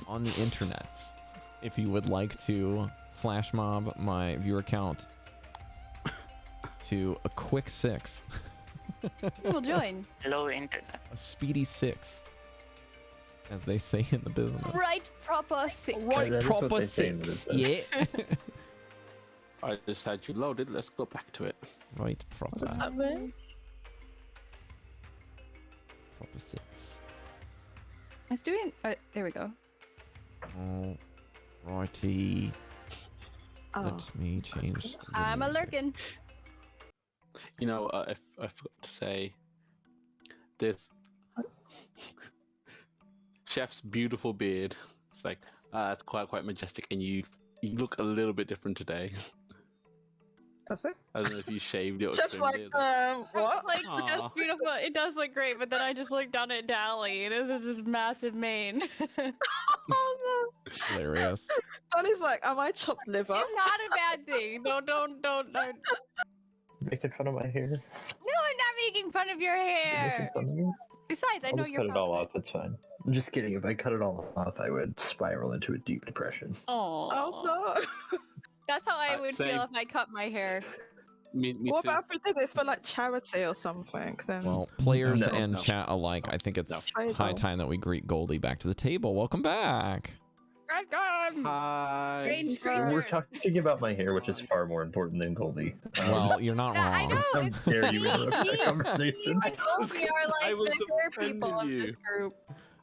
on the internet. If you would like to flash mob my viewer count to a quick 6. We'll join. Hello, internet. A speedy 6. As they say in the business. Right, proper 6. Right, That is what proper they say in the 6. business. Yeah. I just had you loaded. Let's go back to it. Right, proper. What's that mean? Proper 6. I was doing. There we go. Oh, righty. Oh. Let me change. the I'm a music. lurkin. You know, I forgot to say this chef's beautiful beard. It's like it's quite majestic, and you look a little bit different today. That's it. I don't know if you shaved it or Just trimmed like, it. what? Like, Aw. that's beautiful. It does look great, but then I just looked down at Dally, and it was this massive mane. Oh Hilarious. no. Donnie's like, am I chopped liver? It's not a bad thing. No, don't. No, I'm Making fun of my hair. not making fun of your Making hair. fun of me? Besides, I I'll know just you're. cut it all off. It's fine. I'm just kidding. If I cut it all off, I would spiral into a deep depression. Oh no. That's how I would Same. feel if I cut my hair. Me What too. about if we did it for like charity or something? Then Well, players No, and no. chat alike, I think it's No. high time that we greet Goldy back to the table. Welcome back. Hi. Strange We're creature. talking about my hair, which is far more important than Goldy. Well, you're not Yeah, I wrong. know. How It's dare you me, interrupt me, that conversation? and Goldy are I like was the hair defending people of you. this group.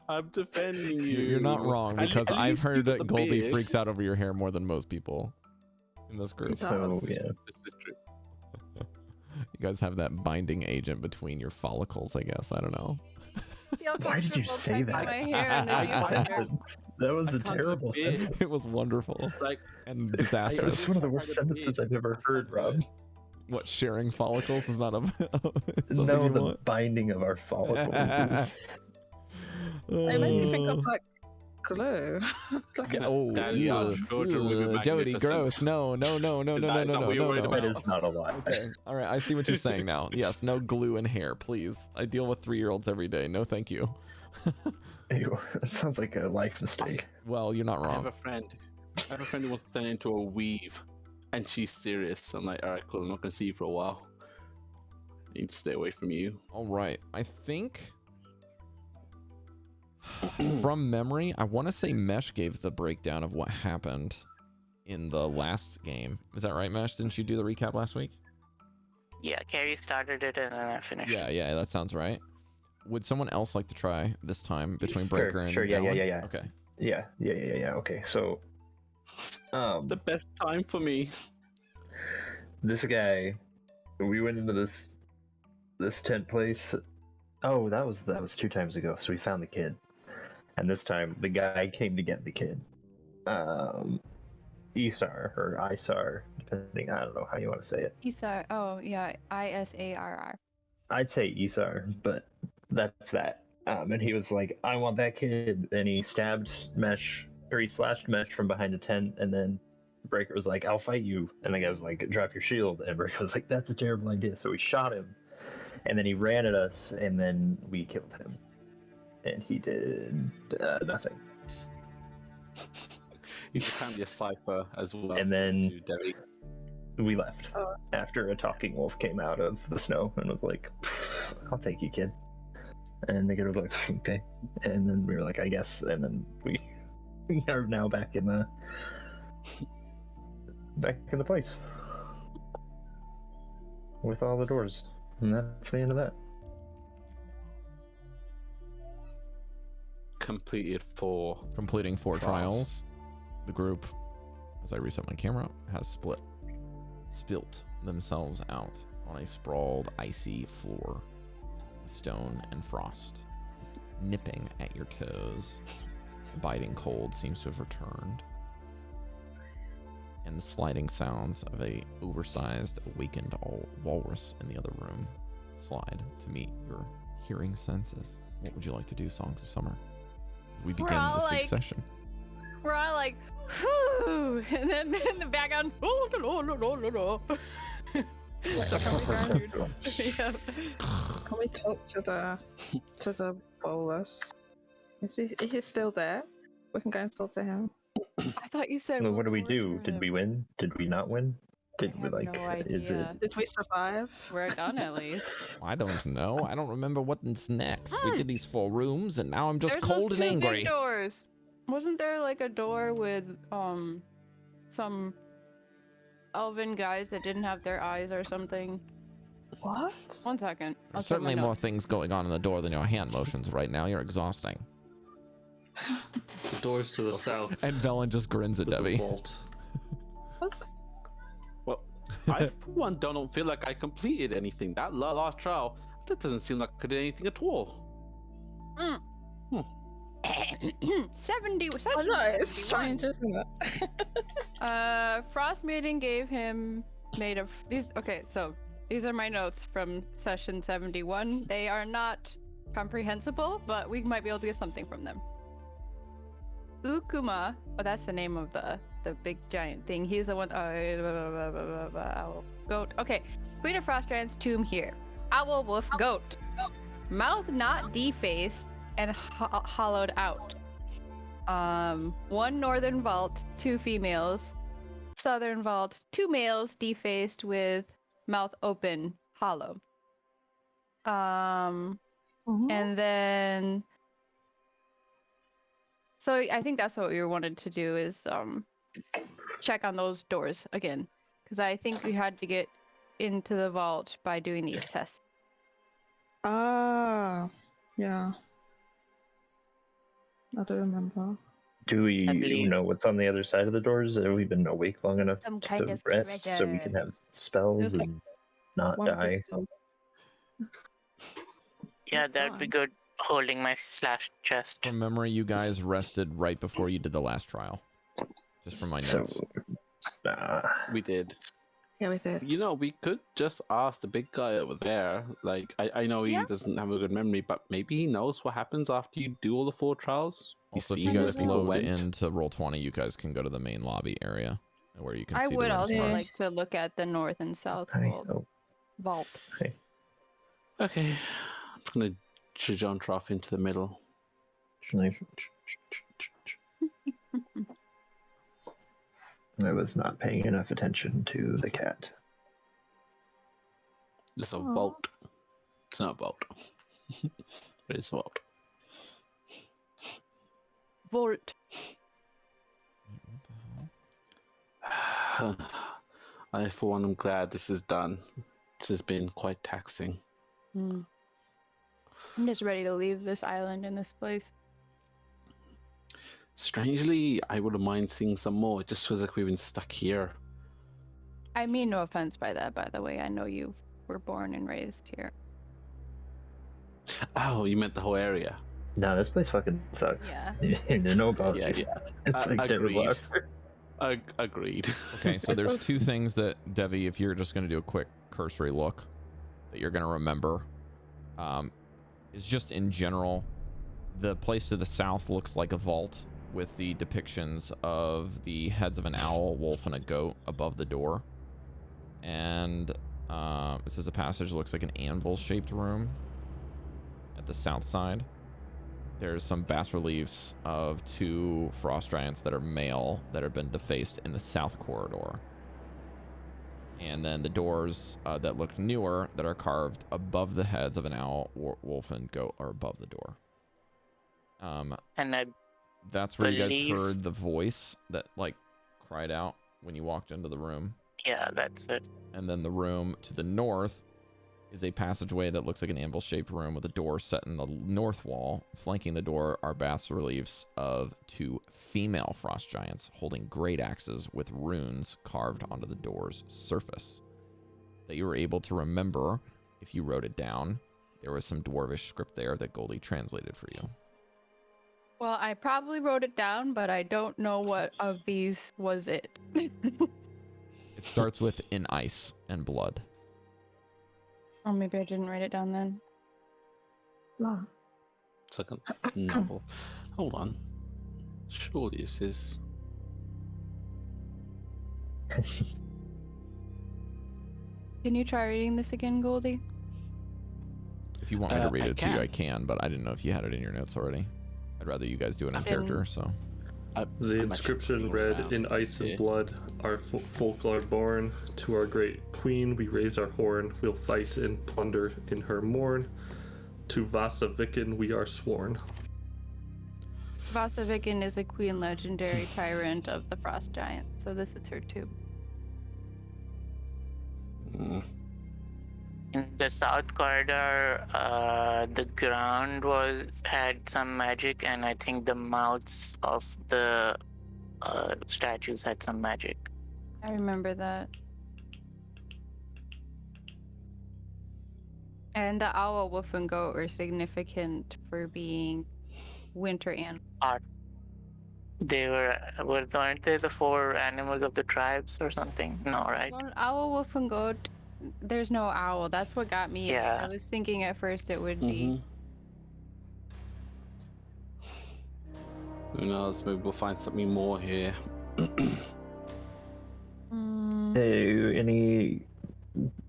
I'm defending you. You're not wrong At because least I've you heard got that the Goldy beard. freaks out over your hair more than most people in this group. So does. yeah, This is true. You guys have that binding agent between your follicles, I guess. I don't know. Feel Why did you comfortable say tucking that? my hair in the I future. sentence. That was I a can't terrible do a beard. sentence. It was wonderful Like, and That's disastrous. one of the worst sentences I've ever heard, Rob. What, sharing follicles is not a something No, you the want? binding of our follicles is It made me think of like glue. Like Yeah, a- oh, Daddy, I'm ew, sure it will be ew, Jodie, magnificent. gross. No. Is that what you're worried about? that is not a lie. Okay, all right, I see what you're saying now. Yes, no glue in hair, please. I deal with 3-year-olds every day. No, thank you. Ew, that sounds like a life mistake. Well, you're not I have wrong. a friend. I have a friend who wants to turn into a weave, and she's serious. I'm like, all right, cool. I'm not gonna see you for a while. I need to stay away from you. All right, I think from memory, I want to say Mesh gave the breakdown of what happened in the last game. Is that right, Mesh? Didn't you do the recap last week? Yeah, Cari started it and then I finished it. Yeah, that sounds right. Would someone else like to try this time between Breker and sure, yeah. Dallan? Okay. Yeah. Okay, so The best time for me. this guy, we went into this tent place. Oh, that was 2 times ago. So we found the kid, and this time the guy came to get the kid. Isar or Isar, depending. I don't know how you want to say it. Isar. Oh, yeah. Isarr. I'd say Isar, but that's that. And he was like, "I want that kid," and he stabbed Mesh, or he slashed Mesh from behind a tent, and then Breker was like, "I'll fight you," and the guy was like, "Drop your shield," and Breker was like, "That's a terrible idea." So we shot him, and then he ran at us, and then we killed him, and he did nothing. He's apparently a cipher as well. And then to Devii. we left Oh. after a talking wolf came out of the snow and was like, "I'll take you, kid." And the kid was like, "Okay." And then we were like, "I guess." And then we are now back in the place with all the doors, and that's the end of that. Completed 4. Completing 4 Trials. trials. The group, as I reset my camera, has spilt themselves out on a sprawled, icy floor, stone and frost, nipping at your toes. The biting cold seems to have returned, and the sliding sounds of a oversized, awakened walrus in the other room slide to meet your hearing senses. What would you like to do, Songs of Summer, as we begin all this like- week's session? We're all like, whoo, and then in the background, oh, no, no, no, no, no. Yeah. Can we talk to the bolus? Is he still there? We can go and talk to him. I thought you said. Well, we'll what do we torture do? Did we him. win? Did we not win? Did I we have like? no Is it? idea. Did we survive? We're done at least. I don't know. I don't remember what's next. We Hmm. did these 4 rooms, and now I'm just There's cold those and 2 angry. big doors. Wasn't there like a door with some elven guys that didn't have their eyes or something? What? 1 second. I'll There's check my certainly more notes. things going on in the door than your hand motions right now. You're exhausting. The doors to the south. And Velen just grins at With the Devii. vault. What's... Well, I for one don't feel like I completed anything. That last trial, that doesn't seem like I did anything at all. 70. I know, it's strange, isn't it? Frost Maiden gave him made of these. Okay, so these are my notes from session 71. They are not comprehensible, but we might be able to get something from them. Ukuma, oh, that's the name of the big giant thing. He's the one. Owl, goat. Okay, Queen of Frost Giant's tomb here. Owl, wolf, goat. Mouth not defaced and hollowed out. 1 northern vault, 2 females. Southern vault, 2 males defaced with mouth open, hollow. And then, so I think that's what we wanted to do is check on those doors again, because I think we had to get into the vault by doing these tests. Ah, yeah. I do remember. Do we I believe- know what's on the other side of the doors? Have we been awake long enough Some kind to of rest so we treasure. can have spells There's, like, and not One die? big door. Yeah, that would be good. Holding my slashed chest. From memory, you guys rested right before you did the last trial. Just from my So, notes. We did. Yeah, we did. You know, we could just ask the big guy over there. Like, I know he Yeah. doesn't have a good memory, but maybe he knows what happens after you do all the 4 trials. He's Also, if you seen where guys people load went. into Roll20, you guys can go to the main lobby area where you can I see would the rooms also marked. like to look at the north and south I vault. hope. vault. Okay, I'm just gonna jump off into the middle. I was not paying enough attention to the cat. It's a Aw. vault. It's not a vault. But it's a vault. Vault. I, for one, am glad this is done. This has been quite taxing. I'm just ready to leave this island and this place. Strangely, I wouldn't mind seeing some more. It just feels like we've been stuck here. I mean no offense by that, by the way. I know you were born and raised here. Oh, you meant the whole area. No, this place fucking sucks. Yeah. You know about Yeah, this. yeah. It's like Agreed. Denver. Agreed. Okay, so there's 2 things that, Devii, if you're just going to do a quick cursory look, that you're going to remember. Is just in general, the place to the south looks like a vault with the depictions of the heads of an owl, wolf, and a goat above the door. And this is a passage that looks like an anvil-shaped room at the south side. There's some bas-reliefs of 2 frost giants that are male that have been defaced in the south corridor. And then the doors that look newer that are carved above the heads of an owl, wolf, and goat are above the door. And I That's where you guys believe- heard the voice that like cried out when you walked into the room. yeah, that's it. And then the room to the north is a passageway that looks like an anvil-shaped room with a door set in the north wall. Flanking the door are bas-reliefs of 2 female frost giants holding great axes with runes carved onto the door's surface that you were able to remember if you wrote it down. There was some dwarvish script there that Goldy translated for you. Well, I probably wrote it down, but I don't know what of these was it. It starts with in ice and blood. Oh, maybe I didn't write it down then. No. It's like a novel. Hold on. Surely this is. Can you try reading this again, Goldy? If you want me to read I it to you, I can. can, but I didn't know if you had it in your notes already. I'd rather you guys do it in Then- character, so. The inscription read, "In ice and blood, our folk are born. To our great queen we raise our horn. We'll fight and plunder in her morn. To Vasaviken we are sworn." Vasaviken is a queen legendary tyrant of the Frost Giant, so this is her too. In the south corridor, the ground had some magic, and I think the mouths of the statues had some magic. I remember that. And the owl, wolf, and goat were significant for being winter animals. Weren't they the 4 animals of the tribes or something? No, right? Well, owl, wolf, and goat. There's no owl. That's what got me. Yeah. I was thinking at first it would be. Who knows? Maybe we'll find something more here.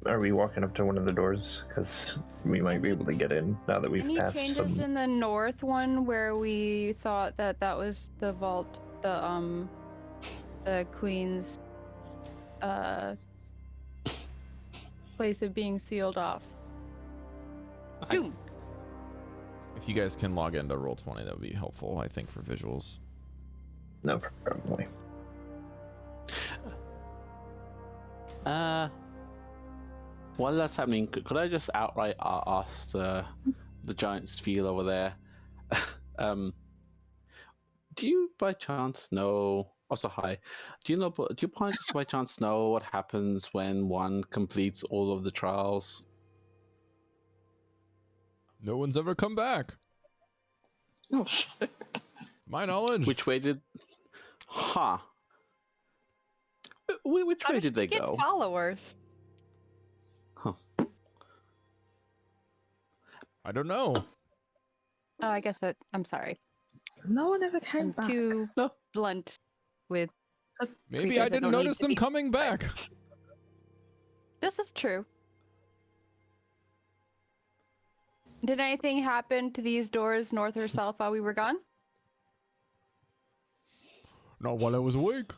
Are we walking up to one of the doors? Because we might be able to get in now that we've Any passed changes some. in the north one where we thought that was the vault, the queen's place of being sealed off? Boom. If you guys can log into Roll20, that would be helpful, I think, for visuals. No, probably. While that's happening, could I just outright ask the giant's feel over there? Do you by chance know? Also, hi. Do you by chance know what happens when one completes all of the trials? No one's ever come back. Oh shit. My knowledge. Which way did? Huh. Which way did they Get go? followers. I don't know. Oh, I guess I'm sorry. No one ever came I'm back. too No. blunt with. Maybe Creatures I that didn't don't need notice to them be- coming back. This is true. Did anything happen to these doors, north or south, while we were gone? Not while I was awake.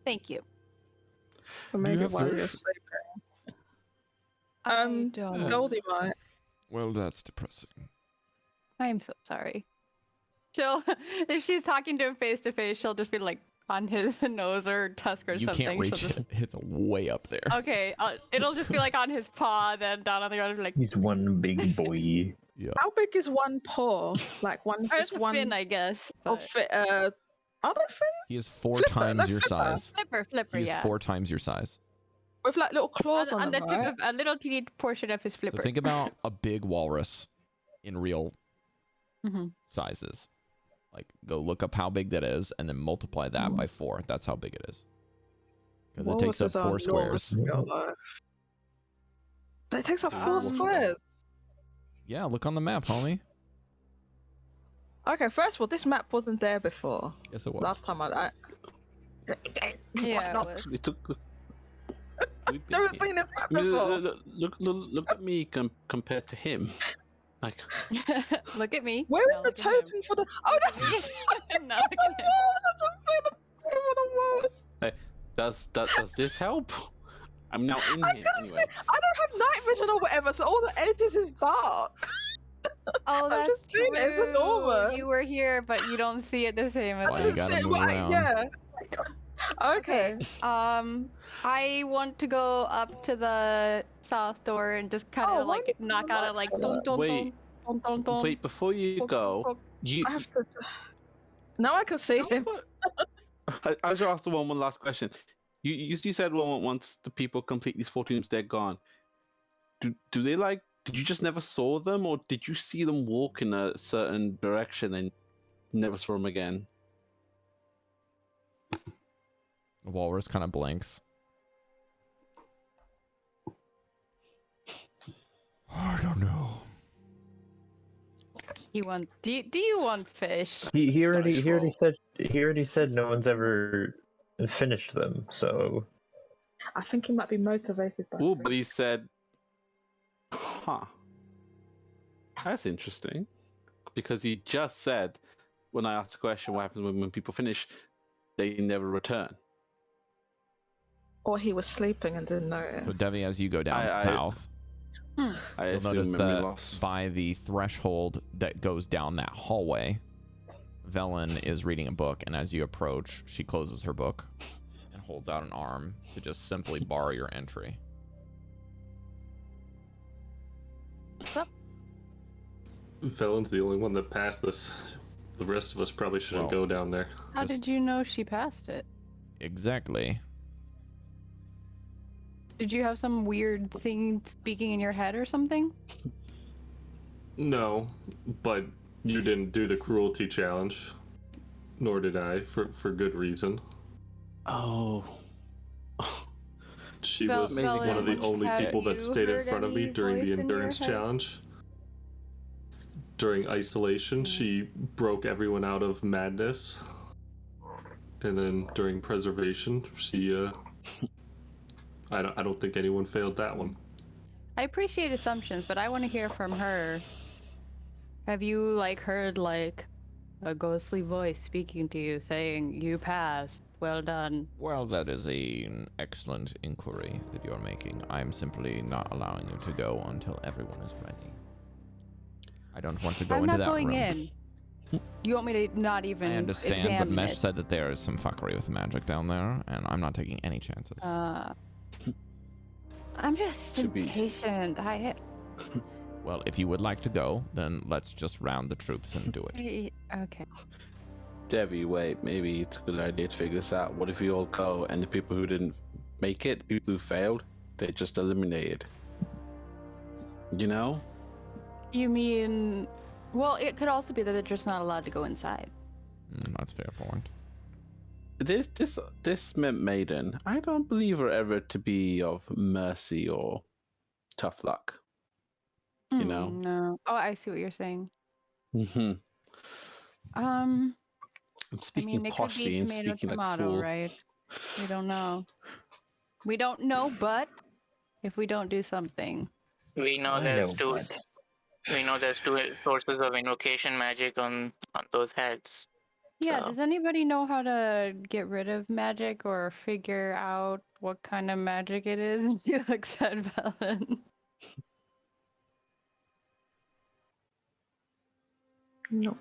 Thank you. So Do you maybe have while fish? you're sleeping. I don't. Goldy might. Well, that's depressing. I'm so sorry. She'll, if she's talking to him face to face, she'll just be like on his nose or tusk or You something. can't reach She'll just... it. It's way up there. Okay, it'll just be like on his paw, then down on the ground, like. He's one big boy. Yeah. How big is one paw? Like one, Or just it's a one. fin, I guess. Oh, but- are there fins He is 4 Flipper, times that's your Flipper. size. Flipper, He is yeah. 4 times your size. with like little claws on On the them, tip right? of a little teeny portion of his So flipper. think about a big walrus in real Mhm. sizes. Like, go look up how big that is, and then multiply that by 4. That's how big it is. Because it takes up Walruses are 4 enormous squares. in real life. It takes up 4 Um, squares. Yeah, look on the map, homie. Okay, first of all, this map wasn't there before. Yes, it was. Last time I. Yeah, it not? was. It took. We've been Never here. seen this map I mean, before. look at me compared to him. Like, Look at me. Where is Now the look at him. token for the? Oh, that's Now the look at him. walls. I just see the token for the walls. does this help? I'm now in I here couldn't anyway. see. I don't have night vision or whatever, so all the edges is dark. Oh, I'm that's just true. saying it's enormous. You were here, but you don't see it the same as Why I you do. gotta move around? Yeah. Okay. I want to go up to the south door and just kind of Oh, why like did knock you out not it like say dun, that? dun, Wait. dun, dun, dun, Wait, before you poke, go, poke. you. I have to. Now I can see him. I should ask the one last question. You said once the people complete these 4 tombs, they're gone. Do they like? Did you just never saw them, or did you see them walk in a certain direction and never saw them again? The walrus kind of blinks. I don't know. Do you want fish? He already Dice said no one's ever finished them. So I think he might be motivated by. Oh, but he said, "Huh, that's interesting," because he just said when I asked the question, what happens when people finish, they never return. Or he was sleeping and didn't notice. So Devii, as you go down south, I you'll assume notice memory that loss. by the threshold that goes down that hallway, Velen is reading a book, and as you approach, she closes her book and holds out an arm to just simply bar your entry. Velen's the only one that passed this. The rest of us probably shouldn't Well, go down there. How Just- did you know she passed it? Exactly. Did you have some weird thing speaking in your head or something? No, but you didn't do the cruelty challenge. Nor did I, for good reason. Oh. She Vel- was Amazing. one of the Velen, only have people that you stayed in heard front of me any during the voice in your endurance head? challenge. During isolation, she broke everyone out of madness. And then during preservation, she I don't think anyone failed that one. I appreciate assumptions, but I want to hear from her. Have you heard a ghostly voice speaking to you saying you passed? Well done. Well, that is an excellent inquiry that you're making. I'm simply not allowing you to go until everyone is ready. I don't want to go I'm into not that going room. in. You want me to not even I understand, but examine Mesh it? said that there is some fuckery with magic down there, and I'm not taking any chances. I'm just To be- impatient. Well, if you would like to go, then let's just round the troops and do it. Okay. Devii, wait, maybe it's a good idea to figure this out. What if we all go and the people who didn't make it, the people who failed, they just eliminated? You know? You mean? Well, it could also be that they're just not allowed to go inside. That's a fair point. This maiden, I don't believe her ever to be of mercy or tough luck. You know? No. Oh, I see what you're saying. Mm-hmm. Um, I'm speaking it could poshly be and tomato, speaking like a tomato, fool. right? We don't know. We don't know, but if we don't do something, We know there's two. We know there's two sources of invocation magic on those heads. yeah. So- Does anybody know how to get rid of magic or figure out what kind of magic it is? And you looks at Velen. No.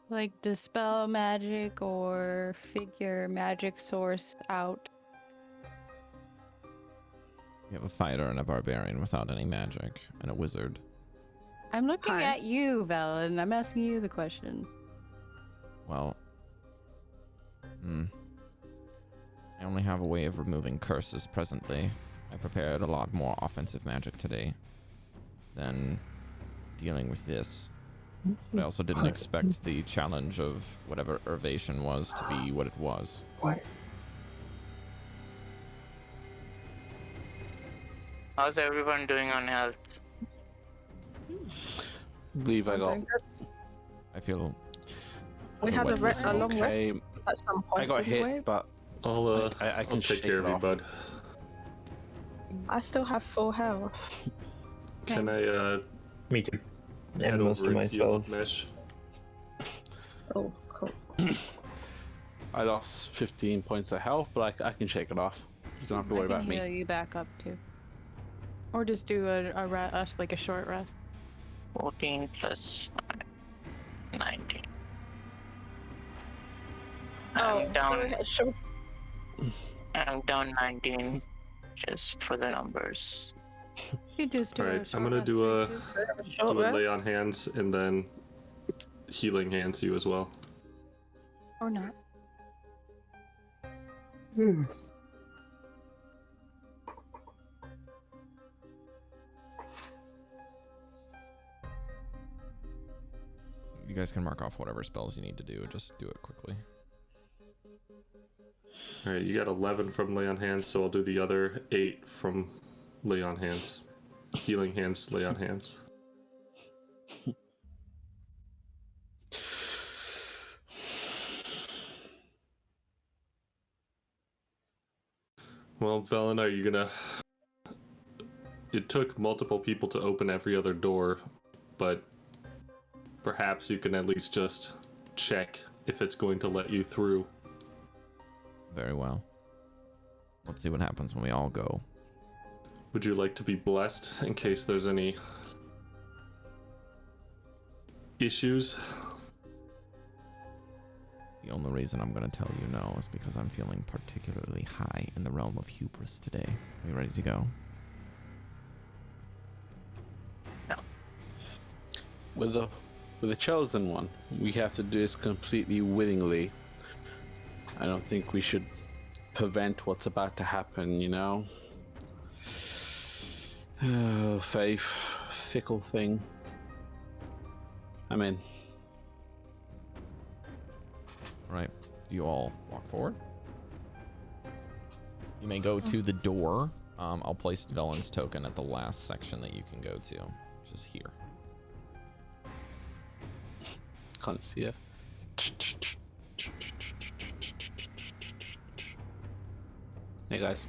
Like dispel magic or figure magic source out. You have a fighter and a barbarian without any magic, and a wizard. I'm looking Hi. at you, Velen. I'm asking you the question. Well, I only have a way of removing curses presently. I prepared a lot more offensive magic today than dealing with this. But I also didn't expect the challenge of whatever Irvation was to be what it was. What? How's everyone doing on health? believe I I'm got doing good. I feel We had a long rest okay. at some point. I got didn't hit, we? but I'll I can I'll take shake care it of you, off. bud. I still have full health. Can I Me too. head And most over of my and heal spells. Mesh? Oh, cool. I lost 15 points of health, but I can shake it off. You don't have to worry I can about heal me. you back up too. Or just do a short rest. 14 plus 19. Oh, I'm down 19 just for the numbers. You just do a Alright, short I'm gonna rest do a too. short lay on rest. hands and then healing hands you as well. Or not. you guys can mark off whatever spells you need to do. Just do it quickly. Alright, you got 11 from lay on hands, so I'll do the other 8 from lay on hands. Healing hands, lay on hands. Well, Velen, are you gonna... It took multiple people to open every other door, but perhaps you can at least just check if it's going to let you through. Very well. Let's see what happens when we all go. Would you like to be blessed in case there's any issues? The only reason I'm going to tell you no is because I'm feeling particularly high in the realm of hubris today. Are you ready to go? No. With the chosen one, we have to do this completely willingly. I don't think we should prevent what's about to happen, you know? Oh, faith. Fickle thing. I'm in. Right. Do you all walk forward? You may go to the door. I'll place Dallan's token at the last section that you can go to, which is here. Can't see it. Hey guys.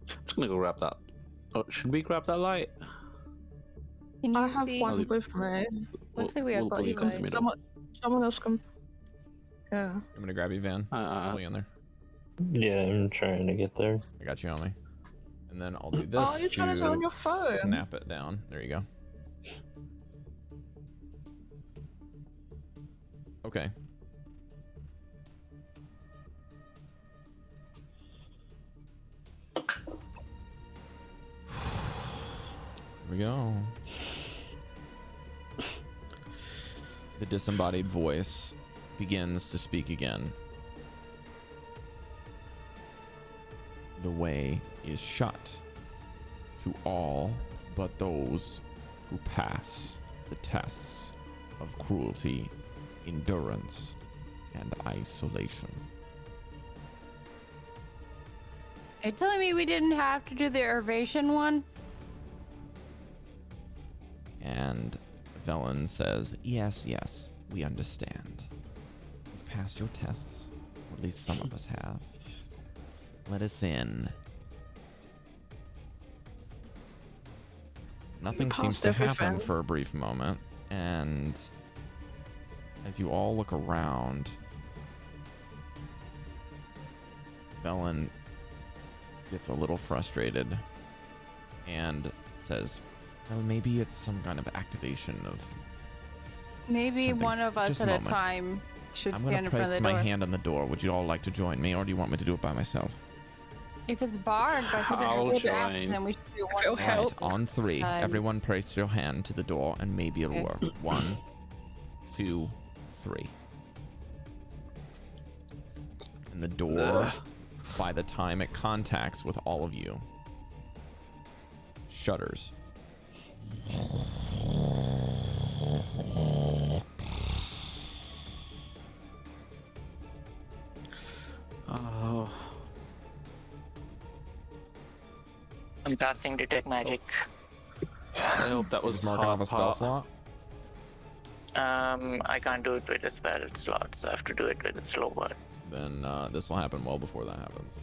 I'm just gonna go grab that. Oh, should we grab that light? Can you I have see? one with me. Looks like we have both leave of them in us. the middle. Someone else can. Yeah. I'm going to grab you, Van. Pull you in there. Yeah, I'm trying to get there. I got you on me. And then I'll do this Oh, you're trying to do it on your phone. snap it down. There you go. Okay. Here we go. The disembodied voice begins to speak again. The way is shut to all but those who pass the tests of cruelty, endurance, and isolation. Are you telling me we didn't have to do the Irvation one? And Velen says, yes, we understand. You've passed your tests, or at least some of us have. Let us in. Nothing seems to happen for a brief moment, and as you all look around, Velen gets a little frustrated and says, well, maybe it's some kind of activation of Maybe something. one of us Just a at a moment. time should I'm stand going in to front of place the my door. hand on the door. Would you all like to join me, or do you want me to do it by myself? If it's barred by something I'll like that, join. then we should do It'll one. help. Right, on three. Everyone place your hand to the door, and maybe it'll Okay. work. 1, 2, 3. And the door, by the time it contacts with all of you, shudders. Oh, I'm casting detect magic. I hope that was Just marking off a spell part. slot. I can't do it with a spell slot, so I have to do it with a slow word. Then this will happen well before that happens.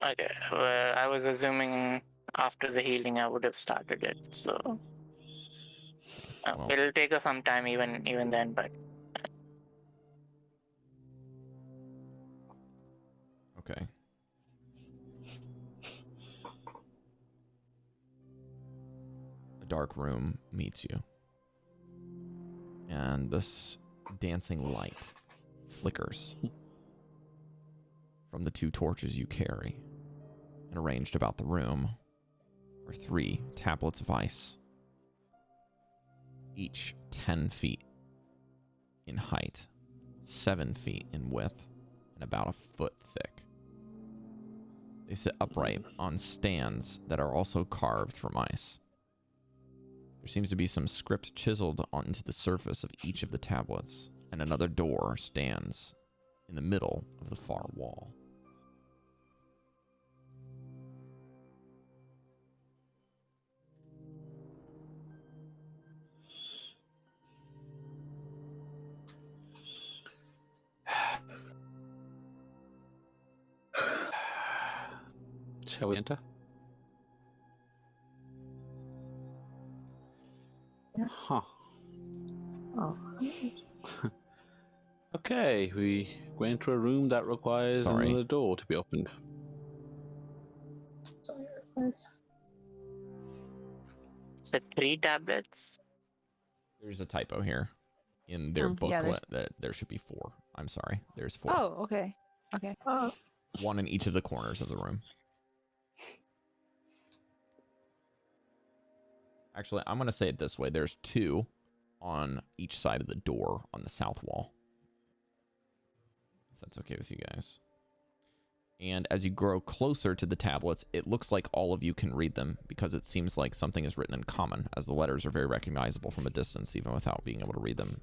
Okay, well, I was assuming after the healing I would have started it, so Well. it'll take us some time even then, but Okay. A dark room meets you. And this dancing light flickers from the 2 torches you carry. And arranged about the room are 3 tablets of ice, each 10 feet in height, 7 feet in width, and about a foot thick. They sit upright on stands that are also carved from ice. There seems to be some script chiseled onto the surface of each of the tablets, and another door stands in the middle of the far wall. Shall we enter? Yeah. Huh. Oh. Okay, we went into a room that requires Sorry. another door to be opened. Sorry, guys. So 3 tablets. There's a typo here in their Yeah, booklet that there should be 4. I'm sorry. There's 4. Oh, okay. Okay. Oh, 1 in each of the corners of the room. Actually, I'm going to say it this way. There's 2 on each side of the door on the south wall. If that's okay with you guys. And as you grow closer to the tablets, it looks like all of you can read them because it seems like something is written in common, as the letters are very recognizable from a distance, even without being able to read them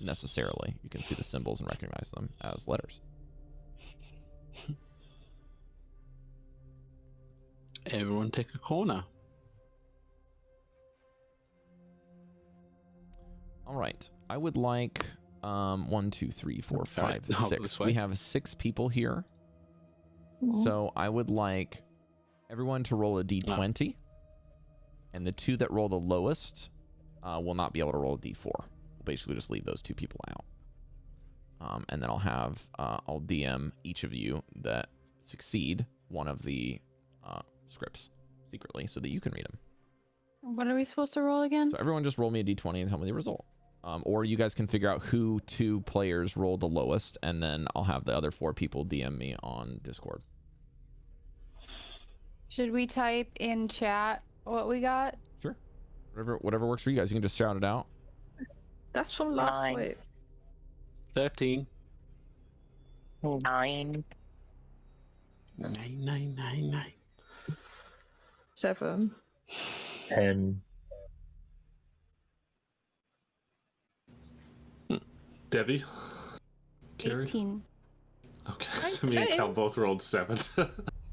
necessarily. You can see the symbols and recognize them as letters. Everyone take a corner. All right. I would like 1, 2, 3, 4, 5, Oh, 6. this way. We have 6 people here. So I would like everyone to roll a d20. And the 2 that roll the lowest will not be able to roll a d4. We'll basically just leave those 2 people out. And then I'll DM each of you that succeed one of the scripts secretly so that you can read them. What are we supposed to roll again? So everyone just roll me a d20 and tell me the result. Or you guys can figure out who 2 players rolled the lowest, and then I'll have the other 4 people DM me on Discord. Should we type in chat what we got? Sure. Whatever works for you guys. You can just shout it out. that's from last 9. week. 13. 9. 9, 9, 9, 9. 7. 10. Devii? Cari? 18. Okay, so me and Okay. Cal both rolled 7.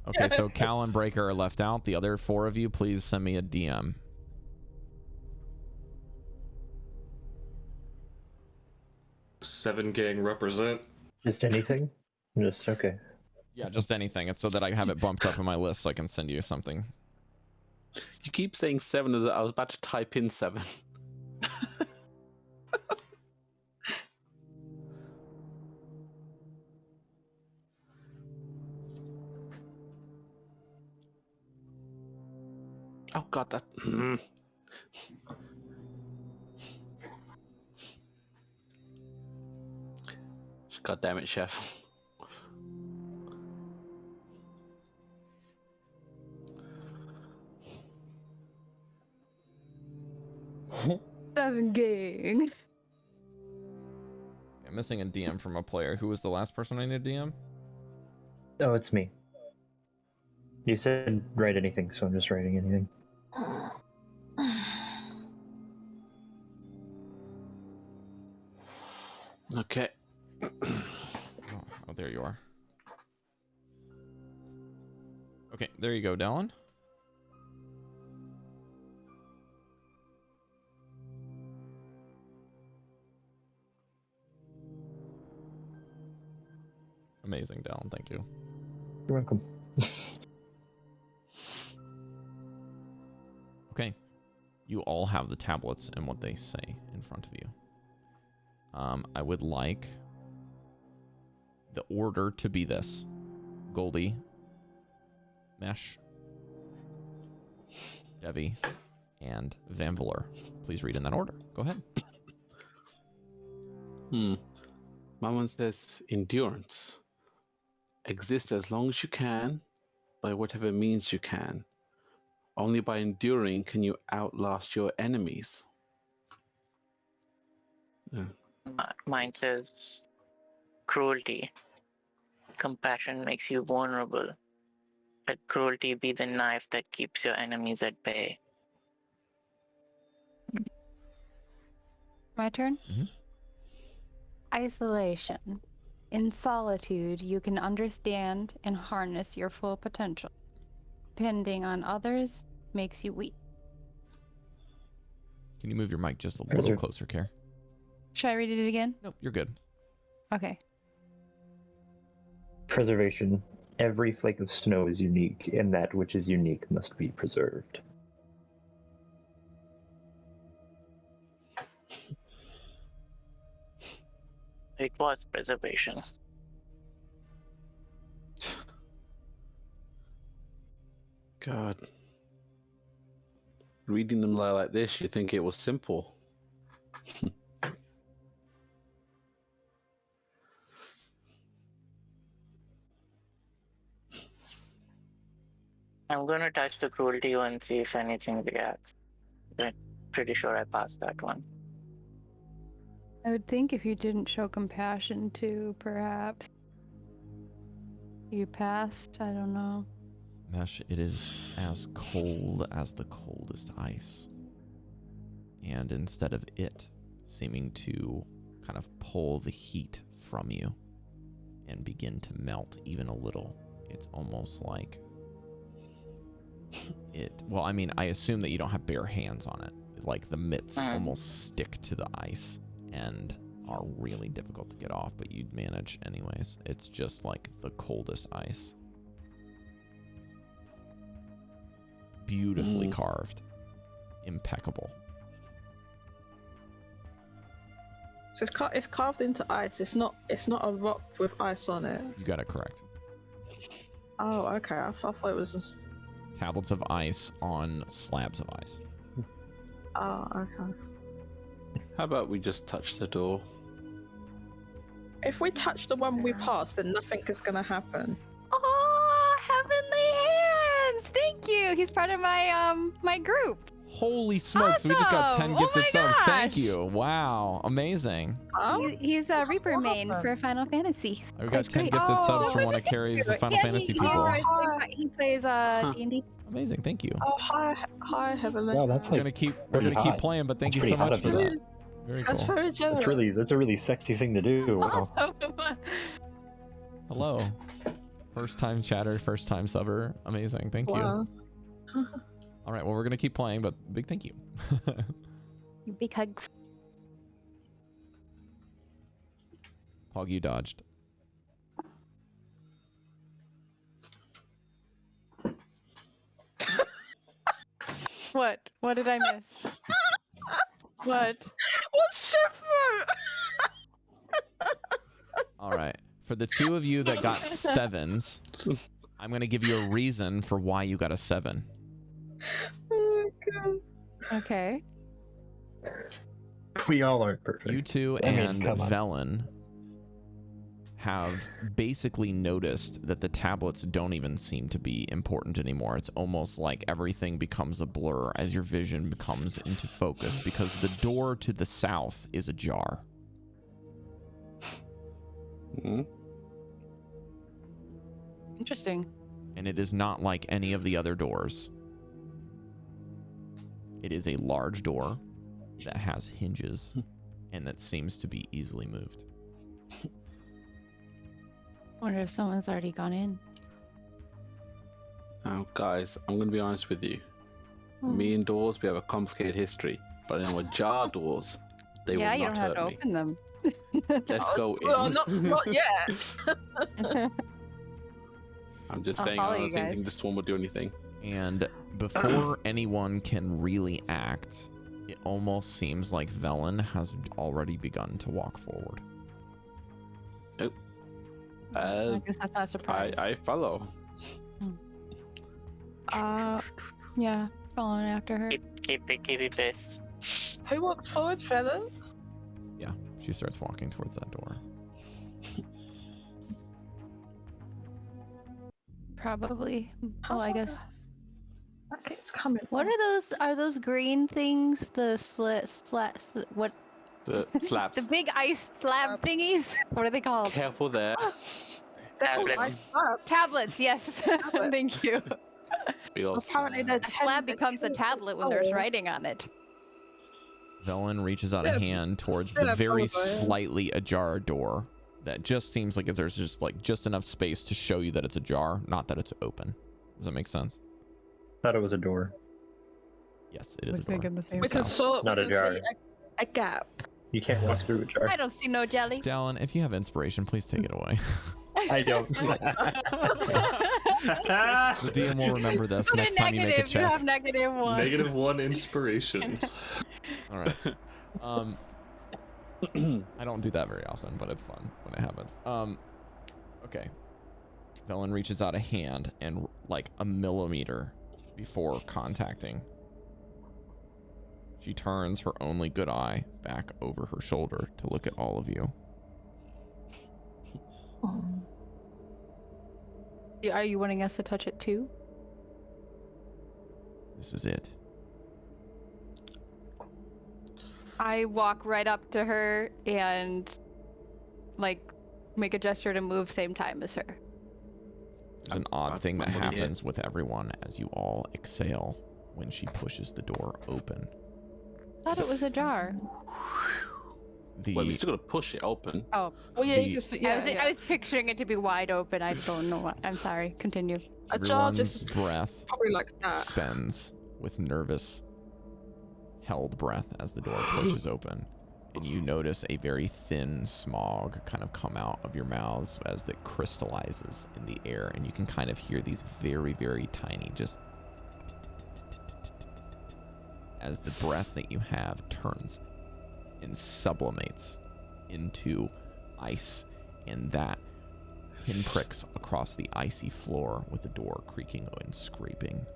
Okay, so Cal and Breker are left out. The other 4 of you, please send me a DM. Seven gang represent. Just anything? Just okay. Yeah, just anything. It's so that I have it bumped up in my list so I can send you something. You keep saying 7 as I was about to type in 7. Oh god, that. God damn it, chef. Seven gang. I'm missing a DM from a player. Who was the last person I need to DM? Oh, it's me. You said write anything, so I'm just writing anything. Okay. Oh, there you are. Okay, there you go, Dallan. Amazing, Dallan. Thank you. You're welcome. Okay. You all have the tablets and what they say in front of you. I would like the order to be this. Goldy, Mesh, Devii, and Vanvalor. Please read in that order. Go ahead. My one says endurance. Exist as long as you can, by whatever means you can. Only by enduring can you outlast your enemies. Yeah. Mine says cruelty. Compassion makes you vulnerable. Let cruelty be the knife that keeps your enemies at bay. My turn? Mhm. Isolation. In solitude, you can understand and harness your full potential. Depending on others makes you weak. Can you move your mic just a little closer, Care? Should I read it again? Nope, you're good. Okay. Preservation. every flake of snow is unique, and that which is unique must be preserved. It was preservation. God. Reading them like this, you think it was simple. I'm gonna touch the cruelty one, see if anything reacts. I'm pretty sure I passed that one. I would think if you didn't show compassion too, perhaps. You passed? I don't know. Mesh, it is as cold as the coldest ice. And instead of it seeming to kind of pull the heat from you and begin to melt even a little, it's almost like well, I mean, I assume that you don't have bare hands on it. Like the mitts almost stick to the ice and are really difficult to get off, but you'd manage anyways. It's just like the coldest ice. Beautifully carved. Impeccable. So it's carved into ice. It's not a rock with ice on it. You got it correct. Oh, okay. I thought it was just... Tablets of ice on slabs of ice. Oh, okay. How about we just touch the door? If we touch the one we passed, then nothing is gonna happen. Oh, heavenly hands! Thank you. He's part of my my group. Holy smokes, we just got 10 Awesome! gifted Oh my subs. Thank gosh! you. Wow, amazing. Oh, He's a Reaper main for Final Fantasy. We got 10 Great. gifted subs Oh, from one of thank Cari's you. Final Yeah, Fantasy he people. plays D&D. Amazing, thank you. oh, hi, Heavenly. Wow, that's We're like gonna keep pretty keep hot. playing, but thank That's you so pretty much hot for of you. that. Very That's cool. very generous. That's a really sexy thing to do. Wow. Awesome. Hello. First time chatter, first time subber. Amazing, thank you. Wow. All right, well, we're gonna keep playing, but big thank you. Big hugs. Pog, you dodged. What? What did I miss? What? What's Chef? All right. For the two of you that got 7s, I'm going to give you a reason for why you got a 7. Oh god. Okay. We all aren't perfect. You two I mean, and come on. Velen have basically noticed that the tablets don't even seem to be important anymore. It's almost like everything becomes a blur as your vision becomes into focus because the door to the south is ajar. Interesting. And it is not like any of the other doors. It is a large door that has hinges and that seems to be easily moved. Wonder if someone's already gone in. Now, guys, I'm going to be honest with you. Me and doors, we have a complicated history. But in ajar doors, they yeah, will you not don't have to hurt me. open them. Let's go in. Well, not yet. I'm just I'll saying, follow I you don't guys. think this one will do anything. And before anyone can really act, it almost seems like Velen has already begun to walk forward. I guess that's not a surprise. I follow. Yeah, following after her. Keep it pace. Who walks forward, Felon? Yeah, she starts walking towards that door. Probably. Oh, I guess. Okay, it's coming. What are those? Are those green things? The what? The slaps. The big ice slab thingies? What are they called? Careful there. They're all Tablets. ice slabs. Tablets. Yes. Thank you. Big old Apparently they're A slab becomes a tablet when there's writing on it. Velen reaches out a Yeah. hand towards Yeah, the very probably. slightly ajar door that just seems like there's just enough space to show you that it's ajar, not that it's open. Does that make sense? Thought it was a door. Yes, it is a door. thinking the same We can sort. Not we a can jar. see a gap. You can't walk through a jar. I don't see no jelly. Dallan, if you have inspiration, please take it away. I don't. The DM will remember this Put a next time you make a negative. You check. have -1. -1 inspirations. All right. I don't do that very often, but it's fun when it happens. Okay. Velen reaches out a hand and like a millimeter before contacting, she turns her only good eye back over her shoulder to look at all of you. Are you wanting us to touch it too? This is it. I walk right up to her and like make a gesture to move same time as her. There's an odd thing that happens with everyone as you all exhale when she pushes the door open. I thought it was ajar. Well, we still gotta push it open. Oh, Well, yeah, you just I was picturing it to be wide open. I don't know what. I'm sorry. Continue. a jar Everyone's just breath probably like that. spends with nervous, held breath as the door pushes open, and you notice a very thin smog kind of come out of your mouths as it crystallizes in the air, and you can kind of hear these very, very tiny, just as the breath that you have turns and sublimates into ice, and that pinpricks across the icy floor with the door creaking and scraping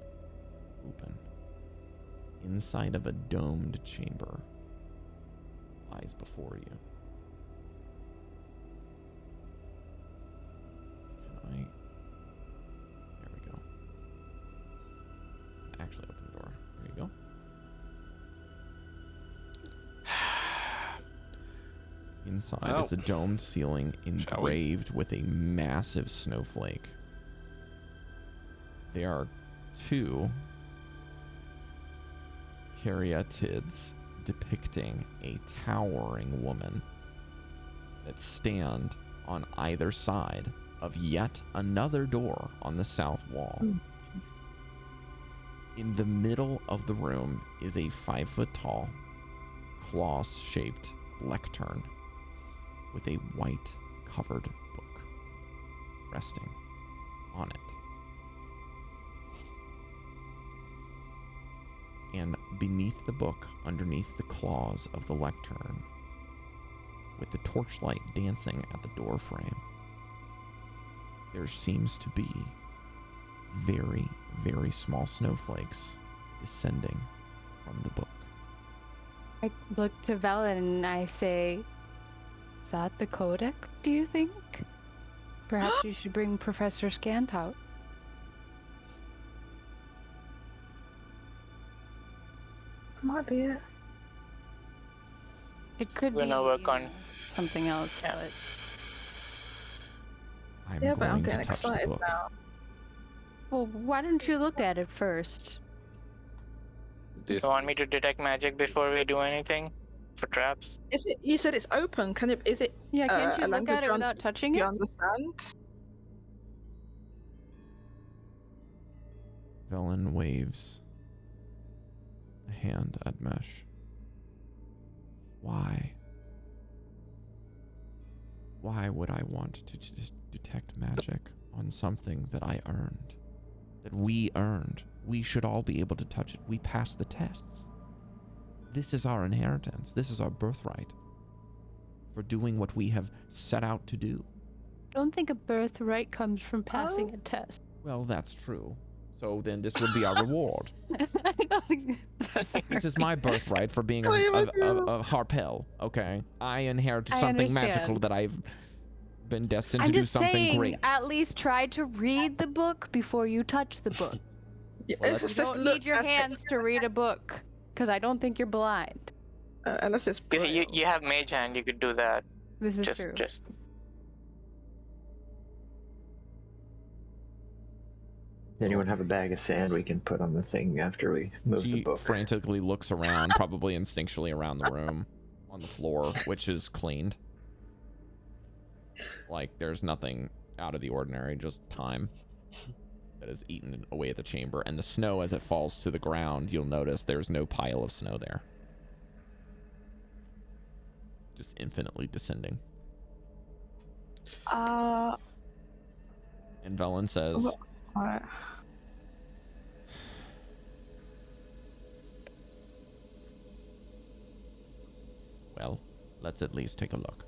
open. Inside of a domed chamber lies before you. There we go. Actually open the door. There you go. Inside is a domed ceiling engraved with a massive snowflake. There are 2 caryatids depicting a towering woman that stand on either side of yet another door on the south wall. In the middle of the room is a 5-foot-tall, claw-shaped lectern with a white covered book resting on it. And beneath the book, underneath the claws of the lectern, with the torchlight dancing at the door frame, there seems to be very, very small snowflakes descending from the book. I look to Velen and I say, "Is that the codex, do you think? Perhaps you should bring Professor Scant out." Might be it. It could We're be gonna work on something else, Yeah. but I'm Yeah, but I'm going to getting touch the excited book. now. well, why don't you look at it first? This You want me to detect magic before we do anything for traps? Is it? You said it's open. Can it? Is it? Yeah, can't a you look language at it you without touching You it? understand? Velen waves a hand at Mesh. Why? Why would I want to detect magic on something that I earned? That we earned? We should all be able to touch it. We passed the tests. This is our inheritance. This is our birthright for doing what we have set out to do. I don't think a birthright comes from passing a test. Well, that's true. So then this would be our reward. I don't think that's This is my birthright for being a harpel, okay? I inherited I something magical understand. that I've been destined I'm to do just something saying, great. at least try to read the book before you touch the book. Yeah, Well, it's that's- You just don't look need your at it, hands to read a book, because I don't think you're blind. unless it's. You have mage hand, you could do that. This is true. Just Does anyone have a bag of sand we can put on the thing after we move the She book? frantically looks around, probably instinctually around the room, on the floor, which is cleaned. Like, there's nothing out of the ordinary, just time that is eaten away at the chamber. And the snow, as it falls to the ground, you'll notice there's no pile of snow there. Just infinitely descending. And Velen says, Alright. well, let's at least take a look.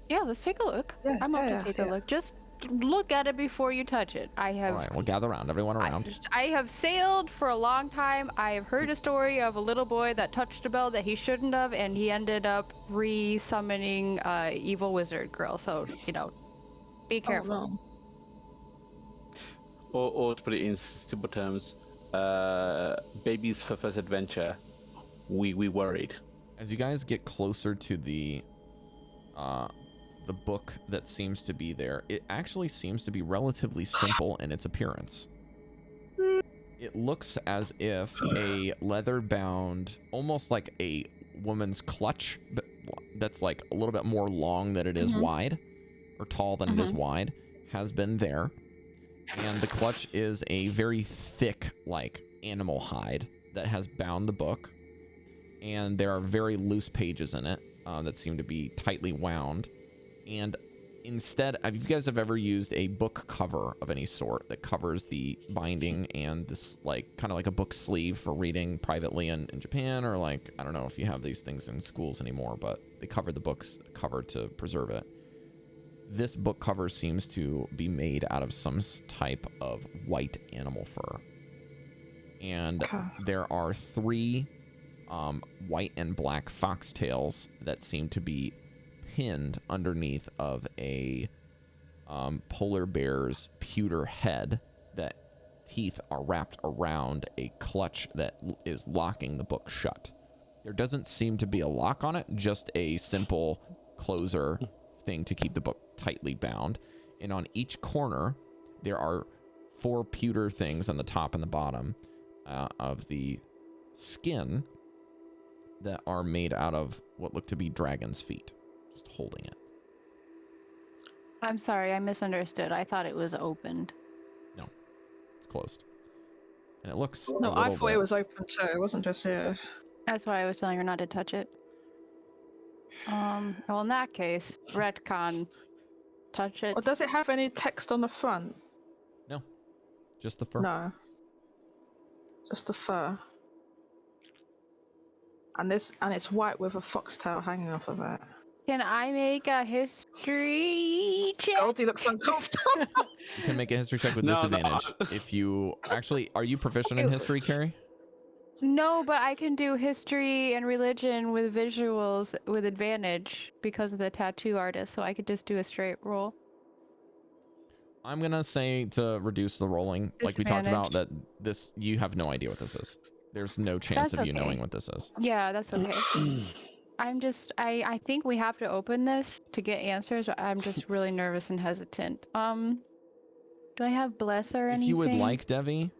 Yeah, let's take a look. Yeah, I'm up yeah, to take yeah. a look. Just look at it before you touch it. I have. All right, we'll gather around. Everyone around. I have sailed for a long time. I have heard a story of a little boy that touched a bell that he shouldn't have, and he ended up re-summoning evil wizard girl. So, you know, be careful. Oh, no. Or to put it in simple terms, baby's first adventure. We worried. As you guys get closer to the book that seems to be there, it actually seems to be relatively simple in its appearance. It looks as if a leather-bound, almost like a woman's clutch, but that's like a little bit more long than it is wide, or tall than it is wide, has been there. And the clutch is a very thick, like, animal hide that has bound the book. And there are very loose pages in it that seem to be tightly wound. And instead, if you guys have ever used a book cover of any sort that covers the binding and this, like, kind of like a book sleeve for reading privately in Japan, or like, I don't know if you have these things in schools anymore, but they cover the book's cover to preserve it. This book cover seems to be made out of some type of white animal fur. And there are 3 white and black foxtails that seem to be pinned underneath of a polar bear's pewter head, that teeth are wrapped around a clutch that is locking the book shut. There doesn't seem to be a lock on it, just a simple closer thing to keep the book tightly bound. And on each corner, there are 4 pewter things on the top and the bottom of the skin that are made out of what look to be dragon's feet, just holding it. I'm sorry, I misunderstood. I thought it was opened. No, it's closed. And it looks No, I thought it was open too. It wasn't just here. That's why I was telling her not to touch it. Well, in that case, retcon, touch it. Or does it have any text on the front? No, just the fur. No. Just the fur. And it's white with a foxtail hanging off of it. Can I make a history check? Goldy looks uncomfortable. You can make a history check with No, disadvantage. If you actually, are you proficient in history, Cari? No, but I can do history and religion with visuals with advantage because of the tattoo artist, so I could just do a straight roll. I'm gonna say to reduce the rolling, like we talked about, that this, you have no idea what this is. There's no chance of you knowing what this is. Yeah, that's okay. I think we have to open this to get answers. I'm just really nervous and hesitant. Do I have bless or anything? If you would like, Devii,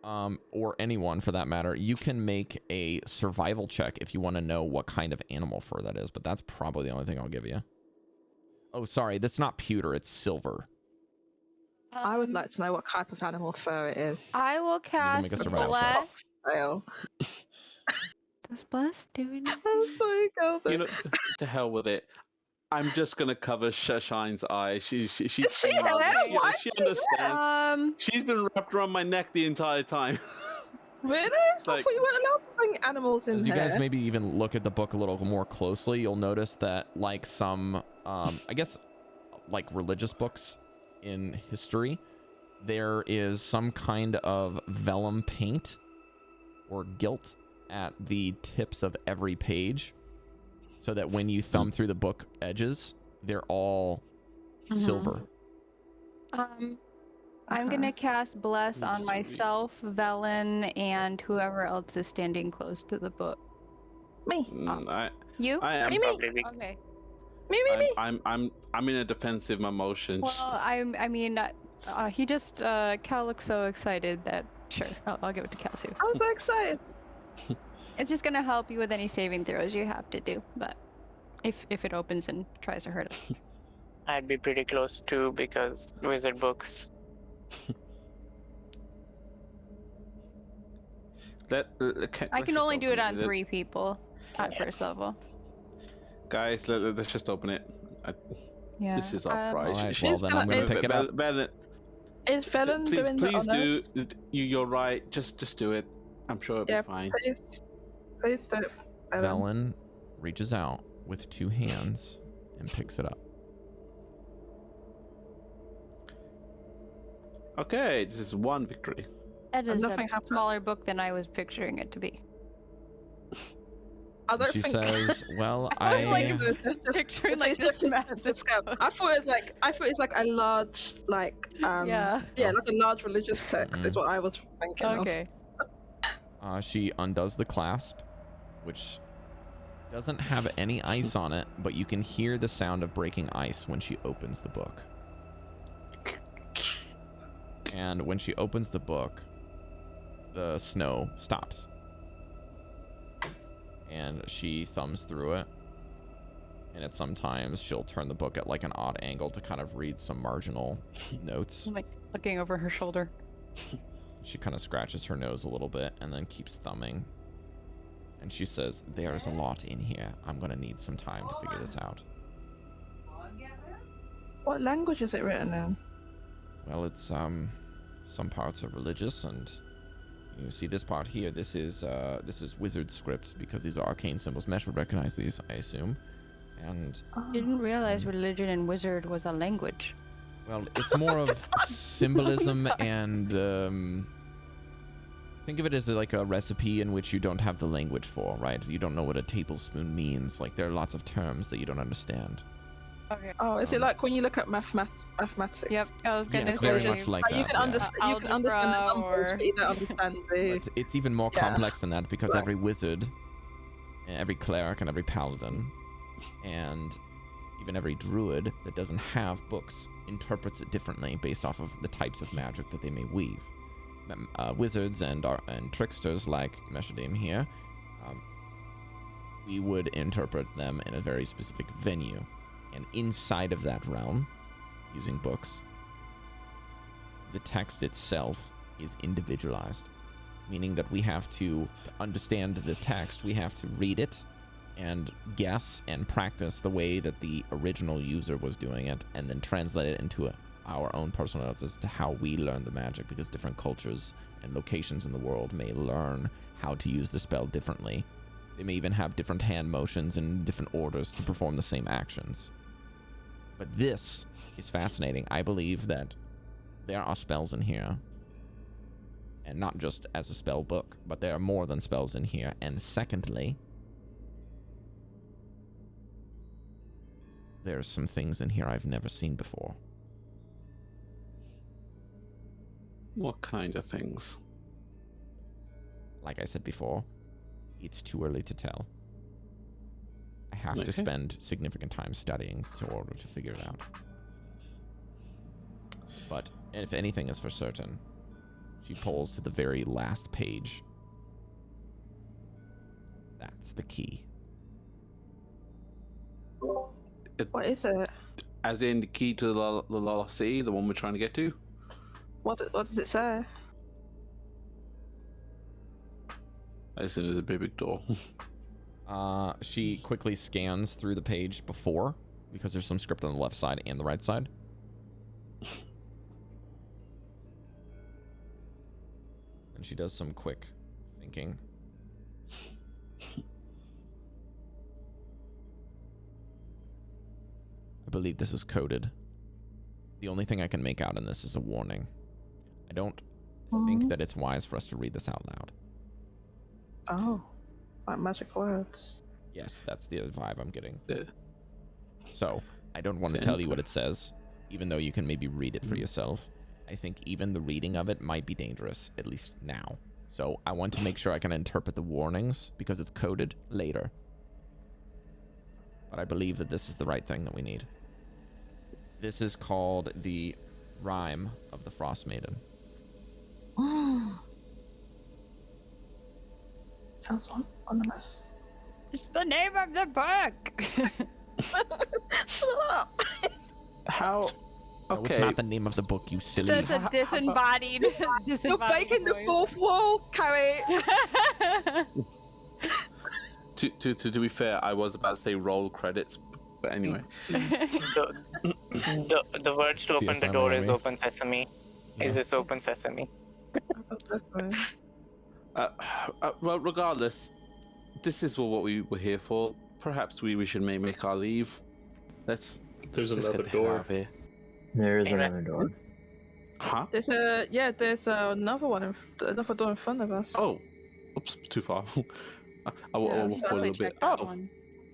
or anyone for that matter, you can make a survival check if you want to know what kind of animal fur that is, but that's probably the only thing I'll give you. Oh, sorry, that's not pewter, it's silver. I would like to know what type of animal fur it is. I will cast make a survival check. bless. Foxtail. Does bless do anything? I'm so Goldy. You know, to hell with it. I'm just gonna cover Shine's eye. She Is she there? Why she is she understands. She's been wrapped around my neck the entire time. Really? I like- thought you weren't allowed to bring animals in As you here. guys maybe even look at the book a little more closely, you'll notice that, like some, I guess, like religious books in history, there is some kind of vellum paint or gilt at the tips of every page, so that when you thumb through the book edges, they're all silver. I'm gonna cast bless on myself, Velen, and whoever else is standing close to the book. Me. You? I am. Me. Okay. Me. I'm in a defensive emotion. Well, he just Cal looks so excited that sure, I'll give it to Cal too. I'm so excited. It's just gonna help you with any saving throws you have to do, but if it opens and tries to hurt us. I'd be pretty close too because wizard books. I can only do it on 3 people at first level. Guys, let's just open it. Yeah. This is our prize. Alright, well then I'm gonna take it out. Is Velen Please, doing the please honors? do. You're right. Just do it. I'm sure it'll Yeah, be fine. Please do it. Velen. Dallan reaches out with 2 hands and picks it up. Okay, this is 1 victory. That is nothing a happened. smaller book than I was picturing it to be. I don't She think. says, "Well, I was like, It's just picturing it's like just this just scale. I thought it was like a large Yeah. like a large religious text is what I was thinking of. Okay. She undoes the clasp, which doesn't have any ice on it, but you can hear the sound of breaking ice when she opens the book. And when she opens the book, the snow stops. And she thumbs through it. And at sometimes she'll turn the book at like an odd angle to kind of read some marginal notes. I'm like looking over her shoulder. She kind of scratches her nose a little bit and then keeps thumbing. And she says, "There's a lot in here. I'm going to need some time to figure this out." What language is it written in? Well, it's some parts are religious, and you see this part here. This is wizard script because these are arcane symbols. Mesh would recognize these, I assume. And Didn't realize religion and wizard was a language. well, it's more of symbolism and think of it as like a recipe in which you don't have the language for, right? You don't know what a tablespoon means. Like there are lots of terms that you don't understand. Okay. Oh, is it like when you look at mathematics? Yep. I was gonna Yes, say. very much like Like, you that. can yeah. understand you can understand the Algebra numbers, or- but you don't understand the. But it's even more Yeah. complex than that because Right. every wizard, and every cleric, and every paladin, and even every druid that doesn't have books interprets it differently based off of the types of magic that they may weave. Wizards and tricksters like Meshadieme here, we would interpret them in a very specific venue. And inside of that realm, using books, the text itself is individualized, meaning that we have to understand the text, we have to read it and guess and practice the way that the original user was doing it, and then translate it into our own personal notes as to how we learn the magic, because different cultures and locations in the world may learn how to use the spell differently. They may even have different hand motions and different orders to perform the same actions. But this is fascinating. I believe that there are spells in here, and not just as a spell book, but there are more than spells in here. And secondly, there's some things in here I've never seen before. What kind of things? Like I said before, it's too early to tell. I have to Okay. spend significant time studying in order to figure it out. But if anything is for certain, she pulls to the very last page. That's the key. What is it? As in the key to the Lost City, the one we're trying to get to? What does it say? I assume there's a big door. She quickly scans through the page before, because there's some script on the left side and the right side. And she does some quick thinking. I believe this is coded. The only thing I can make out in this is a warning. I don't think that it's wise for us to read this out loud. Oh, like magic words. Yes, that's the vibe I'm getting. Yeah. So, I don't want to tell you what it says, even though you can maybe read it for yourself. I think even the reading of it might be dangerous, at least now. So, I want to make sure I can interpret the warnings, because it's coded later. But I believe that this is the right thing that we need. This is called the Rhyme of the Frost Maiden. Sounds ominous. It's the name of the book. Shut up! How? No, Okay. it's not the name of the book, you silly. Just a disembodied. You're breaking the fourth wall, Cari. To be fair, I was about to say roll credits, but anyway. The words to open the CSI door is Miami. open sesame. Is this open sesame? Well, regardless, this is what we were here for. Perhaps we should make our leave. Let's There's get another the hell out door. of here. There is Same as- another door. Huh? There's another one, another door in front of us. Oh, oops, too far. I'll Yeah, walk so forward a Probably little bit. check that Oh, one.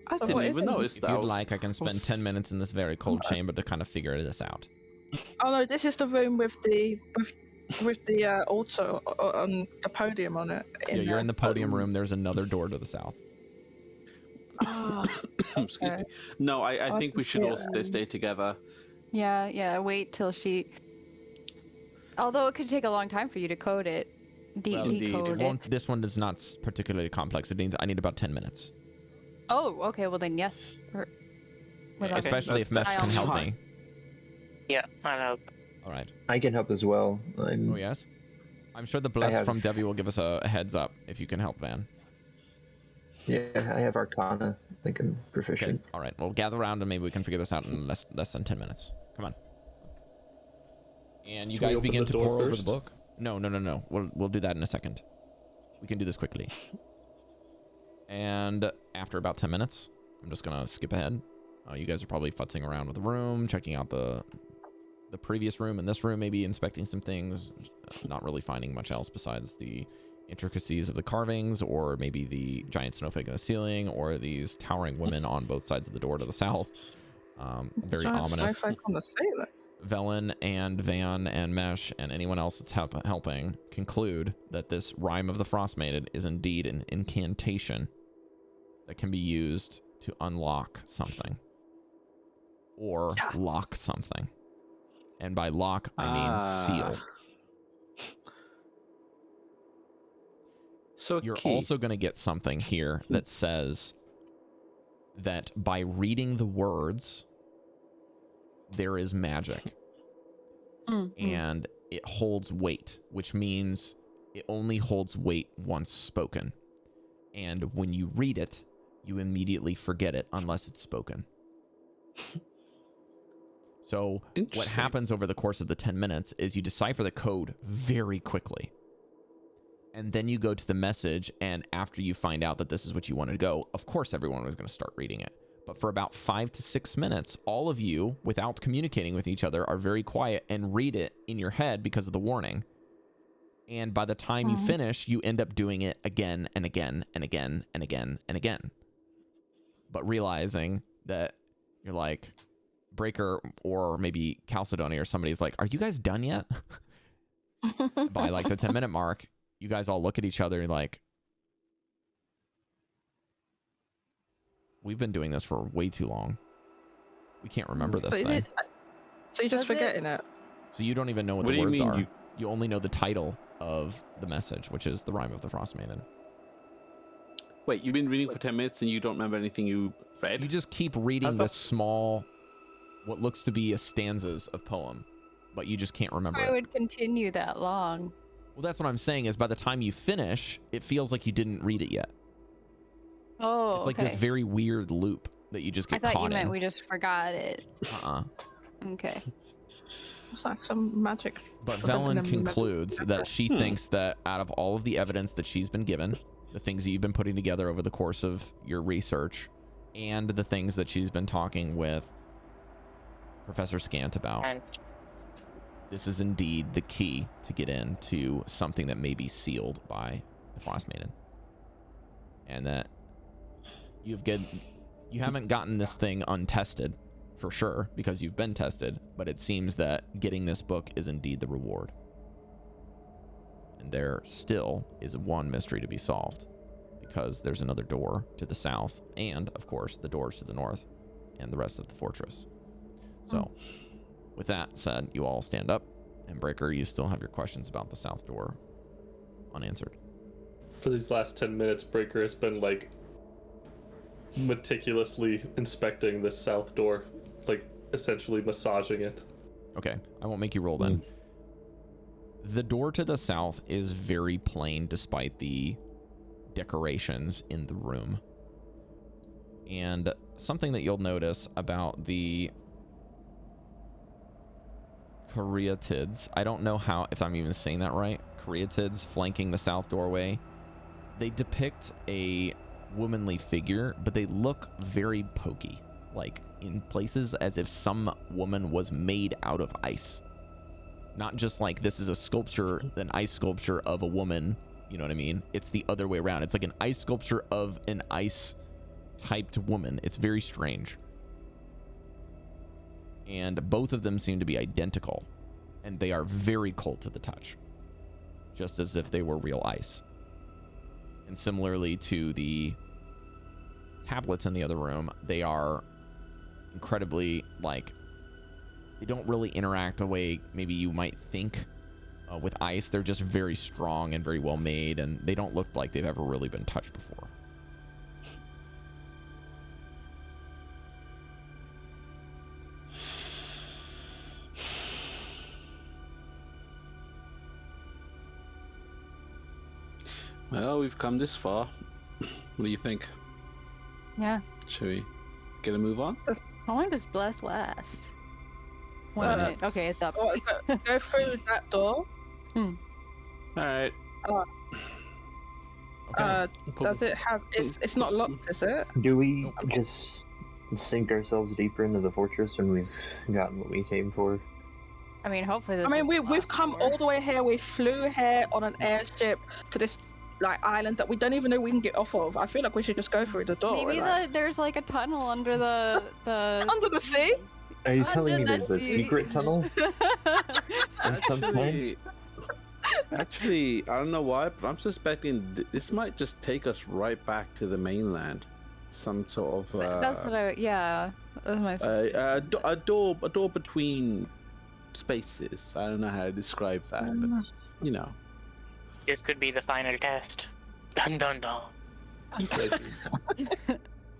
I So didn't what even is it? notice If that. you'd like, I can spend 10 minutes in this very cold chamber to kind of figure this out. Oh no, this is the room with the altar on the podium on it. Yeah, you're in the podium Um, room. There's another door to the south. Ah, Excuse me. okay. No, I think we should all Yeah. stay together. Yeah. Wait till she. Although it could take a long time for you to code it. Well, Indeed. Decode It it. won't, this one is not particularly complex. It means I need about 10 minutes. Oh, okay. Well then, yes. Without- Especially if Mesh By can all help means. me. Yeah, I'll help. All right. I can help as well. Oh, yes? I'm sure the bless have- from Devii will give us a heads up if you can help, Van. Yeah, I have Arcana. I think I'm Okay. proficient. All right. Well, gather around and maybe we can figure this out in less than 10 minutes. Come on. And you Can we guys open begin the to door pour over the first? book. No. We'll do that in a second. We can do this quickly. And after about 10 minutes, I'm just gonna skip ahead. You guys are probably futzing around with the room, checking out the previous room and this room, maybe inspecting some things, not really finding much else besides the intricacies of the carvings, or maybe the giant snowflake in the ceiling, or these towering women on both sides of the door to the south. Very ominous. Snowflake on the ceiling. Velen and Van and Mesh and anyone else that's helping conclude that this Rime of the Frost Maiden is indeed an incantation that can be used to unlock something or lock something. And by lock, I mean seal. So You're key. also going to get something here that says that by reading the words, there is magic. And it holds weight, which means it only holds weight once spoken. And when you read it, you immediately forget it unless it's spoken. So what Interesting. happens over the course of the 10 minutes is you decipher the code very quickly. And then you go to the message, and after you find out that this is what you wanted to go, of course everyone was going to start reading it. But for about 5 to 6 minutes, all of you, without communicating with each other, are very quiet and read it in your head because of the warning. And by the time you finish, you end up doing it again and again and again and again and again. But realizing that you're like, Breker or maybe Chalcedony or somebody's like, are you guys done yet? By like the 10-minute mark, you guys all look at each other and like, we've been doing this for way too long. We can't remember this thing. So you're just Does it- forgetting it? So you don't even know what What the do you words mean are. You only know the title of the message, which is the Rime of the Frost Maiden. Wait, you've been reading for 10 minutes and you don't remember anything you read? You just keep reading How's this that- small, what looks to be a stanzas of poem, but you just can't remember I it. would continue that long. Well, that's what I'm saying is by the time you finish, it feels like you didn't read it yet. Oh, It's like okay. this very weird loop that you just I get thought you caught meant in. we just forgot it. Okay. It's like some magic. But or something Velen that we remember. concludes that she thinks that out of all of the evidence that she's been given, the things that you've been putting together over the course of your research, and the things that she's been talking with Professor Scant about, And this is indeed the key to get into something that may be sealed by the Frost Maiden. And that you haven't gotten this thing untested for sure because you've been tested, but it seems that getting this book is indeed the reward. And there still is one mystery to be solved because there's another door to the south and, of course, the doors to the north and the rest of the fortress. So, with that said, you all stand up, and Breker, you still have your questions about the south door unanswered. For these last 10 minutes, Breker has been like meticulously inspecting this south door, like essentially massaging it. Okay, I won't make you roll then. The door to the south is very plain despite the decorations in the room. And something that you'll notice about the caryatids. I don't know if I'm even saying that right. Caryatids flanking the south doorway. They depict a womanly figure, but they look very pokey, like in places as if some woman was made out of ice. Not just like this is a sculpture, an ice sculpture of a woman, you know what I mean? It's the other way around. It's like an ice sculpture of an ice typed woman. It's very strange. And both of them seem to be identical, and they are very cold to the touch, just as if they were real ice. And similarly to the tablets in the other room, they are incredibly, like, they don't really interact the way maybe you might think with ice. They're just very strong and very well made, and they don't look like they've ever really been touched before. Well, we've come this far. What do you think? Yeah. Should we get a move on? How long does bless last? 1 minute. Okay, it's up. Go through that door. All right. Does it have? It's not locked, is it? Do we just sink ourselves deeper into the fortress when we've gotten what we came for? I mean, hopefully this I mean, is the we've last come door. all the way here. We flew here on an airship to this like island that we don't even know we can get off of. I feel like we should just go through the door. Maybe like... there's like a tunnel under the under the sea. Are you telling me Under there's the a sea. secret tunnel? At some point? Actually, I don't know why, but I'm suspecting this might just take us right back to the mainland. Some sort of That's what I. Yeah. That's my a door between spaces. I don't know how to describe that, but you know. This could be the final test. Dun dun dun.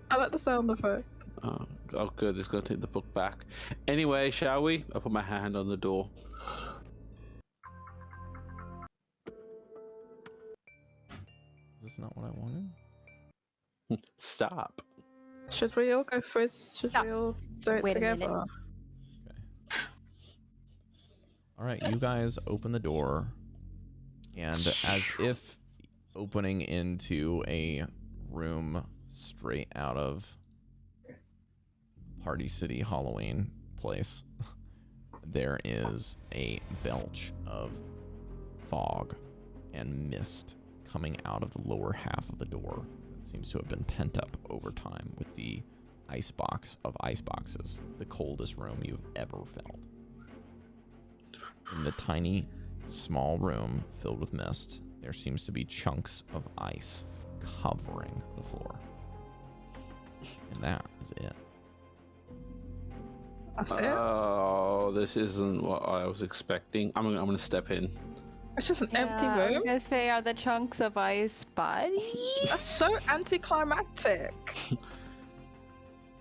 I like the sound of her. Oh, good. It's gonna take the book back. Anyway, shall we? I'll put my hand on the door. Is this not what I wanted? Stop. Should we all go through? Should we all do it Wait a minute. together? All right, you guys open the door, and as if opening into a room straight out of Party City Halloween place, there is a belch of fog and mist coming out of the lower half of the door. It seems to have been pent up over time with the icebox of iceboxes, the coldest room you've ever felt. In the tiny, small room filled with mist, there seems to be chunks of ice covering the floor. And that is it. That's it. Oh, this isn't what I was expecting. I'm gonna step in. It's just an empty I was room. gonna say, are the chunks of ice bodies? That's so anticlimactic.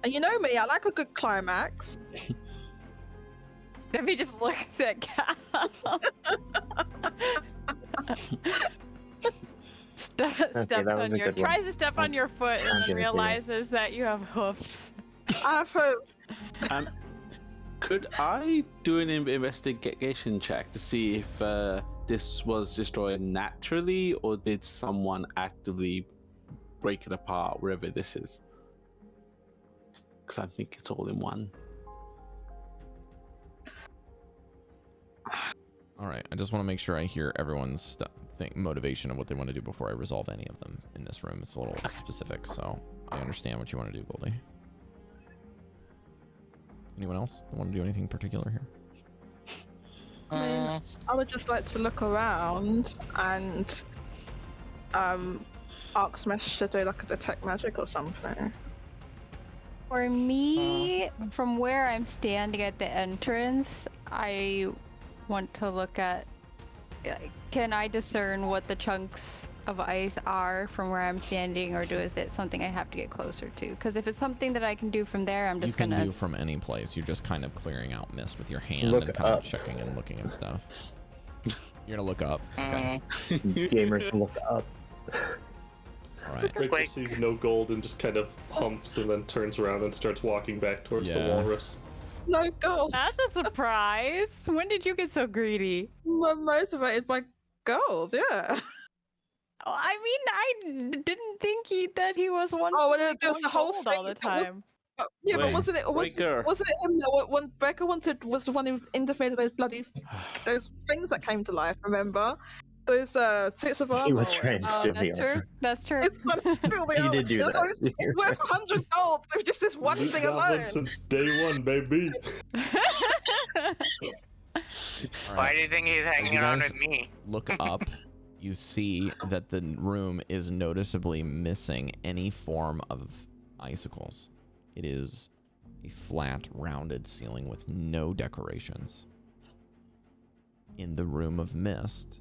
And you know me, I like a good climax. Devii just looks at Cal. Tries to step on your foot and then realizes that you have hoofs. I have hopes. Could I do an investigation check to see if this was destroyed naturally, or did someone actively break it apart wherever this is? Because I think it's all in one. All right, I just want to make sure I hear everyone's motivation of what they want to do before I resolve any of them in this room. It's a little specific, so I understand what you want to do, Goldy. Anyone else want to do anything particular here? I mean, I would just like to look around and ask Mesh to do like a detect magic or something. For me, from where I'm standing at the entrance, I want to look at, can I discern what the chunks of ice are from where I'm standing, or is it something I have to get closer to? Because if it's something that I can do from there, I'm just gonna... You can do from any place. You're just kind of clearing out mist with your hand and kind of checking and looking and stuff. You're gonna look up. Okay. Gamers look up. Alright. Breker sees no gold and just kind of humps and then turns around and starts walking back towards the walrus. No girls. That's a surprise. When did you get so greedy? I'm motivated by girls, yeah. Oh, I mean, I didn't think that he was one. Oh, for, well, like, there was the whole gold thing. all the It was- time. Yeah, but Wait, wasn't it Breker. wasn't it him that when Breker was the one who interfered with those things that came to life, remember? Those suits of armor. He was or trying to Oh, steal the that's true. armor. That's true. It's trying to steal the He armor. did do that. It's worth 100 gold with just this one Loot thing goblin alone. since day one, baby. Why do you think he's hanging you around guys- with me? Look up, you see that the room is noticeably missing any form of icicles. It is a flat, rounded ceiling with no decorations. In the room of mist,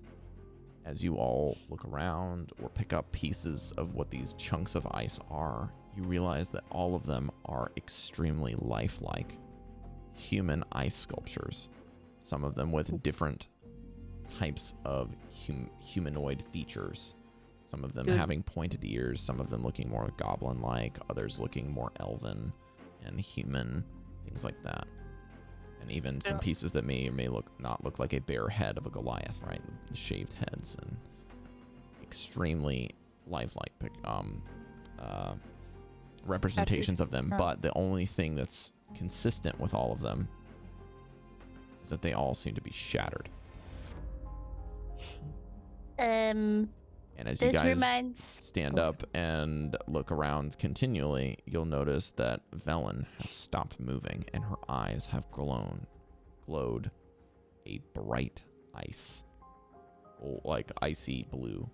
as you all look around or pick up pieces of what these chunks of ice are, you realize that all of them are extremely lifelike human ice sculptures. Some of them with different types of humanoid features. Some of them having pointed ears, some of them looking more goblin-like, others looking more elven and human, things like that. And even some pieces that may or may not look like a bare head of a Goliath, right? Shaved heads and extremely lifelike representations of them. But the only thing that's consistent with all of them is that they all seem to be shattered. And as you guys stand up and look around continually, you'll notice that Velen has stopped moving and her eyes have glowed a bright ice, like icy blue,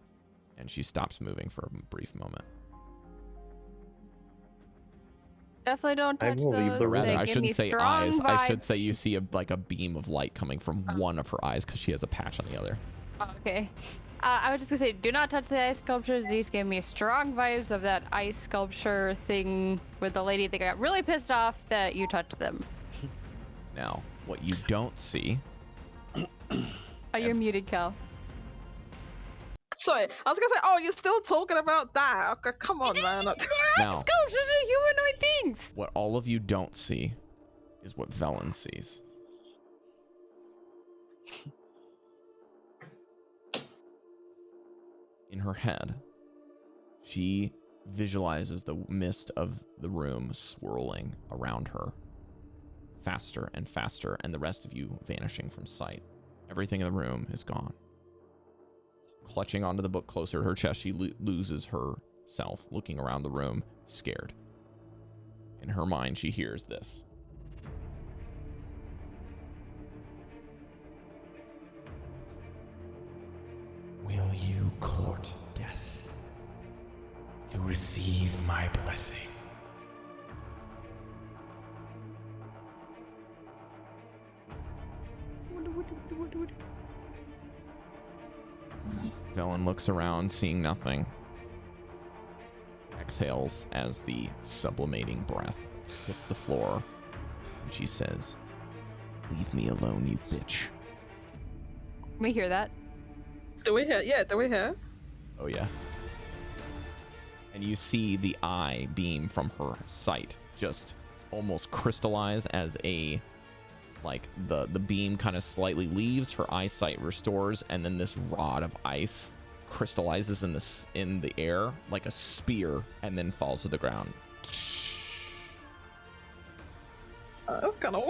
and she stops moving for a brief moment. Definitely don't touch will leave those. the Or rather, They I give shouldn't me say strong eyes. I should say vibes. you see a beam of light coming from one of her eyes because she has a patch on the other. Oh, okay. I was just gonna say, do not touch the ice sculptures. These give me strong vibes of that ice sculpture thing with the lady that got really pissed off that you touched them. Now, what you don't see. Oh, you're muted, Cal. Sorry, I was gonna say, oh, you're still talking about that? Okay, come on, man. They're ice Now. sculptures are humanoid things. What all of you don't see is what Velen sees. In her head, she visualizes the mist of the room swirling around her faster and faster, and the rest of you vanishing from sight. Everything in the room is gone. Clutching onto the book closer to her chest, she loses herself, looking around the room, scared. In her mind, she hears this. Will you court death to receive my blessing? Velen looks around, seeing nothing. Exhales as the sublimating breath hits the floor, and she says, "Leave me alone, you bitch." We hear that. Do we hear? Yeah, do we hear? Oh yeah. And you see the eye beam from her sight just almost crystallize as the beam kind of slightly leaves, her eyesight restores, and then this rod of ice crystallizes in the air like a spear and then falls to the ground. That's kind of.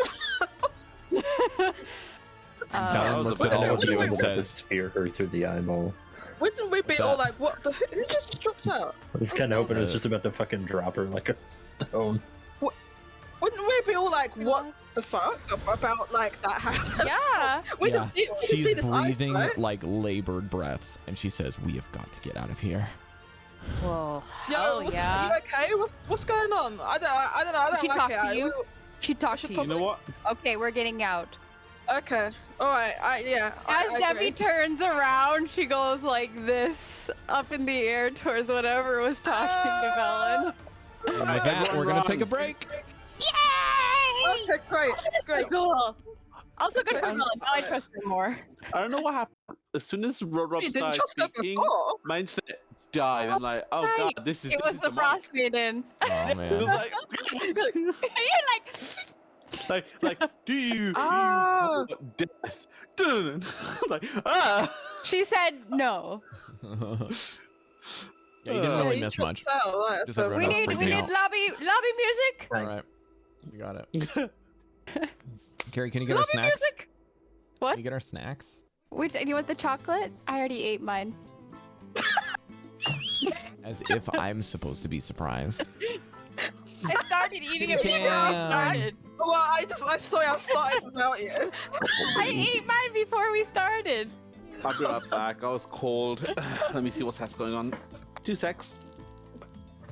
Velen looks at wait, all of wait, you wait, and wait. says, spear her through the eyeball. Wouldn't we be What's all that? like, what the? Who just dropped out? I was kind of hoping it was just about to fucking drop her like a stone. Wouldn't we be all like, what the fuck about like that happening? Yeah. We Yeah. just see, we just she's see this ice, breathing right? like labored breaths, and she says, "We have got to get out of here." Whoa. Yo, Hell Are yeah. you okay? What's going on? I don't know. I She don't talked like it. to you? She talked should to probably- you. You know what? Okay, we're getting out. Okay. All right. As I Debbie agree. turns around, she goes like this up in the air towards whatever was talking to Velen. And with that, we're gonna take a break. Yay! Okay, great. Cool. Also good for Okay. Velen. Now I trust her more. I don't know what happened. As soon as Rob You didn't started trust her speaking, before. my internet died. I'm like, oh Right. god, this is It this was is the demonic. Frost Maiden. Oh It was man. like, You're like, like, do you Ah. want death? Like, ah. She said no. Yeah, you didn't really you miss should much. tell, right? Just So everyone We else need freaking out. lobby music. All right, you got it. Carrie, can you get our Lobby snacks? music. What? Can you get our snacks? Which? Do you want the chocolate? I already ate mine. As if I'm supposed to be surprised. I started eating it Tin before we cans. started. Well, I saw I started without you. I ate mine before we started. I'll be right back. I was cold. Let me see what's going on. 2 secs.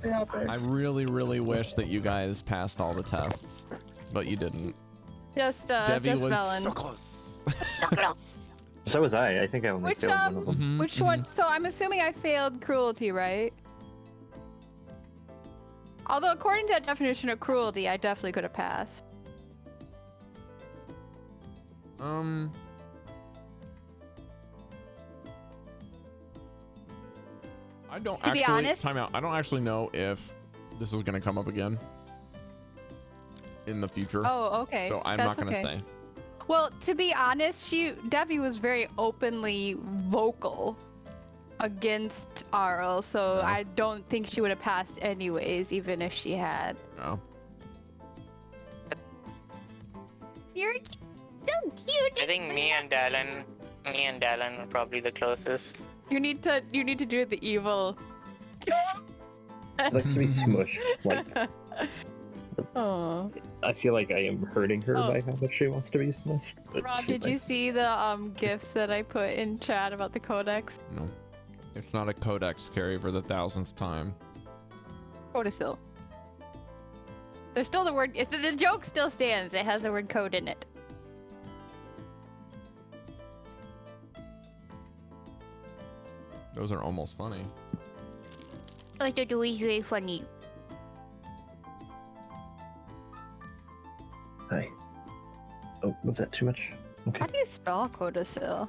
Yeah, babe. I really, really wish that you guys passed all the tests, but you didn't. Just Devii was Velen. so close. So was I. I think I only Which failed one of them. Mhm, Which mhm. one? So I'm assuming I failed cruelty, right? Although according to that definition of cruelty, I definitely could have passed. I don't To be actually. honest- Time out. I don't actually know if this is gonna come up again in the future. Oh, okay. So I'm That's not gonna okay. say. Well, to be honest, Devii was very openly vocal against Arl, so Yeah. I don't think she would have passed anyways, even if she had. No. You're so cute. I think me and Dallan are probably the closest. You need to do the evil. She likes to be smushed. Like, Oh. I feel like I am hurting her Oh. by how much she wants to be smushed. but Rob, she did you likes- see the gifts that I put in chat about the codex? No. It's not a codex, Carrie, for the 1000th time. Codicil. There's still the word. The joke still stands. It has the word code in it. Those are almost funny. I thought it was very funny. Hi. Oh, was that too much? Okay. How do you spell codicil?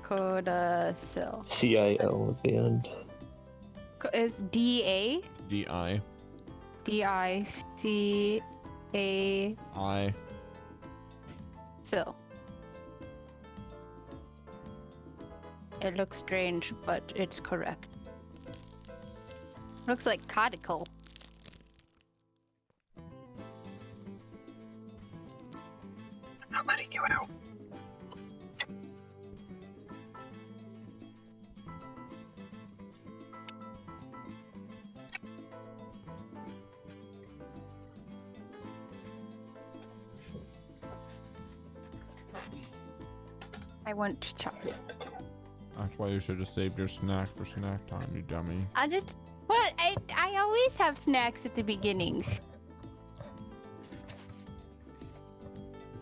Codicil. CIL at the end. Is D-A? D-I. D-I-C-A... I. Sil. It looks strange, but it's correct. Looks like codical. I'm letting you out. I want chocolate. That's why you should have saved your snack for snack time, you dummy. What? I always have snacks at the beginnings.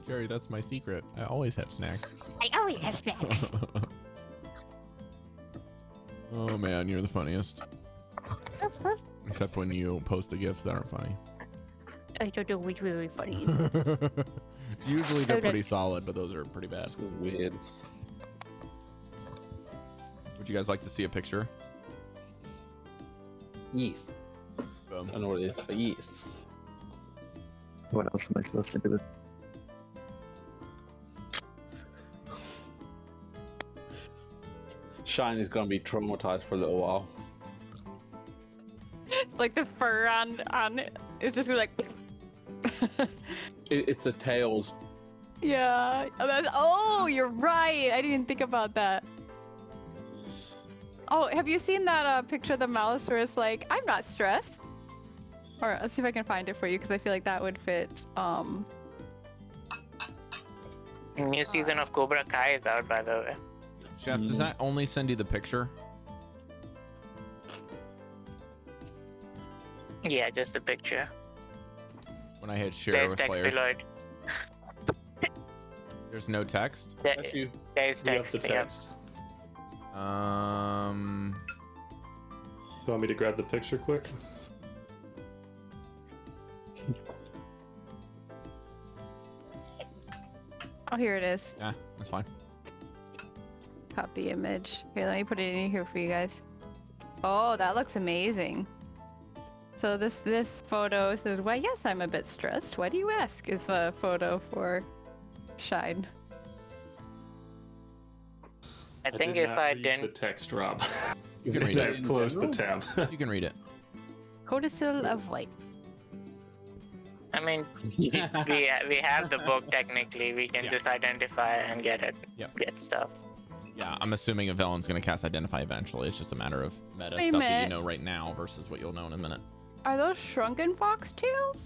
Carrie, that's my secret. I always have snacks. I always have snacks. Oh man, you're the funniest. Except when you post the gifts that aren't funny. I thought it was really funny. Usually they're pretty solid, but those are pretty bad. So weird. Would you guys like to see a picture? Yes. Boom. I know what it is, but yes. What else am I supposed to do with? Shine is gonna be traumatized for a little while. Like the fur on it. It's just gonna like. It's a tails. Yeah. Oh, you're right. I didn't think about that. Oh, have you seen that picture of the mouse where it's like, I'm not stressed? Or let's see if I can find it for you because I feel like that would fit. New season of Cobra Kai is out, by the way. Chef, does that only send you the picture? Yeah, just a picture. When I hit share There's with text players, below it. there's no text. That's you. There's You have text. the Yeah. text. Um, You want me to grab the picture quick? Oh, here it is. yeah, that's fine. Copy image. Here, let me put it in here for you guys. Oh, that looks amazing. So so this photo says, "Why, yes, I'm a bit stressed. Why do you ask?" Is a photo for Shine. I think did if not I read the didn't, text, Rob. You can read it. I've closed the tab. You can read it. Codicil of Light. I mean, we have the book technically. We can Yeah. just identify and get it. Yep. Get stuff. Yeah, I'm assuming a villain's gonna cast Identify eventually. It's just a matter of meta Wait a stuff that you minute. know right now versus what you'll know in a minute. Are those shrunken foxtails?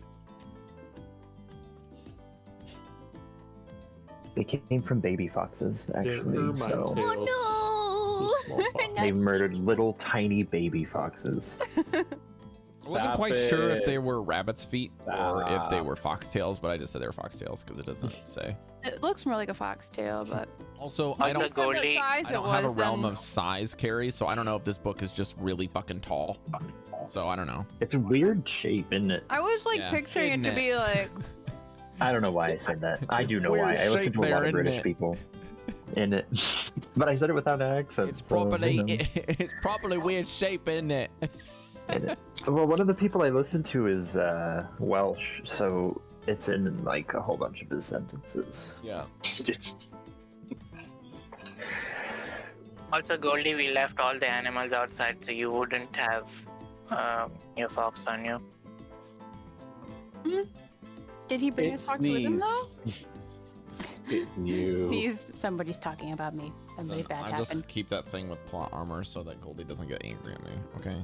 They came from baby foxes, They're actually. ermine So tails. Oh So small no! fox. they murdered little tiny baby foxes. I wasn't Stop quite sure if it. they were rabbit's feet or if they Stop. were foxtails, but I just said they were foxtails because it doesn't say. It looks more like a foxtail, but Also, I Also, don't, Goldy. size I it don't have a was, realm then- of size, Cari, so I don't know if this book is just really fucking tall. So I don't know. It's a weird shape, isn't it? I was like Yeah. picturing it to Isn't be like. I don't know why I said that. I do know Weird why. I listen shape to a lot there, of isn't British it? people. In it, but I said it without an accent. It's so, probably you know. it's probably weird shape, isn't it? Well, one of the people I listen to is Welsh, so it's in like a whole bunch of his sentences. Yeah. Just Also, Goldy, we left all the animals outside, so you wouldn't have your fox on you. Did he bring It his fox with him though? It knew. Somebody's talking about me. Something bad I happened. just keep that thing with plot armor so that Goldy doesn't get angry at me. Okay.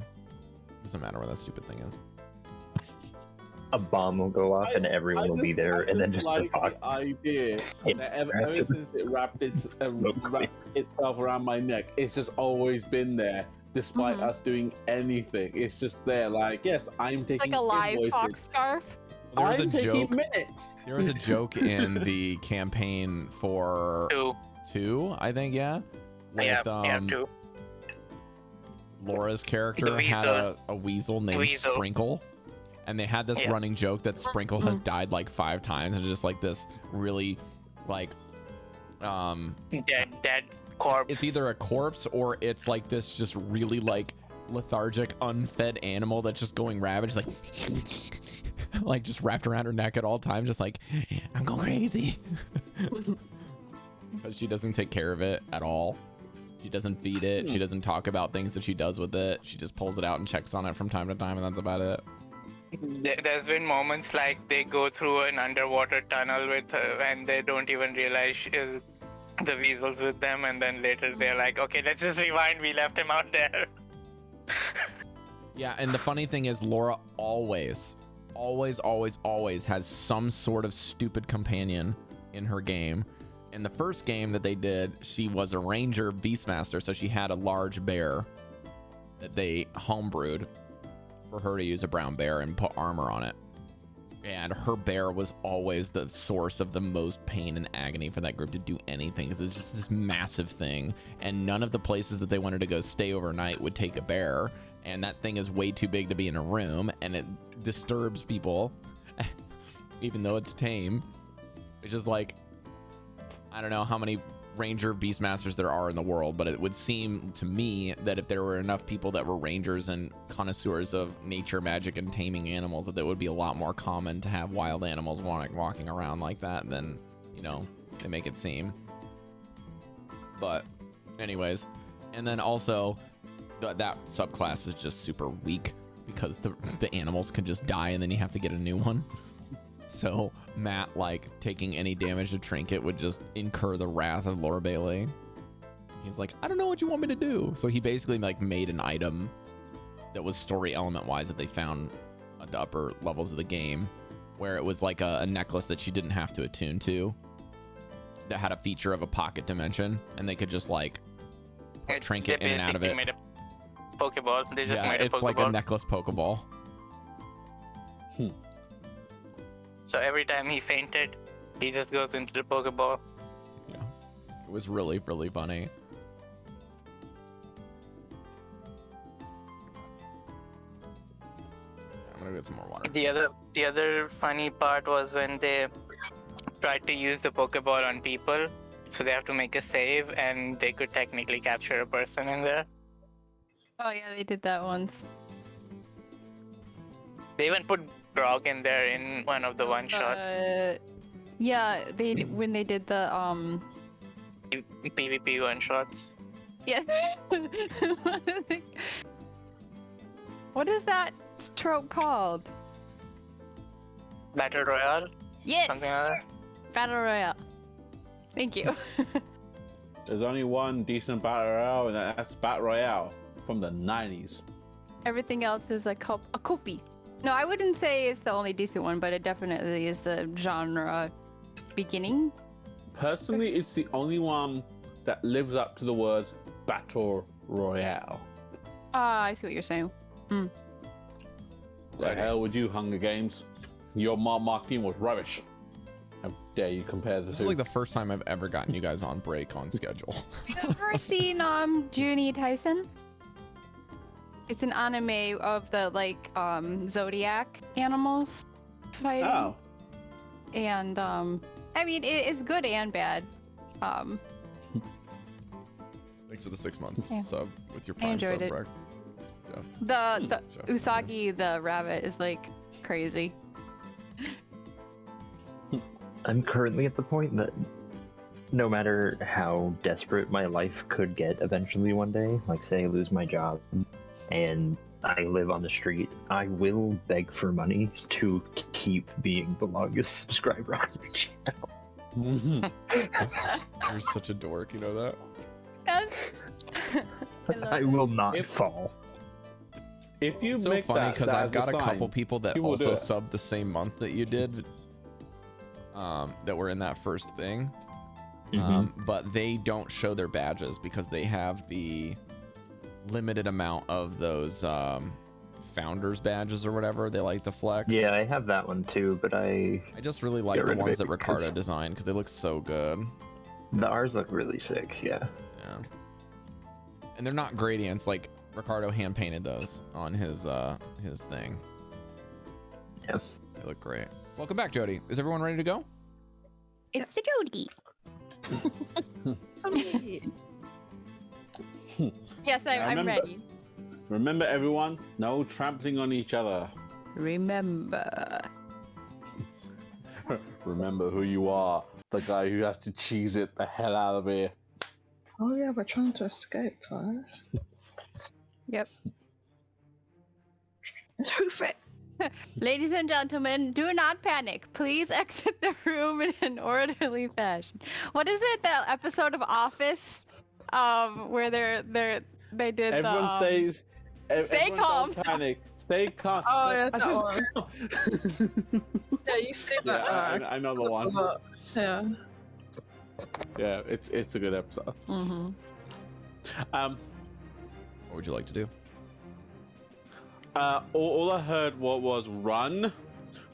Doesn't matter where that stupid thing is. a bomb will go off and everyone will be there, and then just the like fox. the idea that ever since it wrapped itself around my neck, it's just always been there, despite us doing anything. It's just there. Like, yes, I'm taking Like a live invoices. fox scarf. There was I'm a taking joke. minutes. There was a joke in the campaign for 2, I think, yeah. With, yeah, 2. Laura's character The had weasel. a weasel named Weasel. Sprinkle, and they had this Yeah. running joke that Sprinkle has died like 5 times, and just like this really, like, Dead corpse. it's either a corpse or it's like this just really like lethargic, unfed animal that's just going ravage, like, like just wrapped around her neck at all times, just like, I'm going crazy, because she doesn't take care of it at all. She doesn't feed it. She doesn't talk about things that she does with it. She just pulls it out and checks on it from time to time, and that's about it. There's been moments like they go through an underwater tunnel with her and they don't even realize the weasel's with them, and then later they're like, okay, let's just rewind, we left him out there. Yeah, and the funny thing is, Laura always has some sort of stupid companion in her game. In the first game that they did, she was a ranger beastmaster, so she had a large bear that they homebrewed for her to use, a brown bear, and put armor on it. And her bear was always the source of the most pain and agony for that group to do anything, because it's just this massive thing, and none of the places that they wanted to go stay overnight would take a bear, and that thing is way too big to be in a room, and it disturbs people even though it's tame. It's just like, I don't know how many ranger beastmasters there are in the world, but it would seem to me that if there were enough people that were rangers and connoisseurs of nature, magic, and taming animals, that it would be a lot more common to have wild animals walking around like that than, you know, they make it seem. But anyways, and then also that subclass is just super weak because the animals can just die and then you have to get a new one. So Matt, like, taking any damage to Trinket would just incur the wrath of Laura Bailey. He's like, I don't know what you want me to do. So he basically like made an item that was story element wise that they found at the upper levels of the game, where it was like a necklace that she didn't have to attune to, that had a feature of a pocket dimension, and they could just like put Trinket in and out of it. They made a Pokeball. They just made a Pokeball. It's like a necklace Pokeball. So every time he fainted, he just goes into the Pokeball. Yeah, it was really, really funny. I'm gonna get some more water. The other funny part was when they tried to use the Pokeball on people, so they have to make a save, and they could technically capture a person in there. Oh yeah, they did that once. They even put Grog in there in one of the one shots. Yeah, when they did the PvP one shots. Yes. What is that trope called? Battle Royale? Yes. Something like that. Battle Royale. Thank you. There's only one decent battle royale, and that's Battle Royale from the 90s. Everything else is a copy. No, I wouldn't say it's the only decent one, but it definitely is the genre beginning. Personally, it's the only one that lives up to the words Battle Royale. I see what you're saying. The hell with you, Hunger Games? Your marketing was rubbish. How dare you compare the This two? is like the first time I've ever gotten you guys on break on schedule. Have you ever seen Juni Tyson? It's an anime of the zodiac animals fighting. Oh. And I mean it's good and bad. Thanks for the 6 months Yeah. sub with your I Prime enjoyed sub, it. Breck. Yeah. The Chef. Usagi the rabbit is like crazy. I'm currently at the point that no matter how desperate my life could get eventually one day, like say I lose my job and I live on the street, I will beg for money to keep being the longest subscriber on my channel. You're such a dork, you know that? Yes. love I it. will not fall. If you It's so make funny that, because that I've as a got a couple sign, people that people will do also it. subbed the same month that you did, that were in that first thing. But they don't show their badges because they have the limited amount of those founders badges or whatever they like to flex. Yeah, I have that one too, but I just really like get the rid of ones it that Ricardo because- designed because they look so good. the ours look really sick. Yeah. Yeah. And they're not gradients. Like Ricardo hand painted those on his thing. Yeah. They look great. Welcome back, Jodie. Is everyone ready to go? It's a Jodie. Yes, I'm remember- ready. Remember, everyone, no trampling on each other. Remember. Remember who you are. The guy who has to cheese it the hell out of here. Oh yeah, we're trying to escape, right? Yep. Let's hoof it. Ladies and gentlemen, do not panic. Please exit the room in an orderly fashion. What is it? That episode of Office, where they did Everyone the, stays. Everyone calm. Don't panic. Stay calm. Oh, yeah, I that said one. Yeah, you said yeah, that. I know the one. Yeah. Yeah, it's a good episode. Mm-hmm. What would you like to do? All I heard was run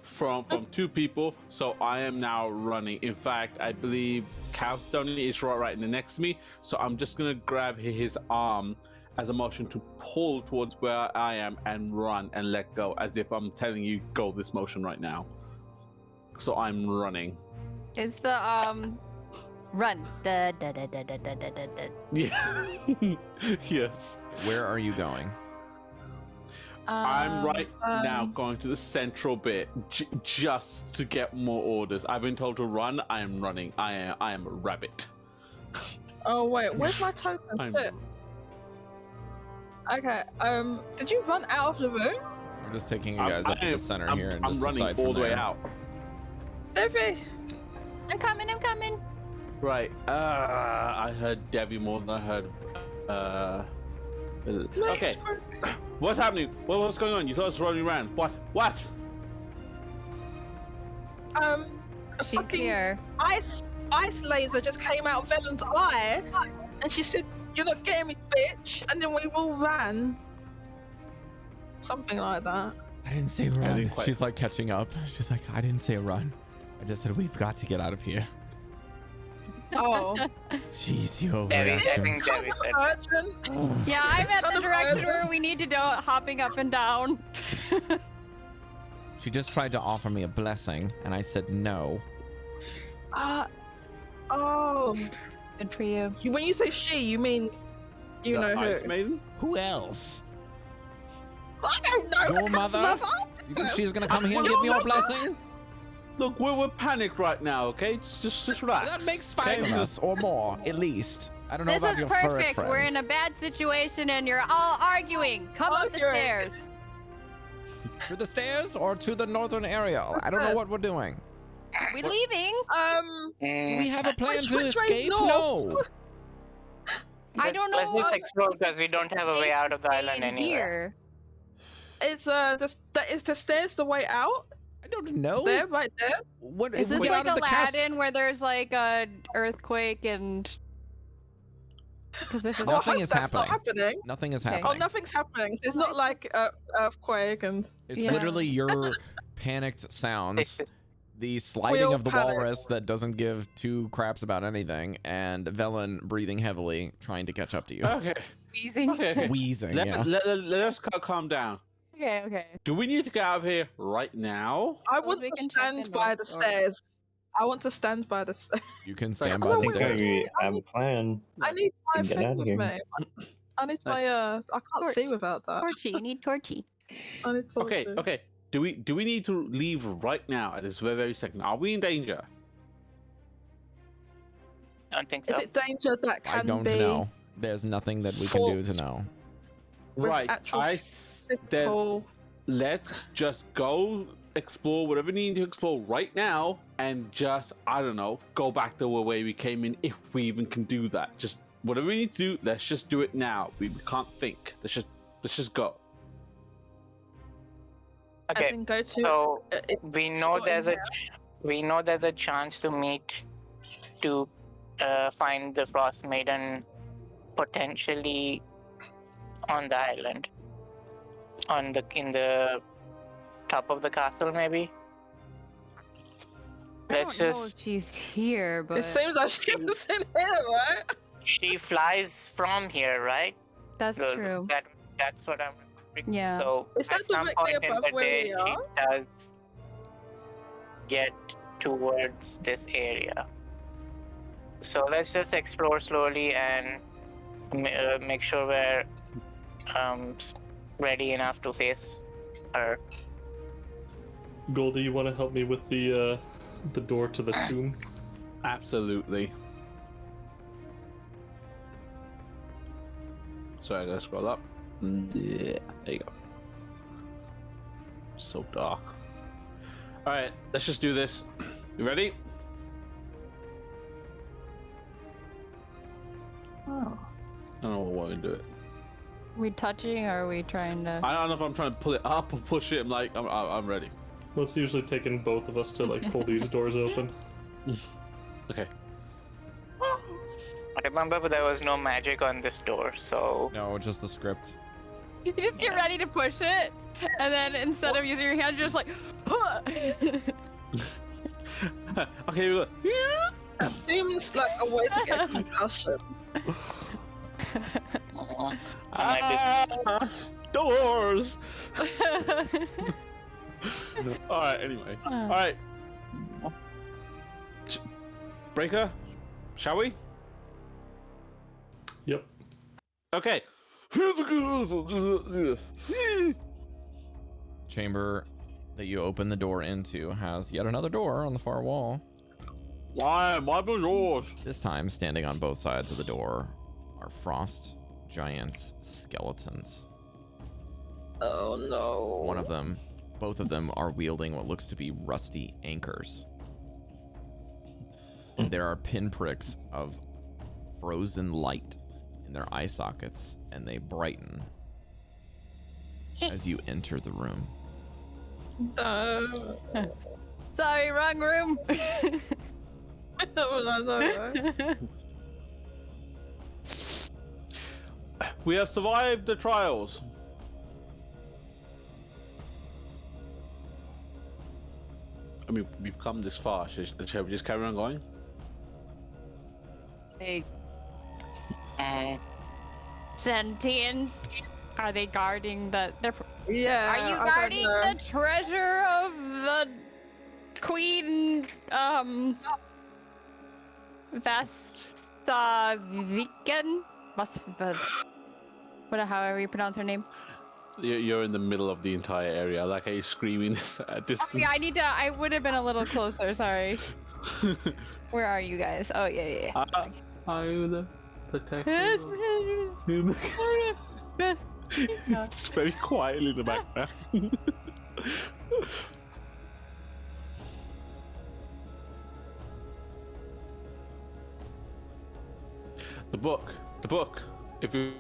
from two people, so I am now running. In fact, I believe Chalcedony is right next to me, so I'm just gonna grab his arm as a motion to pull towards where I am and run and let go, as if I'm telling you go this motion right now. So I'm running. Is the run? Da, da, da, da, da, da, da, da. Yeah. Yes. Where are you going? I'm right now going to the central bit just to get more orders. I've been told to run. I am running. I am a rabbit. Oh wait, where's my token? I'm- Shit. Okay. Did you run out of the room? I'm just taking you guys up to the center here and I'm just running decide all from the way there. out. Devii. I'm coming. Right. I heard Devii more than I heard. Okay. What's happening? What's going on? You thought I was running around. What? A She's fucking here. ice laser just came out of Velen's eye, and she said, "You're not getting me, bitch." And then we all ran. Something like that. I didn't say run. didn't quite- She's like catching up. She's like, I didn't say run. I just said we've got to get out of here. Oh. Jeez, you I overreaction. think Kind Devii of said. urgent. Yeah, I'm at Kind the of direction urgent. where we need to go, hopping up and down. She just tried to offer me a blessing, and I said no. Oh. Good for you. When you say she, you mean The Ice who? Maiden? Who else? I don't know. Your That's mother? You think she's gonna come here and give me your blessing? Look, we're panicked right now, okay? Just relax. That makes 5 of us or more, at least. I don't know This about is your furry perfect. friend. We're in a bad situation and you're all arguing. Come up the stairs. To the stairs or to the northern area? I don't know what we're doing. We leaving? Do we have a plan Which to way's escape? north? No. I don't know. Let's just explore because we don't have a way out of the island Staying anywhere. here. Is the stairs the way out? I don't know. There, right there. What, Is if we this get like out of the castle- Aladdin where there's like a earthquake and? Because if it's Oh, I Nothing hope is that's not happening. happening. Nothing is Okay. happening. Oh, nothing's happening. It's not like earthquake and. It's Yeah. literally your panicked sounds, the sliding Real of the panic. walrus that doesn't give 2 craps about anything, and Velen breathing heavily, trying to catch up to you. Okay. wheezing. Okay. Wheezing, Let, yeah. let us calm down. Okay. Do we need to get out of here right now? I Suppose want we to can check stand the by north the door. stairs. I want to stand by the stairs. You can stand I by the think stairs. we have a plan. I need my Get thing out of with here. me. I need my I can't Torch. see without that. Torchy. You need Torchy. I need Okay, torches. okay. Do we need to leave right now at this very second? Are we in danger? I don't think Is so. it danger that I can don't be know. There's nothing that we can do to know. with Right. actual Then physical? let's just go explore whatever we need to explore right now, and just I don't know, go back the way we came in if we even can do that. Just whatever we need to do, let's just do it now. We can't think. Let's just go. I Okay, can go to. so we know there's a chance to meet to find the Frost Maiden potentially on the island, in the top of the castle maybe. Let's I don't know just if she's here, but It seems like she was in here, right? she flies from here, right? that's So true. That's what I'm. Yeah. So Is that at some directly point in above the where day, we she are? does get towards this area. So let's just explore slowly and make sure we're ready enough to face her. Goldy, you want to help me with the door to the tomb? Absolutely. Sorry, let's scroll up. Yeah, there you go. So dark. All right, let's just do this. You ready? Oh. I don't know what we're gonna do it. We touching or are we trying to? I don't know if I'm trying to pull it up or push it. I'm like, I'm ready. Well, it's usually taking both of us to like pull these doors open. Okay. Remember, there was no magic on this door, so No, just the script. You just get ready to push it, and then instead of using your hand, you're just like, huh. Okay. Look. Seems like a way to get concussion. Doors. All right. Anyway. All right. Breker, shall we? Yep. Okay. Chamber that you open the door into has yet another door on the far wall. Why the doors? This time, standing on both sides of the door are frost giants skeletons. Oh no. One of them, both of them are wielding what looks to be rusty anchors. There are pinpricks of frozen light in their eye sockets, and they brighten as you enter the room. Sorry, wrong room. We have survived the trials. I mean, we've come this far. Shall we just carry on going? Hey, mm, sentient. Are they guarding the? Yeah. Are you I don't guarding know. the treasure of the Queen? Vastaviken? However you pronounce her name. You're in the middle of the entire area. Like, are you screaming this at a distance? Yeah, I would have been a little closer. Sorry. Where are you guys? Oh yeah. I'm the protector. It's very quietly in the background. The book. If you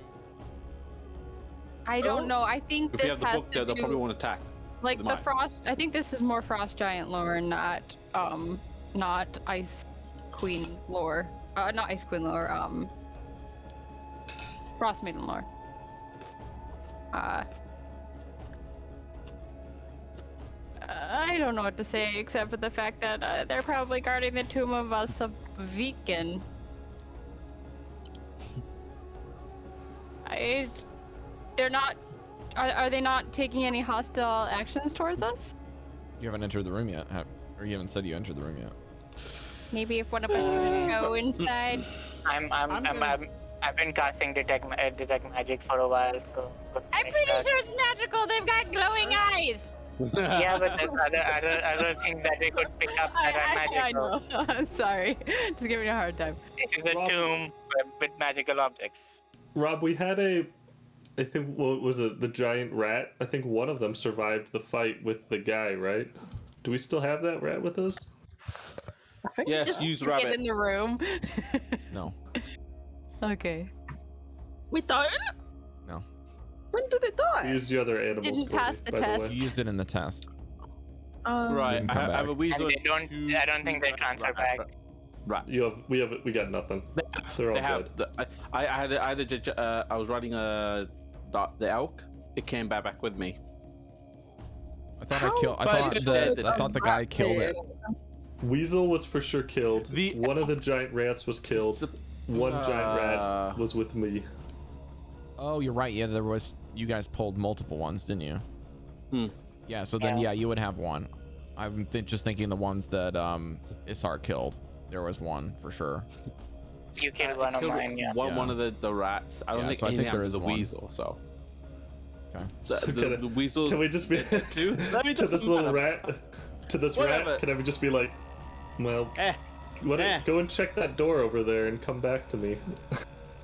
I don't know. I think if this you have the has book to there, they'll do, probably want to attack. like They the might. frost. I think this is more frost giant lore, not ice queen lore. Not ice queen lore. Frost maiden lore. I don't know what to say except for the fact that they're probably guarding the tomb of a Vegan. They're not. Are they not taking any hostile actions towards us? You haven't entered the room yet, or you haven't said you entered the room yet. Maybe if one of us could go inside. I've been casting detect magic for a while, so. I'm pretty sure it's magical. They've got glowing eyes. Yeah, but there's other things that they could pick up that are magical. I know. I'm sorry. Just giving me a hard time. This is a tomb with magical objects. Rob, we had I think, what was it, the giant rat? I think one of them survived the fight with the guy, right? Do we still have that rat with us? Yes, use Get rabbit. in the room. No. Okay. We don't? No. When did it We die? used the other animals. Didn't pass the by test. way. You used it in the test. Right, Didn't I come have a back. weasel. And they don't. two I don't think they transfer back. Rats. We got nothing. They're all They dead. have. I was riding the elk. It came back with me. I thought How I killed. I thought the guy killed it. Weasel was for sure killed. One of the giant rats was killed. One giant rat was with me. Oh, you're right. Yeah, there was. You guys pulled multiple ones, didn't you? Yeah. So then, yeah, you would have one. I'm just thinking the ones that Isar killed. There was one for sure. You killed one of mine, yeah. One of the rats. I don't Yeah, think so I think anything there is the one. weasel. So Okay. the weasels. Can we just be Let me to this little rat? To this Whatever. rat? Can I just be like, well, go and check that door over there and come back to me?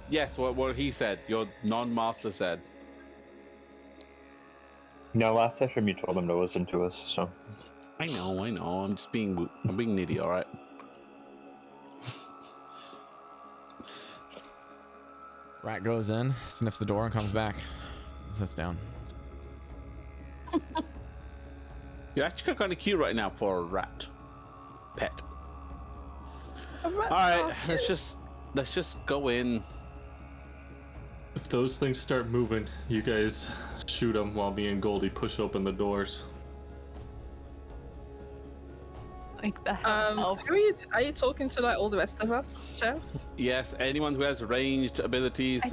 Yes, what he said. Your non-master said. No, last session you told them to listen to us, so. I know. I'm being needy. All right. Rat goes in, sniffs the door, and comes back. And sits down. You're actually kind of cute right now for a rat pet. A rat- All right, oh, let's just go in. If those things start moving, you guys shoot them while me and Goldy push open the doors. Like that. Who are you talking to, like, all the rest of us, Chef? Yes, anyone who has ranged abilities,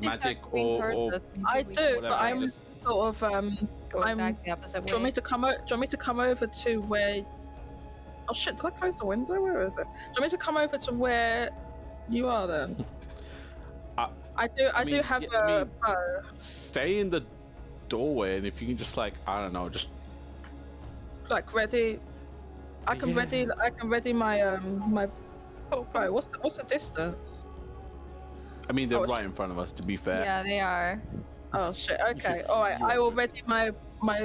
magic or I do, but whatever, I'm just- sort of Going I'm- back the opposite Do you want way. me to come do you want me to come over to where? Oh shit! Did I close the window? Where is it? Do you want me to come over to where you are then? I do have a bow. stay in the doorway, and if you can just like I don't know, just Like ready. I can ready my my bow. What's the distance? I mean they're Oh, right in front of us. To be fair, Yeah, they are. Oh shit! Okay, all right. I will ready my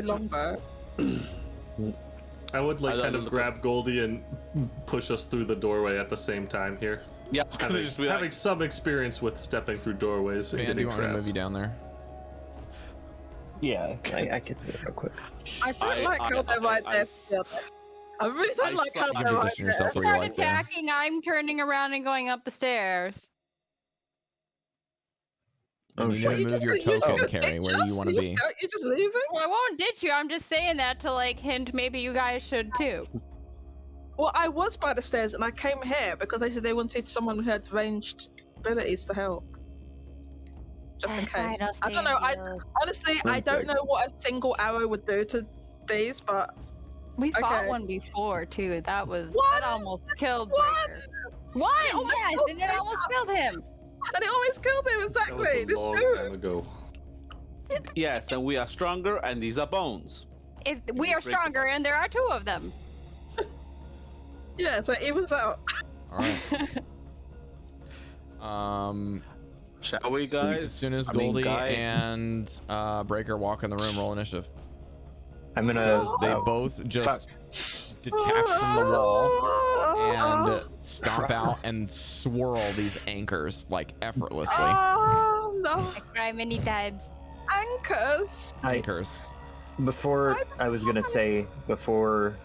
longbow. I would I don't kind of look grab Goldy and push us through the doorway at the same time here. yeah. Having, just be like, having some experience with stepping through doorways and Van, do getting you want me to move trapped. you down there? Yeah, I can do it real quick. I don't like how they're right there together. I really don't like how You can they're right position there. yourself where you Start like there. attacking. I'm turning around and going up the stairs. Oh, You shit. need to move your token, Cari, ditch where us? you want to be. You're just leaving? Well, I won't ditch you. I'm just saying that to like hint maybe you guys should too. Well, I was by the stairs and I came here because they said they wanted someone who had ranged abilities to help. Just in case. I don't know. Honestly, I don't know what a single arrow would do to these, but We fought Okay. one before too. That What? almost killed What? Breker. One, almost yes, killed and it almost Breker. killed him. and it always killed him That was exactly. a This long dude. time ago. Yes, and we are stronger, and these are bones. If we are stronger, and there are 2 of them. Yeah, so it evens out. All right. Shall we, guys? As soon as Goldy and Breker walk in the room, roll initiative. I'm gonna. They both just detach from the wall and stomp out and swirl these anchors like effortlessly. Oh no! I cry many times. Anchors. Anchors. Before I was gonna say before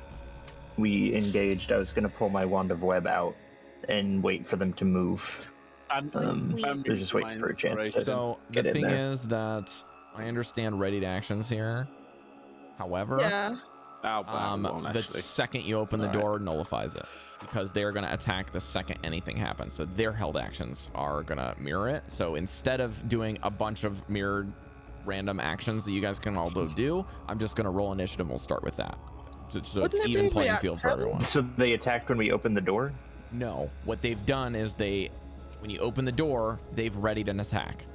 we engaged, I was gonna pull my wand of web out and wait for them to move. They're just waiting for a chance to So the get in thing there. is that I understand ready to actions here. However, Yeah. the second you open the door nullifies it because they're going to attack the second anything happens. So their held actions are going to mirror it. So instead of doing a bunch of mirrored random actions that you guys can all do, I'm just going to roll initiative and we'll start with that. So it's even playing field for everyone. So they attacked when we opened the door? No, what they've done is when you open the door, they've readied an attack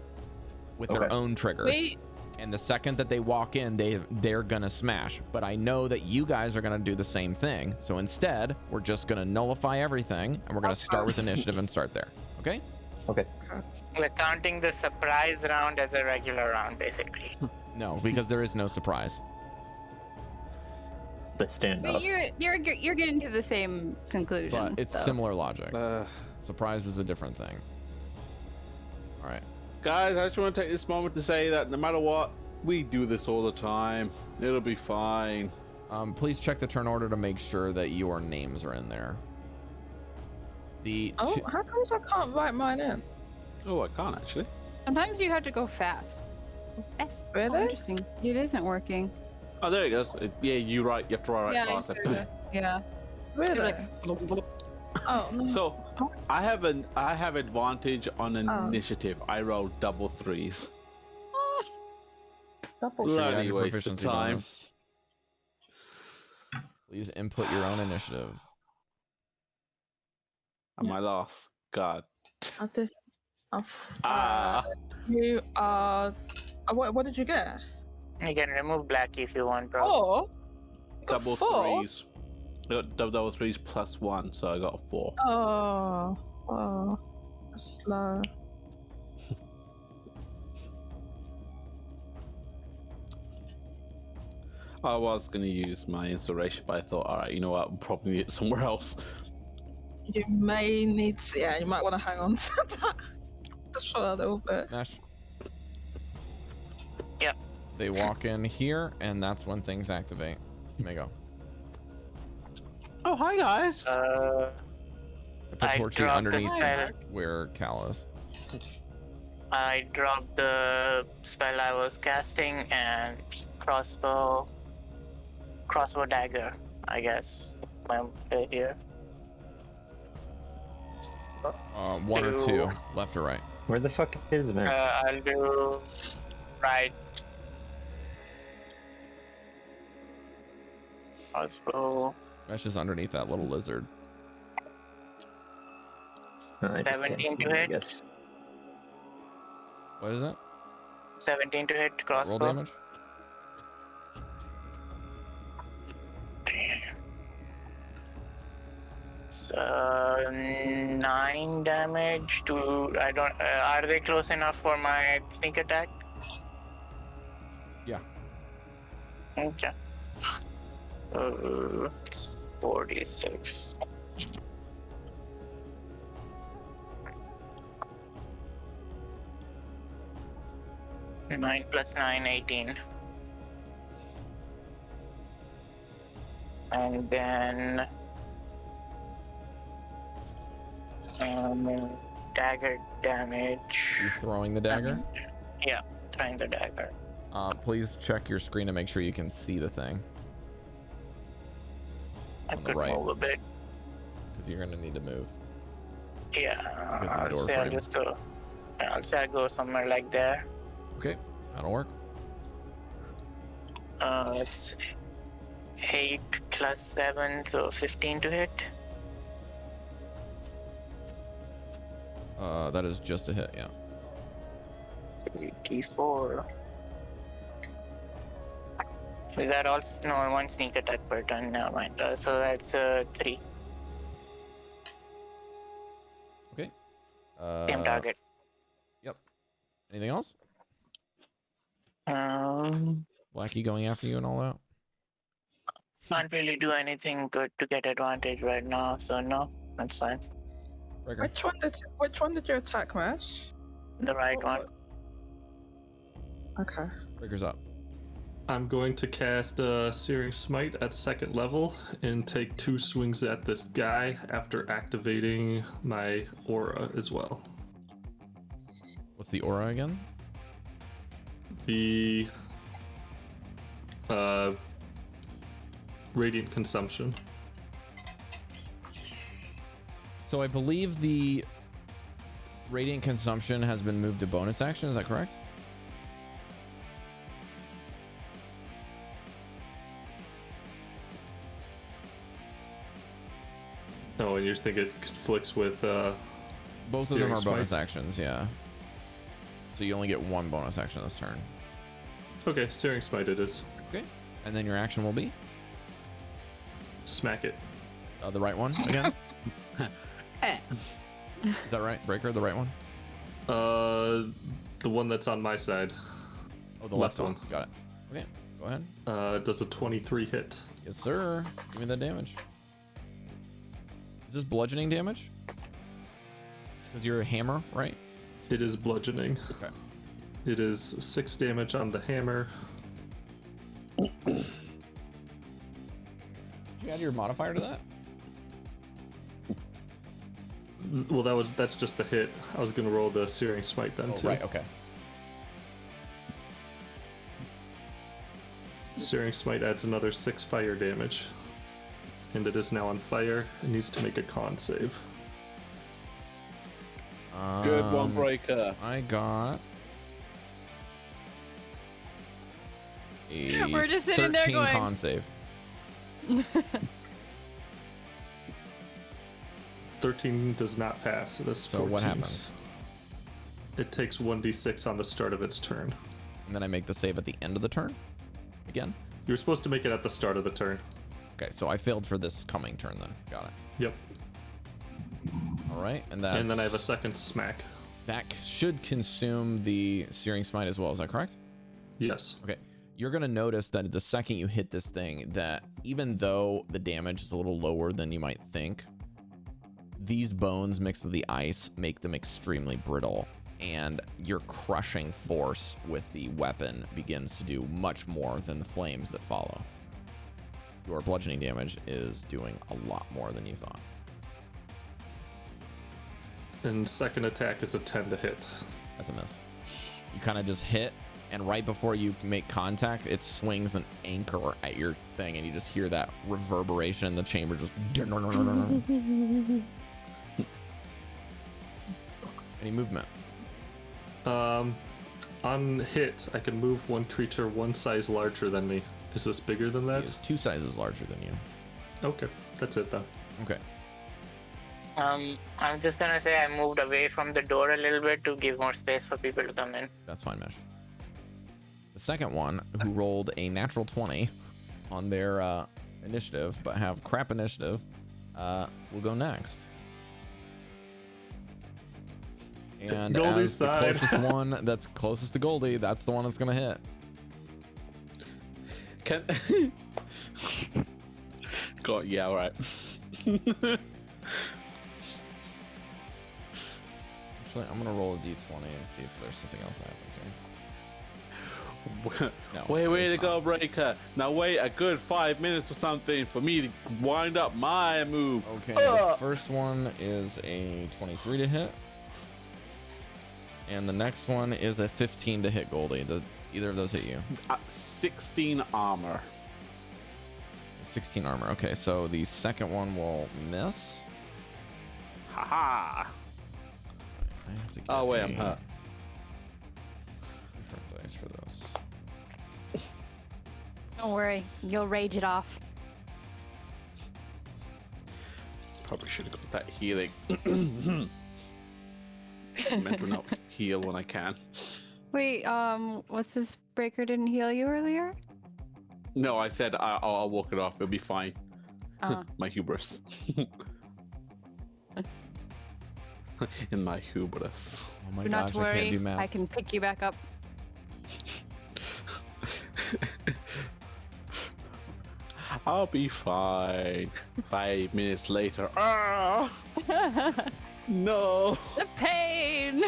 with their own triggers. And the second that they walk in, they're gonna smash. But I know that you guys are gonna do the same thing. So instead, we're just gonna nullify everything, and we're gonna start with initiative and start there. Okay? Okay. We're counting the surprise round as a regular round, basically. No, because there is no surprise. They stand But up. you're getting to the same conclusion. But it's so. similar logic. Surprise is a different thing. All right. Guys, I just want to take this moment to say that no matter what, we do this all the time. It'll be fine. Please check the turn order to make sure that your names are in there. How comes I can't write mine in? Oh, I can't actually. Sometimes you have to go fast. That's Really? interesting. It isn't working. Oh, there it goes. Yeah, you right. You have to write Yeah, past it. yeah. Really? Oh no. So, I have advantage on initiative. I rolled double 3s. Double Sure you have Bloody your waste of proficiency time. bonus. Please input your own initiative. And my loss. God. I did. Ah. You are. What did you get? You can remove Blackie if you want, bro. 4. You got Double 4? 3s. I got double 3s plus 1, so I got a 4. Oh, that's slow. I was going to use my inspiration, but I thought, alright, you know what, I'll probably need it somewhere else. You may need to, yeah, you might want to hang on to that. Just for a little bit. Nash. Yep. They walk in here, and that's when things activate. You may go. Oh, hi, guys. I put I Torchy dropped the underneath spell. where Cal is. I dropped the spell I was casting and crossbow dagger, I guess. I'm here. 1 or 2, left or right. Where the fuck is it? I'll do right. Crossbow. Mesh is underneath that little lizard. 17 to I hit. guess. What is it? 17 to hit crossbow. Roll damage? It's 9 damage to. I don't. Are they close enough for my sneak attack? Yeah. Okay. It's 46. 9 plus 9, 18. And then dagger damage. You throwing the dagger? Yeah, throwing the dagger. Please check your screen to make sure you can see the thing. I On the could right. move a bit. Because you're going to need to move. Yeah, Because of the I'll door say I'll frame. just go. I'll say I'll go somewhere like there. Okay, that'll work. It's 8 plus 7, so 15 to hit. That is just a hit, yeah. 3d4. We got also no one sneak attack per turn. Never mind. So that's 3. Okay. Same target. Yep. Anything else? Um, Blackie going after you and all that? Can't really do anything good to get advantage right now, so no, that's fine. Breker. Which one did you attack, Mesh? The right one. Okay. Breker's up. I'm going to cast Searing Smite at 2nd level and take 2 swings at this guy after activating my aura as well. What's the aura again? The Radiant Consumption. So I believe the Radiant Consumption has been moved to bonus action, is that correct? Oh, and you think it conflicts with Both of them Searing are bonus Smite? actions, yeah. So you only get 1 bonus action this turn. Okay, Searing Smite it is. Okay. And then your action will be? Smack it. The right one again? Is that right? Breker, the right one? The one that's on my side. Oh, the left one. Got it. Okay, go ahead. Does a 23 hit? Yes, sir. Give me that damage. Is this bludgeoning damage? Because you're a hammer, right? It is bludgeoning. Okay. It is 6 damage on the hammer. Did you add your modifier to that? Well, that's just the hit. I was gonna roll the Searing Smite then too. Right, okay. Searing Smite adds another 6 fire damage. And it is now on fire. It needs to make a con save. Good one, Breker. I got a We're just sitting there 13 going- con save. 13 does not pass. It is So 14. what happens? It takes 1d6 on the start of its turn. And then I make the save at the end of the turn? Again? You were supposed to make it at the start of the turn. Okay, so I failed for this coming turn then. Got it. Yep. Alright, and And then I have a second smack. that should consume the Searing Smite as well, is that correct? Yes. Okay. You're gonna notice that the second you hit this thing, that even though the damage is a little lower than you might think, these bones mixed with the ice make them extremely brittle, and your crushing force with the weapon begins to do much more than the flames that follow. Your bludgeoning damage is doing a lot more than you thought. And second attack is a 10 to hit. That's a miss. You kind of just hit, and right before you make contact, it swings an anchor at your thing, and you just hear that reverberation in the chamber just... Any movement? On hit, I can move one creature 1 size larger than me. Is this bigger than that? It's 2 sizes larger than you. Okay, that's it then. Okay. I'm just gonna say I moved away from the door a little bit to give more space for people to come in. That's fine, Mesh. The second one, who rolled a natural 20 on their initiative, but have crap initiative, will go next. And Goldy's as the side. closest one that's closest to Goldy, that's the one that's gonna hit. Can God, yeah, all right. Actually, I'm gonna roll a d20 and see if there's something else that happens here. No, Way there's to go, not. Breker. Now wait a good 5 minutes or something for me to wind up my move. Okay, the first one is a 23 to hit. And the next one is a 15 to hit Goldy. Does either of those hit you? 16 armor. 16 armor. Okay, so the second one will miss. Haha. I have to get Oh wait, I'm a hurt. different dice for this. Don't worry, you'll rage it off. Probably should have got that healing. Meant to not heal when I can. Wait, what's this? Breker didn't heal you earlier? No, I said I'll walk it off. It'll be fine. My hubris. In my hubris. Oh my Do gosh, not worry. I can't do math. I can pick you back up. I'll be fine. 5 minutes later. Ah! No. The pain.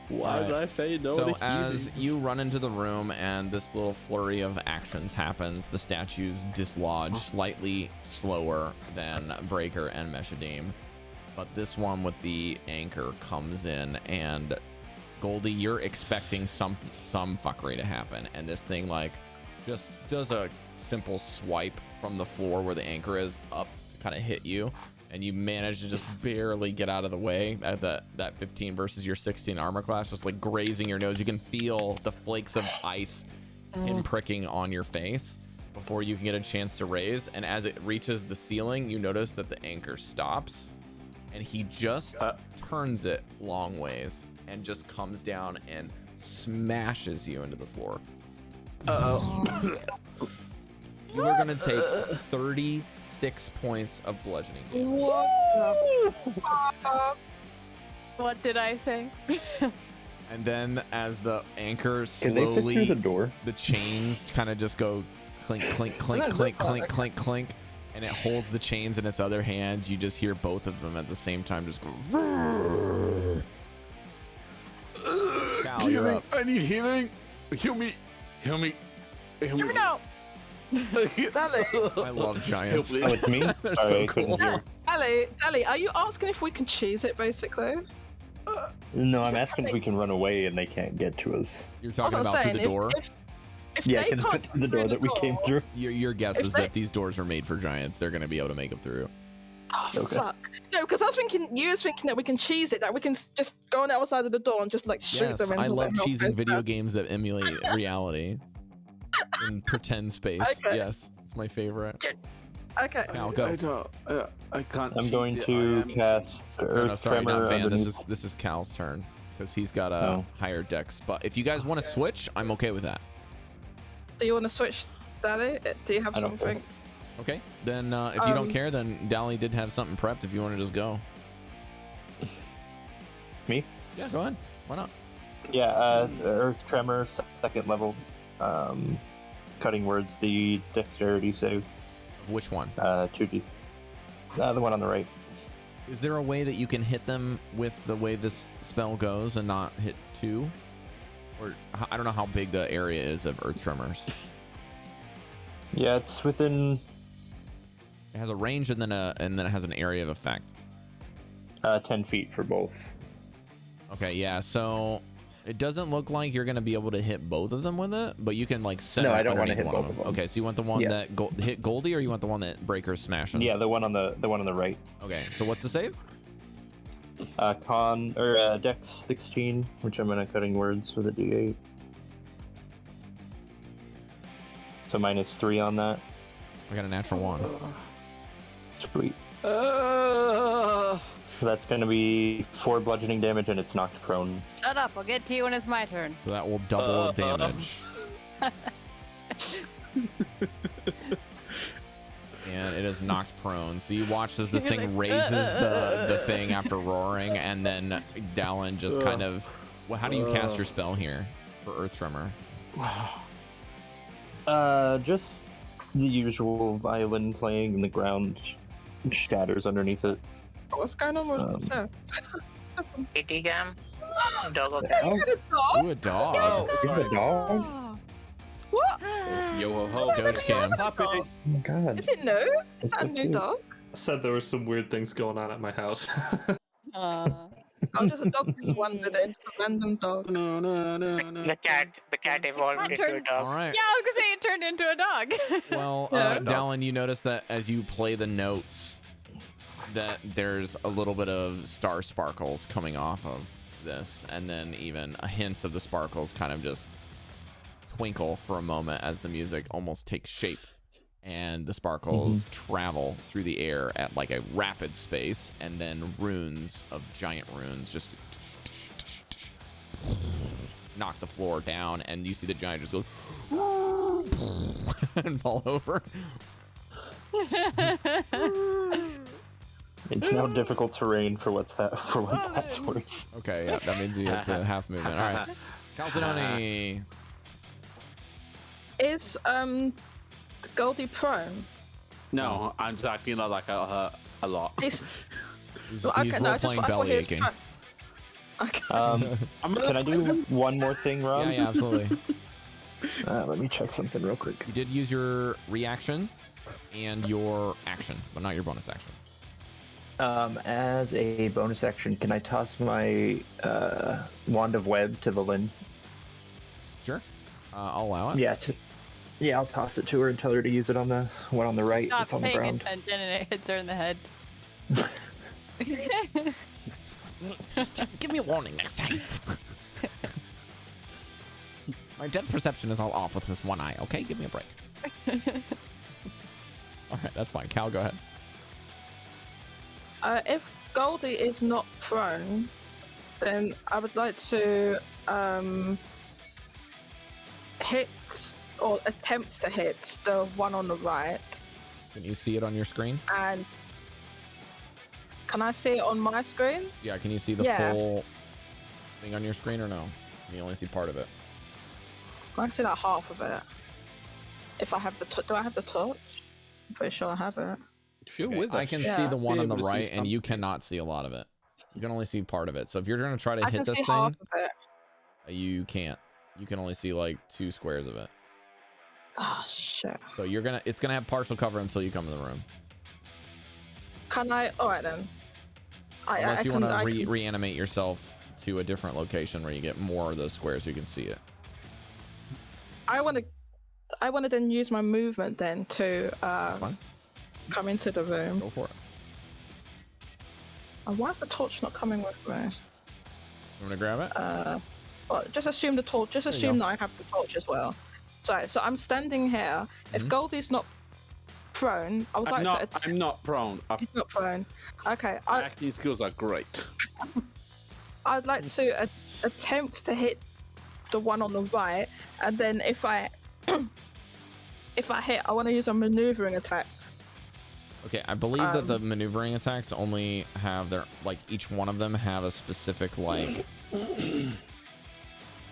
Why did I say no So to as healing? you run into the room and this little flurry of actions happens, the statues dislodge slightly slower than Breker and Meshadieme. But this one with the anchor comes in, and Goldy, you're expecting some fuckery to happen, and this thing like just does a simple swipe from the floor where the anchor is up to kind of hit you, and you manage to just barely get out of the way at that 15 versus your 16 armor class, just like grazing your nose. You can feel the flakes of ice pricking on your face before you can get a chance to raise, and as it reaches the ceiling, you notice that the anchor stops, and he just turns it long ways and just comes down and smashes you into the floor. You are going to take 36 points of bludgeoning damage. What did I say? And then as the anchor Can they fit through slowly, the door? the chains kind of just go clink, clink, clink, clink, clink, clink, clink, and it holds the chains in its other hand. You just hear both of them at the same time just go. Cal, you're up. I need healing. Heal me. Heal me. Heal me. No. Dallan, I love giants. Help Oh, me. it's me? They're Sorry, so I couldn't cool. hear. Dallan, are you asking if we can cheese it, basically? No, I'm asking if we can run away and they can't get to us. You're I talking was about through saying, the door? if Yeah, they can can't fit through the get door that we came through. Your guess If is they- that these doors are made for giants. They're going to be able to make them through. Oh, Okay. fuck. No, because I was thinking, you was thinking that we can cheese it, that we can just go on the outside of the door and just like shoot Yes, them I until love their health cheesing goes video down. games that emulate reality in pretend space. Okay. Yes, it's my favorite. Okay. Now go. I don't. I can't. I'm cheese going it. to cast No, Earth sorry, Tremor not Van. underneath. This is Cal's turn because he's got a Oh. higher dex. But if you guys want to switch, I'm okay with that. Do you want to switch, Dallan? Do you have I don't care. something? Okay, then if you don't Um, care, then Dally did have something prepped. If you want to just go, Me? yeah, go ahead. Why not? Yeah, Earth Tremor, second level. Cutting words, the dexterity save, Which one? 2d. The one on the right. Is there a way that you can hit them with the way this spell goes and not hit 2? Or I don't know how big the area is of Earth Tremors. Yeah, it's within It has a range and then it has an area of effect. 10 feet for both. Okay, yeah. So it doesn't look like you're gonna be able to hit both of them with it, but you can like center No, I don't wanna underneath hit one both of of them. Okay, so you want the one Yeah. that hit Goldy, or you want the one that Breker's smashing? Yeah, the one on the right. Okay, so what's the save? Dex 16, which I'm gonna cutting words with a d8. So -3 on that. I got a natural 1. Sweet. So that's gonna be 4 bludgeoning damage, and it's knocked prone. Shut up. I'll get to you when it's my turn. So that will double damage. And it is knocked prone. So you watch as this You're thing like, raises the thing after roaring, and then Dallan just kind of. Well, how do you cast your spell here for Earth Tremor? Just the usual violin playing, and the ground shatters underneath it. What's going on with no. Kitty cam. Dog. Oh, You had a dog? Ooh, a dog. you have a dog? Oh. What? Yo ho ho. Doge Cam. Oh my god. Is it new? Is That's that a so new cute. dog? Said there were some weird things going on at my house. Oh, just a dog just wandered in. A random dog. No. The cat evolved into a turned- dog. All right. Yeah, I was gonna say it turned into a dog. Well, Yeah. Dallan, you notice that as you play the notes, that there's a little bit of star sparkles coming off of this, and then even hints of the sparkles kind of just twinkle for a moment as the music almost takes shape, and the sparkles travel through the air at like a rapid space, and then runes of giant runes just knock the floor down, and you see the giant just go and fall over. It's now difficult terrain for what that's worth. Okay, yeah, that means you have to half movement. All right, Chalcedony. Is Goldy prone? No, I'm just acting like a lot. He's He's role-playing belly aching. Okay. Can I do one more thing, Rob? Yeah, absolutely. Let me check something real quick. You did use your reaction and your action, but not your bonus action. As a bonus action, can I toss my wand of web to the Lynn? Sure. I'll allow it. Yeah, I'll toss it to her and tell her to use it on the one on the right. Stop It's on the paying ground. attention and it hits her in the head. Give me a warning next time. My depth perception is all off with this one eye, okay? Give me a break. Alright, that's fine. Cal, go ahead. If Goldy is not prone, then I would like to hit or attempt to hit the one on the right. Can you see it on your screen? And can I see it on my screen? Yeah, can you see the full thing on your screen or no? Can you only see part of it? I can see like half of it. If I have the do I have the torch? I'm pretty sure I have it. If you're Okay, with us, I can see the one on the right, and you cannot see a lot of it. You can only see part of it. So if you're going to try to hit this see thing, half of it. you can't. You can only see like 2 squares of it. Oh shit. So it's gonna have partial cover until you come in the room. Can I? All right then. Unless you want to reanimate yourself to a different location where you get more of those squares so you can see it. I want to then use my movement then to come into the room. Go for it. Why is the torch not coming with me? You want to grab it? Well, just assume the torch. Just assume that I have the torch as well. So I'm standing here. If Goldy's not prone, I would like to. I'm not prone. He's not prone. Okay. My acting skills are great. I'd like to attempt to hit the one on the right, and then if I hit, I want to use a maneuvering attack. Okay, I believe that the maneuvering attacks only have each one of them have a specific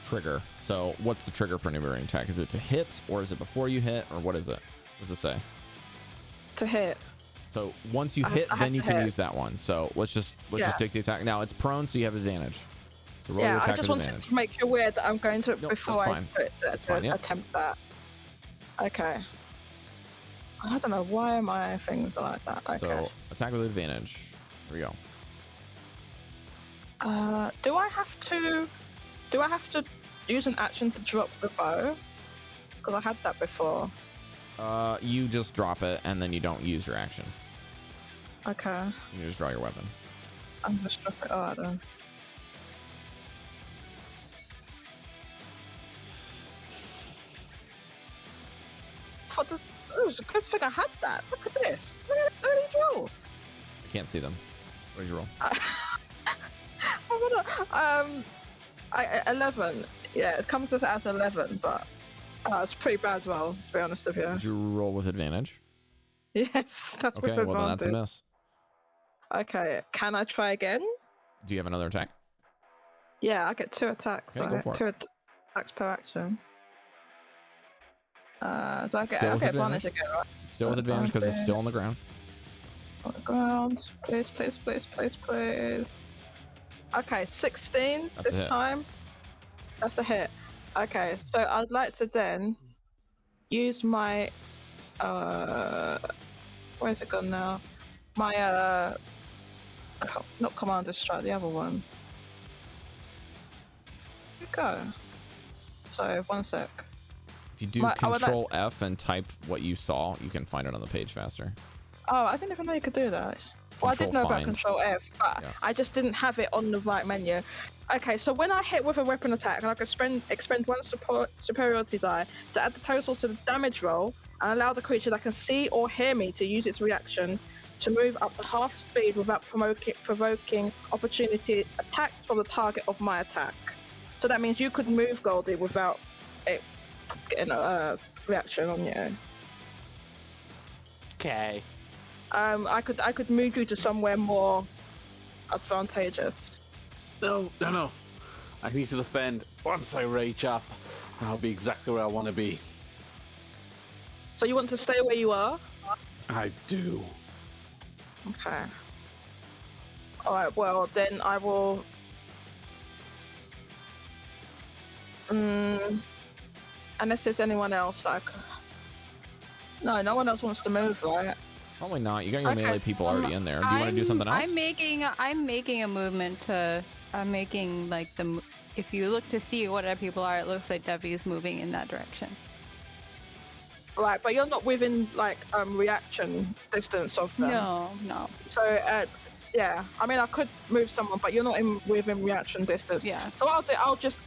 trigger. So what's the trigger for a maneuvering attack? Is it to hit, or is it before you hit, or what is it? What does it say? To hit. So once you hit, then you can use that one. So let's just take the attack. Now it's prone, so you have advantage. So roll your attack I just with wanted advantage. to make you aware that I'm going to before I fine, attempt that. Okay. I don't know why my things are like that. Okay. So attack with advantage. Here we go. Do I have to use an action to drop the bow? Because I had that before. You just drop it and then you don't use your action. Okay. You just draw your weapon. I'm just drop it out then. It was a good thing I had that. Look at this. Look at the early rolls. I can't see them. Where's your roll? 11. Yeah, it comes as 11, but it's a pretty bad roll, to be honest with you. Did you roll with advantage? Yes, that's okay. with Well, then advantage. that's a miss. Okay, can I try again? Do you have another attack? Yeah, I get 2 attacks. Okay, go for 2 attacks per action. Do I get advantage again, right? Still with advantage because it's still on the ground. On the ground. Please, please, please, please, please. Okay, 16 That's a this hit. time. That's a hit. Okay, so I'd like to then use my where's it gone now? My not Commander Strike, the other one. Here we go. So 1 sec. If you do Control F and type what you saw, you can find it on the page faster. Oh, I didn't even know you could do that. Well, I did know about Control F, but I just didn't have it on the right menu. Okay, so when I hit with a weapon attack, I can expend 1 superiority die to add the total to the damage roll and allow the creature that can see or hear me to use its reaction to move up to half speed without provoking opportunity attacks from the target of my attack. So that means you could move Goldy without it getting a reaction on you. Okay. I could move you to somewhere more advantageous. No. I need to defend. Once I rage up, I'll be exactly where I want to be. So you want to stay where you are? I do. Okay. Alright, well, then I will... unless there's anyone else, No one else wants to move, right? Probably not. You got your Okay, melee people already in there. Do you want to do something else? I'm making a movement to. I'm making like the. If you look to see what other people are, it looks like Devii is moving in that direction. Right, but you're not within like reaction distance of them. No. So yeah, I mean I could move someone, but you're not within reaction distance. Yeah. So I'll just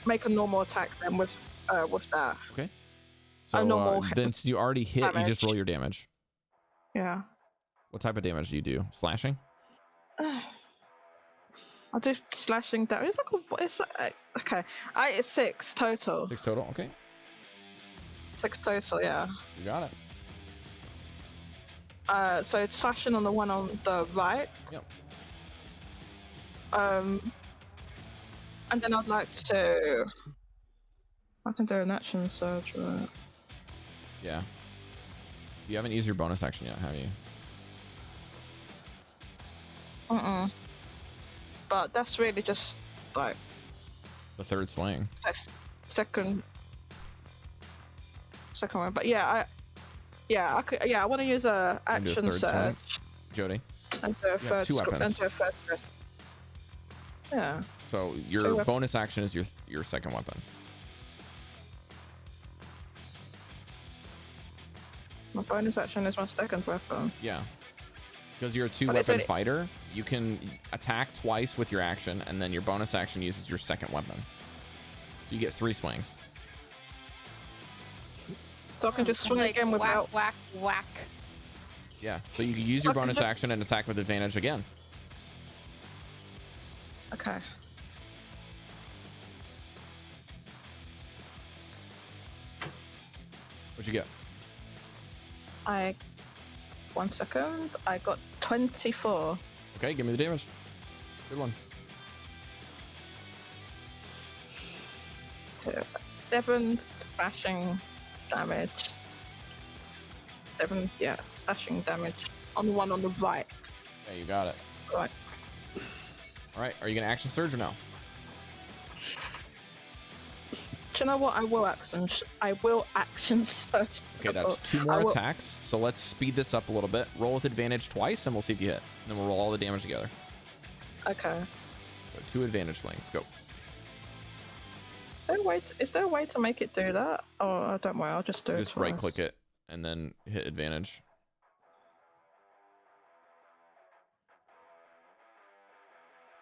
make a normal attack then with that. Okay. So normal then since you already hit, you just roll your damage. Yeah. What type of damage do you do? Slashing? I'll do slashing damage. Okay. It's 6 total. 6 total. Okay. 6 total, yeah. You got it. So it's slashing on the one on the right. Yep. And then I'd like to. I can do an action surge, right? Yeah. You haven't used your bonus action yet, have you? But that's really just like The third swing. second one. But I want to use a You can do a action third surge. swing. Jodie. And do a first. two weapons. And do a first. Yeah. So Two your weapons. bonus action is your second weapon. My bonus action is my second weapon. Yeah. Because you're a But is 2-weapon it- fighter, you can attack twice with your action, and then your bonus action uses your second weapon. So you get 3 swings. So I can just swing Like, again without. whack. Yeah. So you can use your I can bonus just- action and attack with advantage again. Okay. What'd you get? 1 second. I got 24. Okay, give me the damage. Good one. 7 slashing damage. 7, slashing damage on the one on the right. Yeah, you got it. Right. All right, are you gonna action surge or no? Do you know what? I will action surge. Okay, that's 2 more attacks. So let's speed this up a little bit. Roll with advantage twice, and we'll see if you hit. And then we'll roll all the damage together. Okay. So 2 advantage swings. Go. Is there a way to make it do that? Oh, don't worry. I'll just do it. Just right-click it and then hit advantage.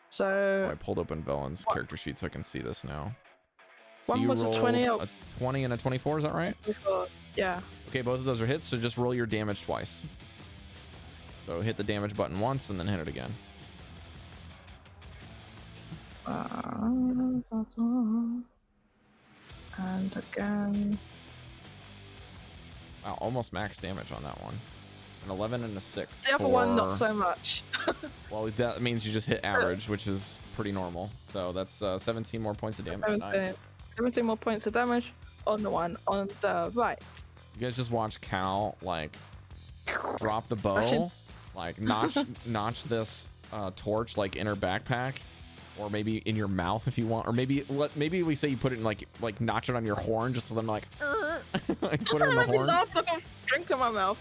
So I pulled open Velen's character sheet so I can see this now. So One you was a rolled 20. a 20 and a 24, is that right? Yeah. Okay, both of those are hits, so just roll your damage twice. So hit the damage button once and then hit it again. And again. Wow, almost max damage on that one. An 11 and a 6. The other one, not so much. Well, that means you just hit average, which is pretty normal. So that's 17 more points of damage. Nice. 17 more points of damage on the one on the right. You guys just watch Cal like drop the bow, like notch this torch like in her backpack, or maybe in your mouth if you want, or maybe we say you put it in like notch it on your horn just so then like, like put her in the horn. I've got drink in my mouth.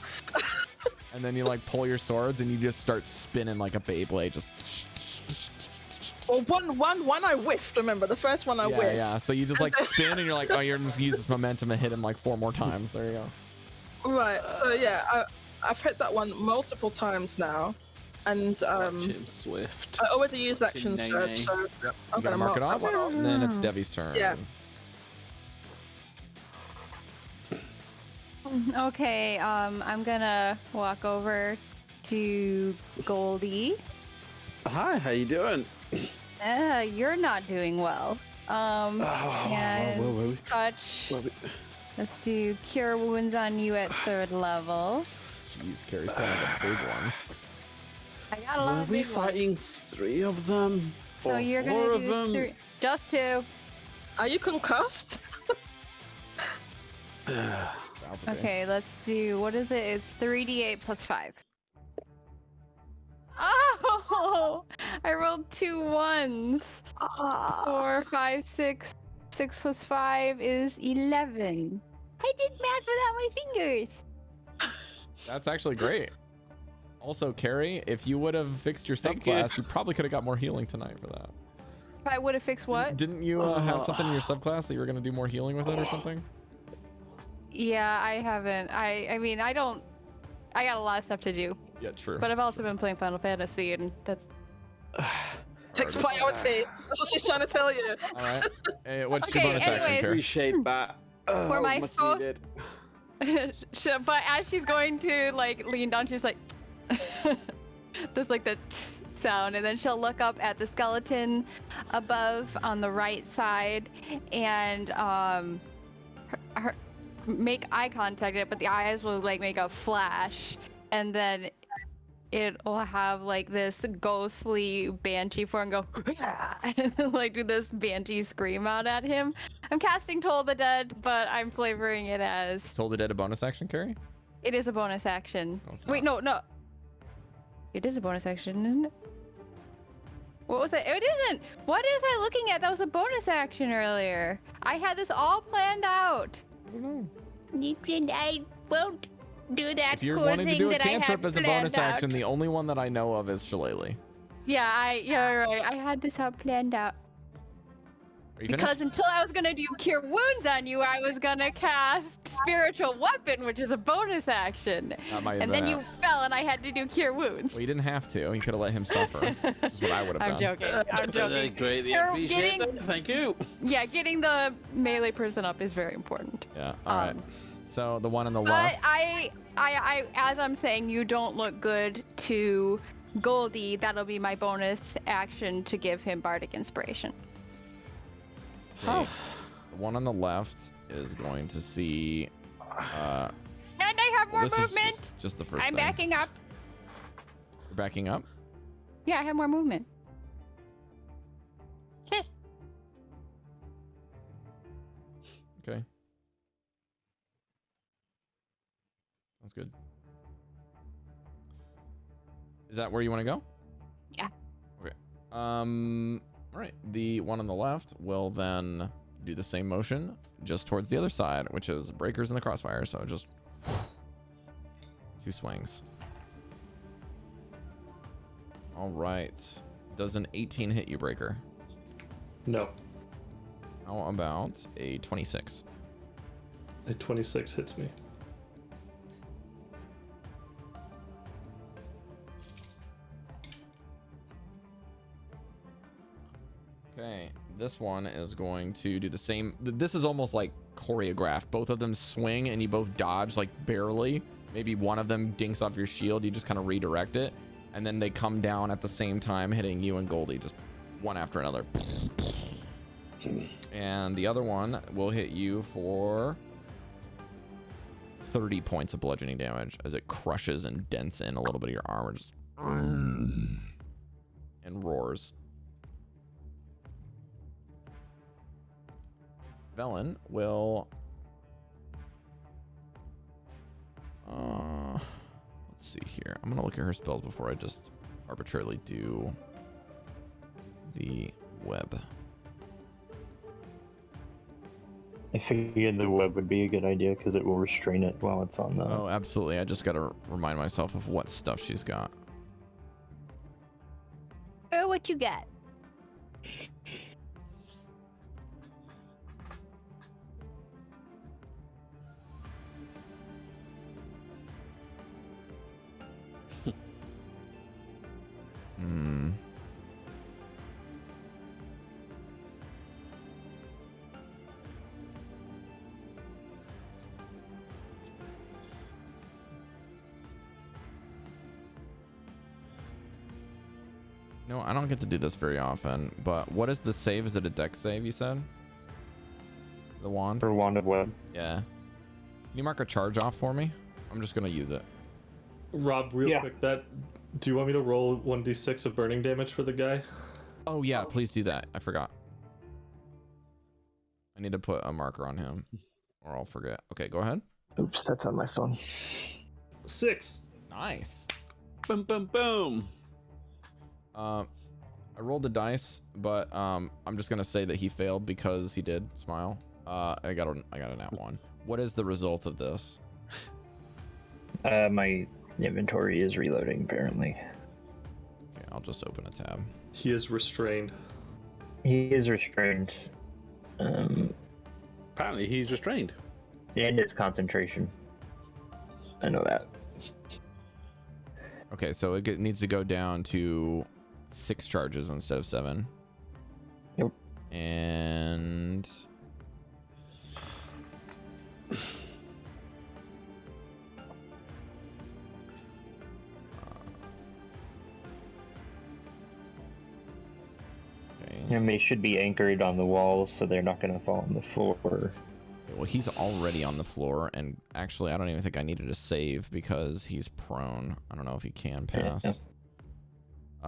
And then you like pull your swords and you just start spinning like a Beyblade, just. Well, one I whiffed. Remember the first one I whiffed. Yeah. So you just like spin and you're like, oh, you're just use this momentum and hit him like 4 more times. There you go. Right. So yeah, I've hit that one multiple times now, and Jim Swift. I already used action Nay, surge. nay. So Yep. I'm You gotta gonna mark it off, that one off. and then it's Devi's turn. Yeah. Okay, I'm gonna walk over to Goldy. Hi, how you doing? You're not doing well. And touch. Let's do cure wounds on you at 3rd level. Jeez, Cari's playing the big ones. I got a lot Were of we big fighting 3 of them? So Or you're 4 gonna of do them? 3. Just 2. Are you concussed? Okay, let's do, what is it? It's 3d8 plus 5. Oh! I rolled 2 1s. 4, 5, 6. 6 plus 5 is 11. I did math without my fingers. That's actually great. Also, Cari, if you would have fixed your Thank you. subclass, you probably could have got more healing tonight for that. If I would have fixed what? Didn't you have something in your subclass that you were going to do more healing with it or something? Yeah, I haven't. I mean, I got a lot of stuff to do. Yeah, true. But I've also been playing Final Fantasy, and that's... Takes priority. That's what she's trying to tell you. All right. Hey, what's Okay, your bonus action, anyways. Cari? Appreciate that. For my much fourth- needed. But as she's going to like lean down, she's like, there's like the sound, and then she'll look up at the skeleton above on the right side, and her make eye contact, but the eyes will like make a flash, and then it will have like this ghostly banshee form go and like do this banshee scream out at him. I'm casting Toll the Dead, but I'm flavoring it as Toll the Dead a bonus action, Cari? it is a bonus action. No, it's Wait, not. no. It is a bonus action, isn't it? What was it? It isn't. What is I looking at? That was a bonus action earlier. I had this all planned out. I don't know. I won't do that If you're cool wanting to thing do a that I cantrip had as a bonus planned action, out. the only one that I know of is Shillelagh. Yeah, you're right. I had this all planned out. Are you Because finished? until I was gonna do Cure Wounds on you, I was gonna cast Spiritual Weapon, which is a bonus action. That might have And been then it. you fell, and I had to do Cure Wounds. Well, you didn't have to. You could have let him suffer. Which is what I would have I'm done. joking. I'm joking. Greatly You're appreciate getting- that. Thank you. Yeah, getting the melee person up is very important. Yeah. All right. So the one on the But left. I, as I'm saying, you don't look good to Goldy. That'll be my bonus action to give him Bardic Inspiration. Okay. The one on the left is going to see. And I have more This is movement. just the first I'm thing. backing up. You're backing up. Yeah, I have more movement. Shush. Okay. That's good. Is that where you want to go? Yeah. Okay. All right. The one on the left will then do the same motion just towards the other side, which is breakers in the crossfire. So just 2 swings. All right. Does an 18 hit you, Breker? No. How about a 26? A 26 hits me. Okay, this one is going to do the same. This is almost like choreographed. Both of them swing and you both dodge like barely. Maybe one of them dinks off your shield. You just kind of redirect it. And then they come down at the same time, hitting you and Goldy, just one after another. And the other one will hit you for 30 points of bludgeoning damage as it crushes and dents in a little bit of your armor. Just and roars. Velen will let's see here. I'm gonna look at her spells before I just arbitrarily do the web. I figured the web would be a good idea because it will restrain it while it's on the. Oh, absolutely. I just gotta remind myself of what stuff she's got. Oh, what you got? Hmm. No, I don't get to do this very often, but what is the save? Is it a dex save, you said? The wand? For Wand of Web. Yeah. Can you mark a charge off for me? I'm just gonna use it. Rob, real quick, do you want me to roll 1d6 of burning damage for the guy? Oh yeah, please do that. I forgot. I need to put a marker on him, or I'll forget. Okay, go ahead. Oops, that's on my phone. 6. Nice. Boom, boom, boom. I rolled the dice, but I'm just gonna say that he failed because he did smile. I got a nat 1. What is the result of this? My inventory is reloading apparently. Okay, I'll just open a tab. He is restrained. He is restrained. Apparently, he's restrained. And it's concentration. I know that. Okay, so it needs to go down to 6 charges instead of 7. Yep. And okay. And they should be anchored on the walls so they're not going to fall on the floor. Well, he's already on the floor, and actually, I don't even think I needed a save because he's prone. I don't know if he can pass. Yeah.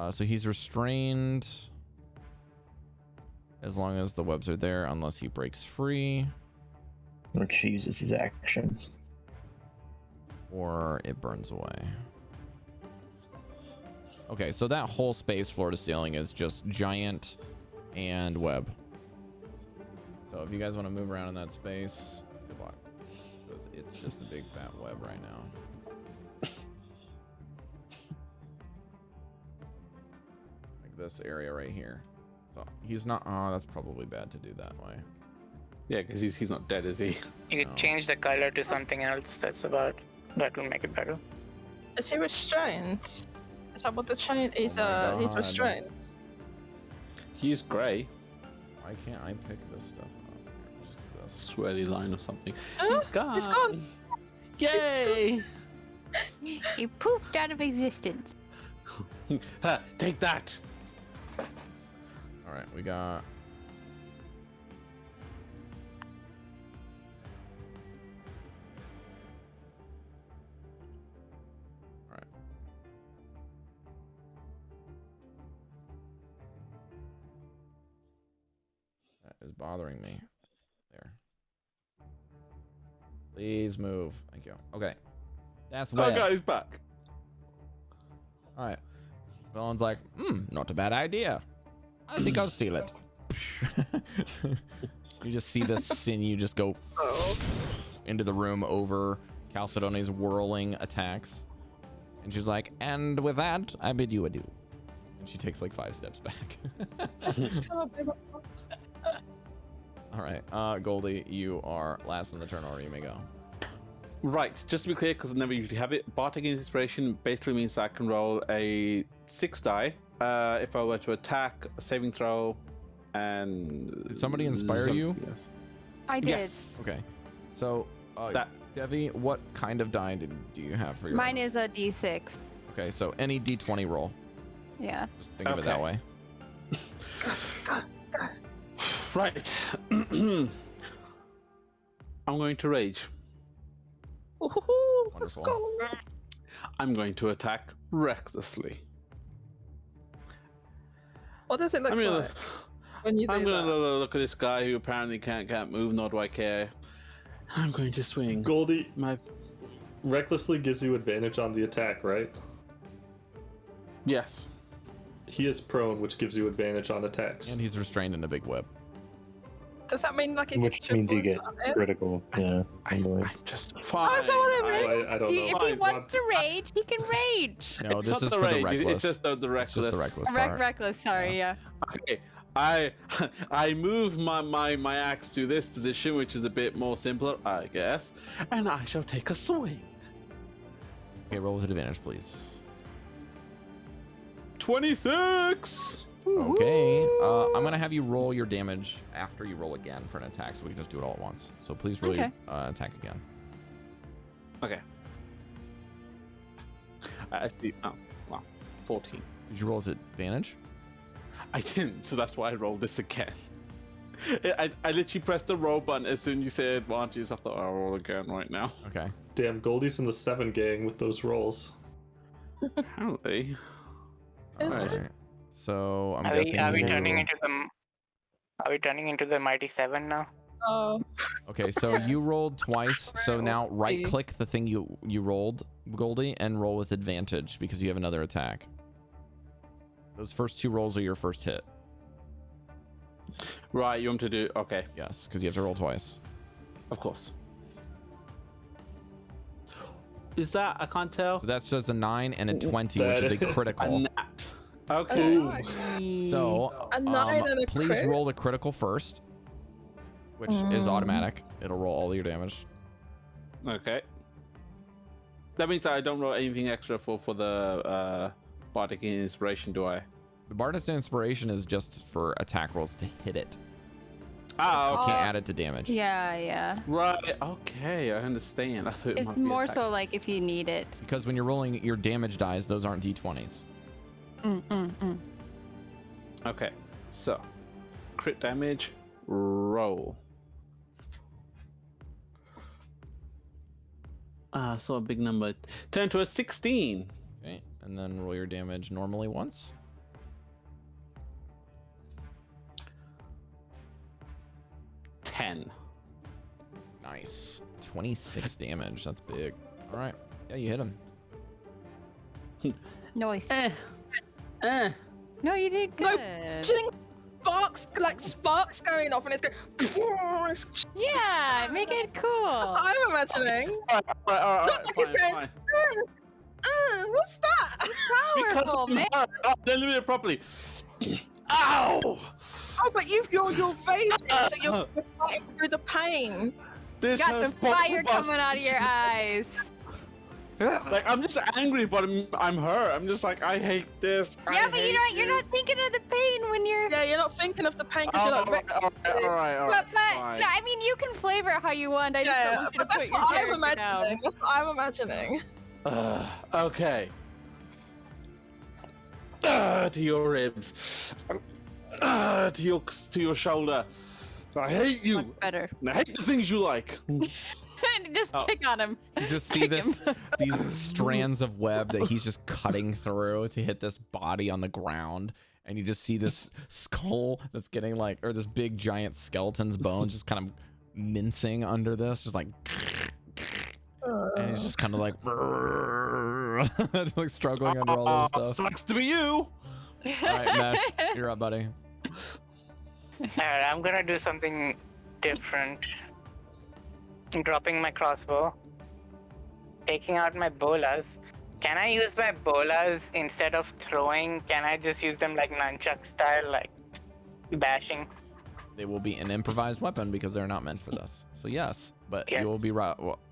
So he's restrained as long as the webs are there, unless he breaks free. Which uses his action. Or it burns away. Okay, so that whole space, floor to ceiling, is just giant and web. So if you guys want to move around in that space, good luck. Because it's just a big fat web right now. Like this area right here. So he's not... Oh, that's probably bad to do that way. Yeah, because he's not dead, is he? You could change the color to something else. That will make it better. Is he restrained? Is that what the chain is? Oh my He's God. restrained. He is grey. Why can't I pick this stuff up? Here, just do this. Swirly line or something. Huh? He's gone. He's gone. Yay! He poofed out of existence. Ha, take that. All right, we got... All right. That is bothering me. There. Please move. Thank you. Okay. That's Oh web. god, he's back. All right. Villain's like, not a bad idea. I think I'll steal it. You just see this sinew just go into the room over Chalcedony's whirling attacks. And she's like, and with that, I bid you adieu. And she takes like 5 steps back. All right, Goldy, you are last on the turn order. You may go. Right, just to be clear, because I never usually have it, Bardic Inspiration basically means I can roll a 6 die if I were to attack, a saving throw, and... Did somebody inspire you? Yes. I did. Yes. Okay. So, That- Devii, what kind of die do you have for your... Mine is a D6. Okay, so any D20 roll. Yeah. Just think of it that Okay. way. Right. I'm going to rage. Ooh, let's Wonderful. go. I'm going to attack recklessly. What does it look I'm gonna, like when you do I'm gonna that? look at this guy who apparently can't move, nor do I care. I'm going to swing. Goldy My recklessly gives you advantage on the attack, right? yes. He is prone, which gives you advantage on attacks. And he's restrained in a big web. Does that mean like it Which gets means you get triple damage? critical. Yeah. I'm just fine. Oh, is that what it means? I don't know. If he Fine, wants Rob, to rage, he can rage. No, It's this not is the for the rage, reckless. it's just the It's reckless. just the reckless part. Reckless, sorry, yeah. Okay, I move my axe to this position, which is a bit more simpler, I guess, and I shall take a swing. Okay, roll with advantage, please. 26. Okay, I'm gonna have you roll your damage after you roll again for an attack, so we can just do it all at once. So please roll your attack again. Okay. Actually, oh, wow, 14. Did you roll with advantage? I didn't, so that's why I rolled this again. I literally pressed the roll button as soon as you said advantages. I thought I'll roll again right now. Okay. Damn, Goldie's in the 7 gang with those rolls. Apparently. All right. So I'm Are guessing we you... turning into the? Are we turning into the mighty 7 now? Oh. Okay, so you rolled twice. So now right-click the thing you rolled, Goldie, and roll with advantage because you have another attack. Those first 2 rolls are your first hit. Right, you want to do... Okay. Yes, because you have to roll twice. Of course. Is that... I can't tell. So that's just a 9 and a 20, which is a critical. A nat. Okay. So, A 9 and a please crit? roll the critical first, which is automatic. It'll roll all your damage. Okay. That means that I don't roll anything extra for the Bardic Inspiration, do I? The Bardic's Inspiration is just for attack rolls to hit it. Ah, You okay. can't add it to damage. Yeah. Right, okay, I understand. I thought it It's might be more attack. so like if you need it. Because when you're rolling your damage dice, those aren't d20s. Okay, so crit damage, roll. So a big number. Turn to a 16. Okay, and then roll your damage normally once. Nice. 26 damage. That's big. All right. Yeah, you hit him. Nice. No, you did No, good. sparks going off, and it's going. Yeah, make it cool. That's what I'm imagining. All right, Not like it's going. fine. What's that? Powerful, man. Then do it properly. Ow! Oh, but you're raising, so you're fighting through the pain. This Got has some fire both of us. coming out of your eyes. Like I'm just angry, but I'm hurt. I'm just like I hate this. Yeah, but you're not thinking of the pain when you're. Yeah, you're not thinking of the pain because you're like. all right. But fine. no, I mean you can flavor it how you want. I just don't want you to but that's put your what I'm character down. imagining. That's what I'm imagining. Okay. To your ribs. To your shoulder. I hate you. Much better. And I hate the things you like. Just kick on him. You just see Kick him. these strands of web that he's just cutting through to hit this body on the ground. And you just see this skull that's getting or this big giant skeleton's bones just kind of mincing under this, just like, and he's just kind of like, just like struggling under all this stuff. Sucks to be you. All right, Mesh, you're up, buddy. Alright, I'm gonna do something different. Dropping my crossbow. Taking out my bolas. Can I use my bolas instead of throwing? Can I just use them like nunchuck style, like bashing? They will be an improvised weapon because they're not meant for this. So yes, but Yes. you will be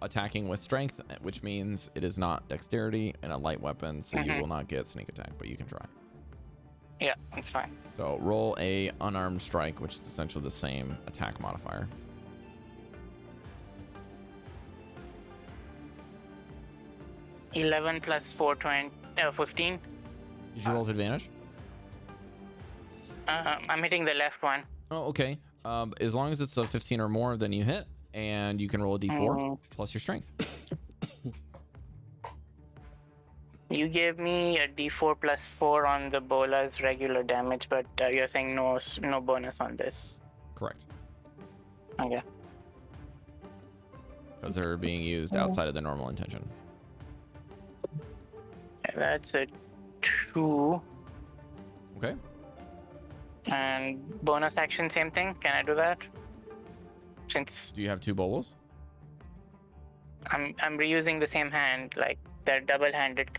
attacking with strength, which means it is not dexterity and a light weapon, so you will not get sneak attack, but you can try. Yeah, that's fine. So roll a unarmed strike, which is essentially the same attack modifier. $11 plus 4, 15. Did you roll with advantage? I'm hitting the left one. Oh, okay. As long as it's a 15 or more, then you hit, and you can roll a d4 plus your strength. You gave me a d4 plus 4 on the bola's regular damage, but you're saying no bonus on this. Correct. Okay. Because they're being used outside of the normal intention. That's a 2. Okay. And bonus action, same thing. Can I do that? Since Do you have 2 bolos? I'm reusing the same hand, like they're double-handed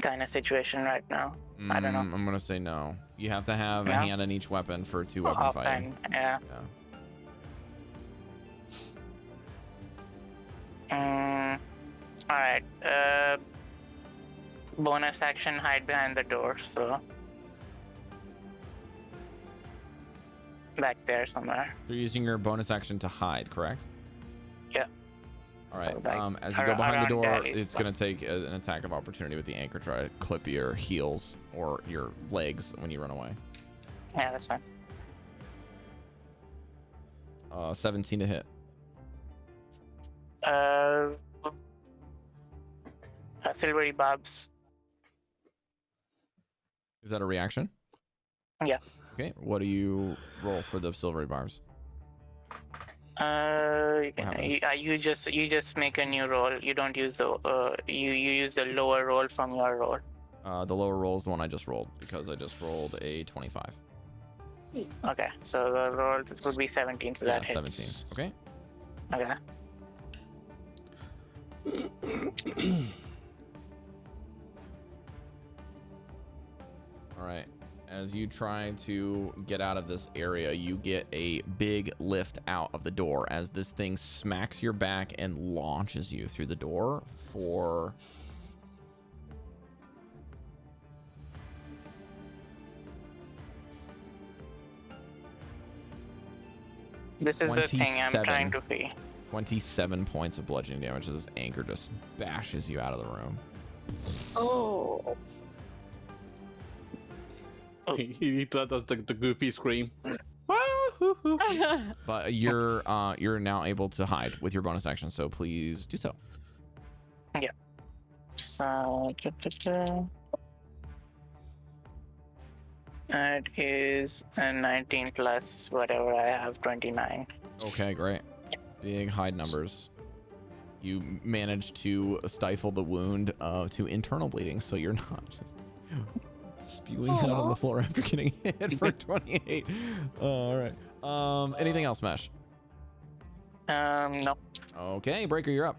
kind of situation right now. I don't know. I'm gonna say no. You have to have a Yeah? hand in each weapon for 2 weapon fighting. Offhand, yeah. All right. Bonus action, hide behind the door. So back there somewhere. You're using your bonus action to hide, correct? Yeah. All right. So, like, As you go behind the around door, Daddy's it's going to take an attack of opportunity with the anchor, try to clip your heels or your legs when you run away. Yeah, that's fine. 17 to hit. Silvery barbs. Is that a reaction? Yeah. Okay. What do you roll for the silvery barbs? You just make a new roll. You don't use the you use the lower roll from your roll. The lower roll is the one I just rolled because I just rolled a 25. Okay, so the roll would be 17, so that hits. 17. Okay. All right. As you try to get out of this area, you get a big lift out of the door as this thing smacks your back and launches you through the door for... This is the thing I'm trying to see. 27 points of bludgeoning damage as this anchor just bashes you out of the room. Oh. He does the goofy scream. But you're now able to hide with your bonus action, so please do so. Yeah. So it is a 19 plus whatever I have, 29. Okay, great. Big hide numbers. You managed to stifle the wound to internal bleeding, so you're not just spewing out on the floor after getting hit for 28. All right. Anything else, Mesh? No. Okay, Breker, you're up.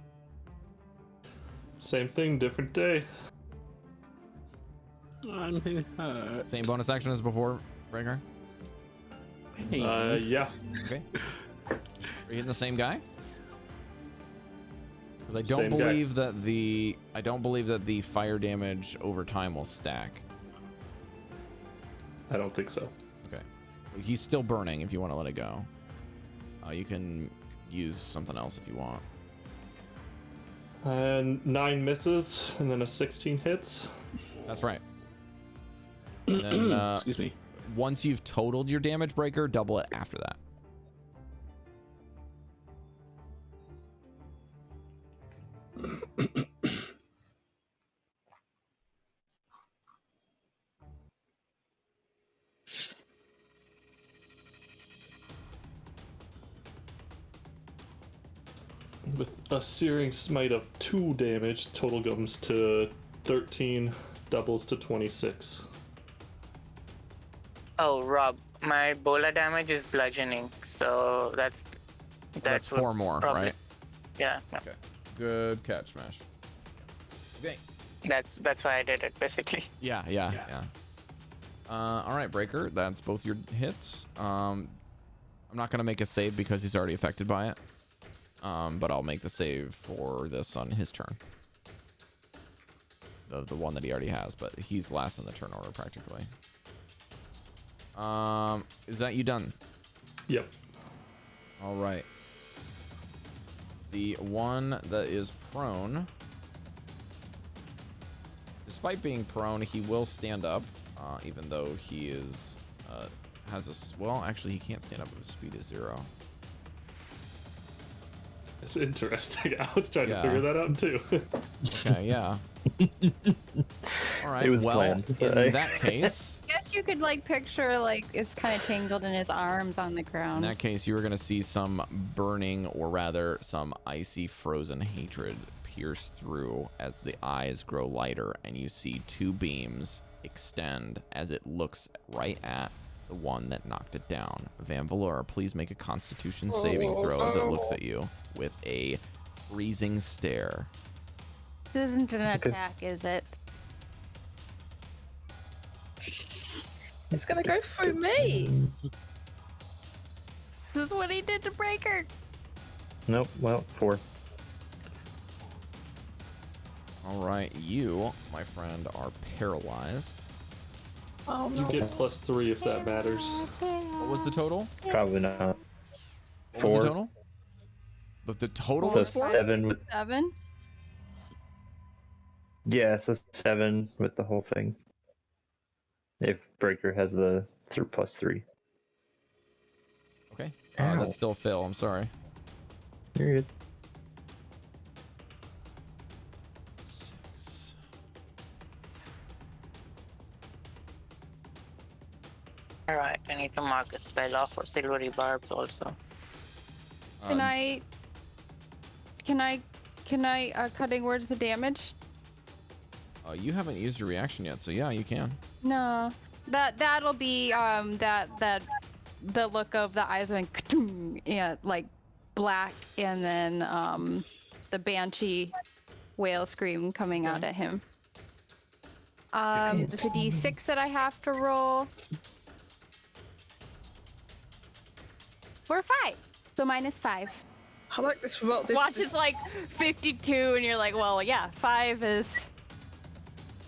Same thing, different day. I'm hurt. Same bonus action as before, Breker. Yeah. Okay. Are you hitting the same guy? Because I don't Same believe that the fire damage over time will stack. I don't think so. Okay. He's still burning if you want to let it go. You can use something else if you want. And 9 misses, and then a 16 hits. That's right. And then, Excuse me. Once you've totaled your damage, Breker, double it after that. With a searing smite of 2 damage, total comes to 13, doubles to 26. Oh, Rob, my bola damage is bludgeoning, so that's 4 more, probably, right? Yeah. No. Okay. Good catch, Mash. Okay. That's why I did it, basically. Yeah. All right, Breker, that's both your hits. I'm not gonna make a save because he's already affected by it. But I'll make the save for this on his turn. The one that he already has, but he's last in the turn order practically. Is that you done? Yep. All right. The one that is prone, despite being prone, he will stand up, even though he is well, actually, he can't stand up if his speed is 0. It's interesting. I was trying to figure that out too. Okay, yeah. All right. It was well, planned. in that case, I guess you could like picture like it's kind of tangled in his arms on the in ground. that case, you are gonna see some burning, or rather, some icy, frozen hatred pierce through as the eyes grow lighter, and you see 2 beams extend as it looks right at the one that knocked it down. Vanvalor, please make a Constitution saving throw as it looks at you with a freezing stare. This isn't an attack, is it? It's gonna go through me. This is what he did to Breker. Nope. Well, 4. All right, you, my friend, are paralyzed. Oh You get +3 if that matters. What was the total? Probably not. What 4. was the total? The total So was 4? 7 with. 7. Yeah, so 7 with the whole thing. If Breker has the through +3. Okay. Ow. That's still fail. I'm sorry. You're good. 6. Alright, I need to mark a spell off for silvery barbs also. Can I cutting words the damage? You haven't used your reaction yet, so yeah, you can. No. That'll be the look of the eyes going and like black, and then the banshee whale scream coming out at him. There's a d6 that I have to roll. We're 5, so -5. I like this roll. Watch is like 52, and you're like, well, yeah, 5 is.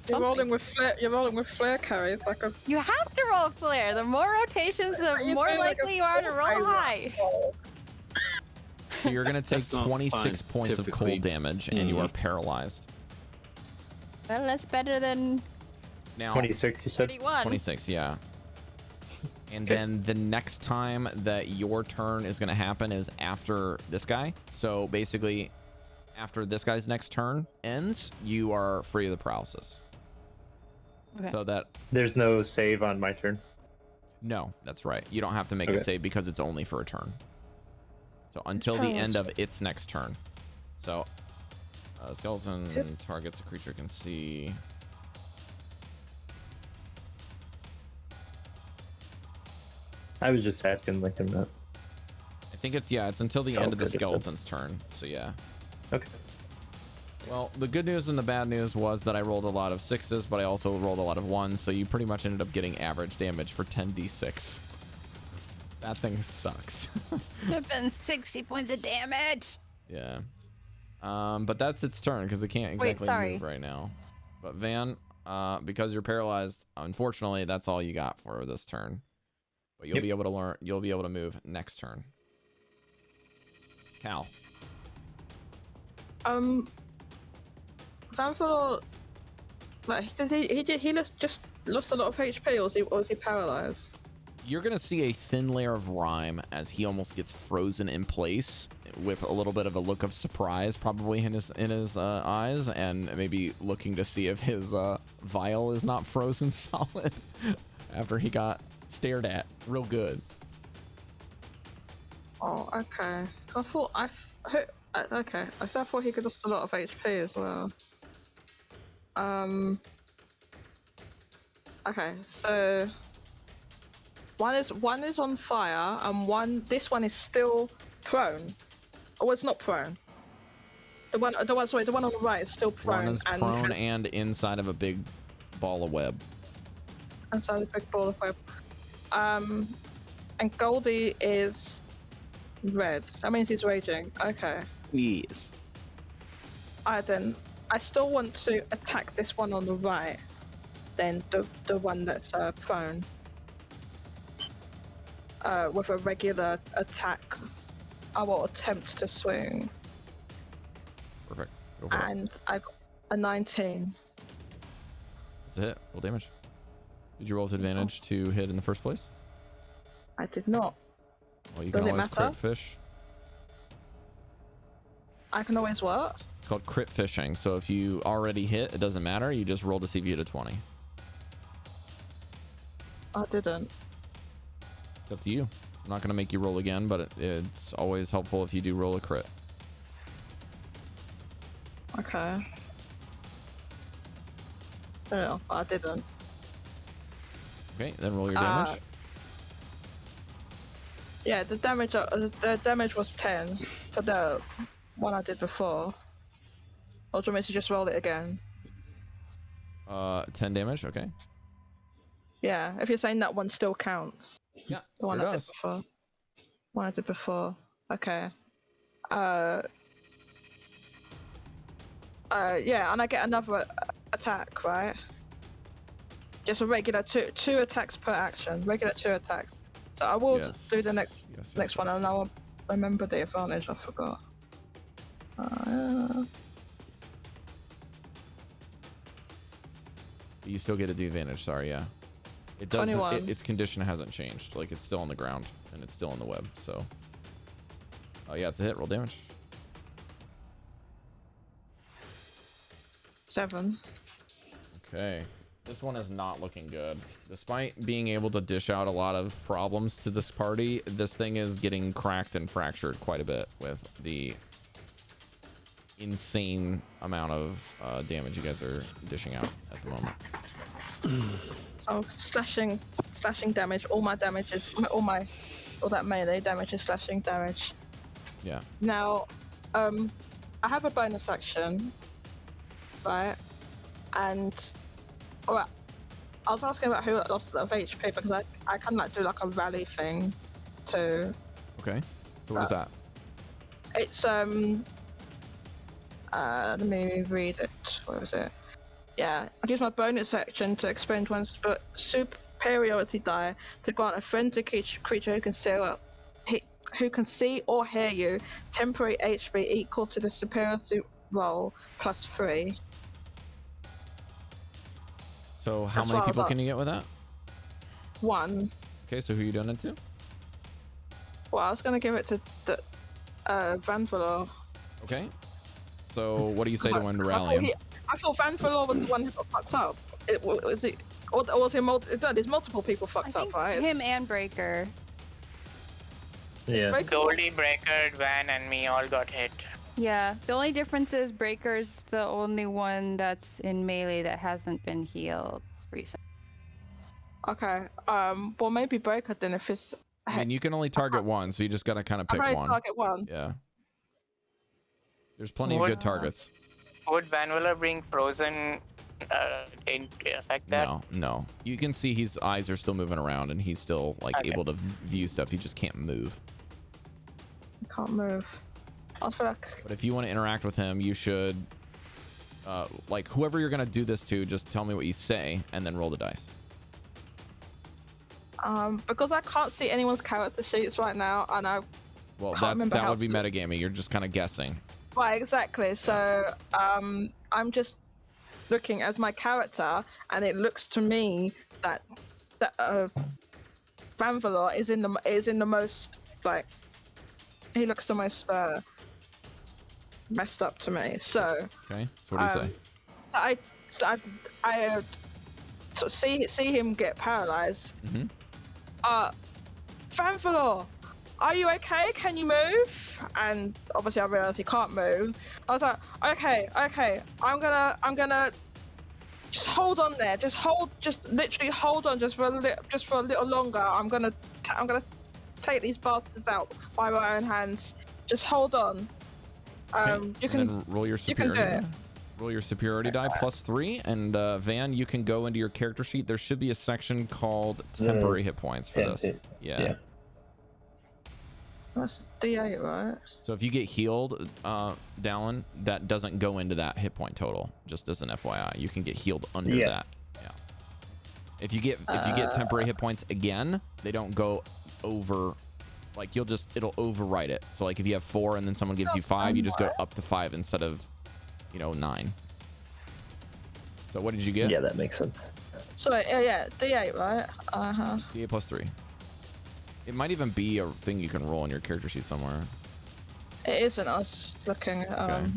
You're rolling with flare. You're rolling with flare Cari. It's like a. You have to roll flare. The more rotations, the more likely you are to roll high. So you're gonna take That's not 26 points of scientifically- cold damage, and you are paralyzed. Well, that's better than Now 26, you said? 31. 26, yeah. And then the next time that your turn is gonna happen is after this guy. So basically, after this guy's next turn ends, you are free of the paralysis. Okay. So that There's no save on my turn. no, that's right. You don't have to make Okay. a save because it's only for a turn. So until the end of its next turn. So skeleton targets a creature can see. I was just asking, like, I'm not. I think it's it's until the It's end all of the good, skeleton's turn. So yeah. Okay. Well, the good news and the bad news was that I rolled a lot of 6s, but I also rolled a lot of 1s, so you pretty much ended up getting average damage for 10d6. That thing sucks. Have been 60 points of damage. Yeah. But that's its turn because it can't exactly move right now. But Van, because you're paralyzed, unfortunately, that's all you got for this turn. But you'll be able to learn. You'll be able to move next turn. Cal. Vanvalor, like, he just lost a lot of HP, or was he paralyzed? You're gonna see a thin layer of rime as he almost gets frozen in place, with a little bit of a look of surprise probably in his eyes, and maybe looking to see if his vial is not frozen solid after he got stared at real good. Oh, okay. I thought okay. I thought he could lost a lot of HP as well. Okay, so one is on fire, and this one is still prone. Oh, it's not prone. The one on the right is still prone. One is prone and inside of a big ball of web. Inside a big ball of web. And Goldy is red. That means he's raging. Okay. Yes. I still want to attack this one on the right, then the one that's prone. With a regular attack, I will attempt to swing. Perfect. Go for it. And I got a 19. That's a hit. Roll damage. Did you roll with advantage to hit in the first place? I did not. Well, you Does can it always matter? crit fish. I can always what? It's called crit fishing. So if you already hit, it doesn't matter. You just roll to see if you hit a 20. I didn't. It's up to you. I'm not going to make you roll again, but it's always helpful if you do roll a crit. Okay. No, I didn't. Okay, then roll your damage. Yeah, the damage was 10 for the one I did before. Or do you want me to just roll it again? 10 damage. Okay. Yeah, if you're saying that one still counts. Yeah, The one sure I did does. before. One I did before. Okay. Yeah, and I get another attack, right? Just a regular two attacks per action. Regular 2 attacks. So I will do the next one, and I'll remember the advantage. I forgot. You still get the advantage. Sorry, yeah. It does. 21. Its condition hasn't changed. Like, it's still on the ground and it's still in the web. So, oh yeah, it's a hit. Roll damage. 7. Okay. This one is not looking good. Despite being able to dish out a lot of problems to this party, this thing is getting cracked and fractured quite a bit with the insane amount of damage you guys are dishing out at the moment. Oh, slashing damage. All that melee damage is slashing damage. Yeah. Now, I have a bonus action, right? And well, I was asking about who lost of HP because I can like do like a rally thing too. Okay. So what is that? It's let me read it. Where is it? Yeah, I use my bonus action to expend one superiority die to grant a friendly creature who can see or hear you temporary HP equal to the superiority roll plus 3. So how That's many what I was people up. can you get with that? 1. Okay, so who are you doing it to? Well, I was gonna give it to the Vanvalor. Okay. So what do you say to when to rally him? I thought Vanvalor was the one who got fucked up. Was it? Or was it there's multiple people fucked up, right? Him and Breker. Yeah. Breker- Goldy, Breker, Van, and me all got hit. Yeah, the only difference is Breker's the only one that's in melee that hasn't been healed recently. Okay. Well, maybe Breker then if it's. I mean, you can only target one, so you just gotta kind of I pick might one. target one. Yeah. There's plenty of What- good targets. Would Vanvalor being frozen affect that? No. You can see his eyes are still moving around, and he's still like Okay. able to view stuff. He just can't move. I can't move. I feel like. But if you want to interact with him, you should, like whoever you're gonna do this to, just tell me what you say, and then roll the dice. Because I can't see anyone's character sheets right now, and I. Well, Can't remember that how would be to- metagaming. You're just kind of guessing. Right, exactly. So, I'm just looking as my character, and it looks to me that Vanvalor is in the most like he looks the most messed up to me. So Okay. So what do you say? I sort of see him get paralyzed. Mm-hmm. Vanvalor, are you okay? Can you move? And obviously I realized he can't move. I was like, okay, I'm gonna just hold on there. Just literally hold on just for a little longer. I'm gonna take these bastards out by my own hands. Just hold on. Okay. You can and then roll your you can superiority do it. die. Roll your superiority die +3, and Van, you can go into your character sheet. There should be a section called temporary hit points for this. Yeah. That's D8, right? So if you get healed, Dallan, that doesn't go into that hit point total. Just as an FYI, you can get healed under that. Yeah. If you get temporary hit points again, they don't go over. Like it'll overwrite it. So like if you have 4 and then someone gives you 5, you just go up to 5 instead of 9. So what did you get? Yeah, that makes sense. So yeah, D8, right? D8 +3. It might even be a thing you can roll in your character sheet somewhere. It isn't. I was looking. I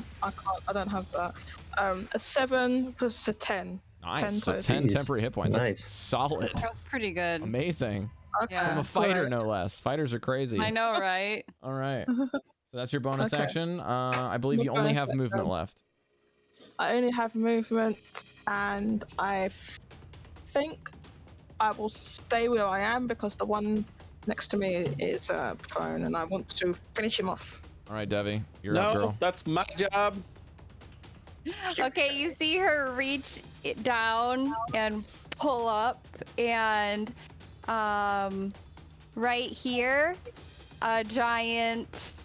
don't have that. A 7 plus a 10. Nice. 10 So total. 10 temporary hit points. Nice. That's solid. That's pretty good. Amazing. Okay. Yeah. I'm a fighter, right. no less. Fighters are crazy. I know, right? All right. So that's your bonus Okay. action. I believe My you only bonus have movement action. left. I only have movement, and I think I will stay where I am because the one next to me is prone, and I want to finish him off. All right, Devii, you're up, No, girl. that's my job. Okay, you see her reach it down and pull up, and right here, a giant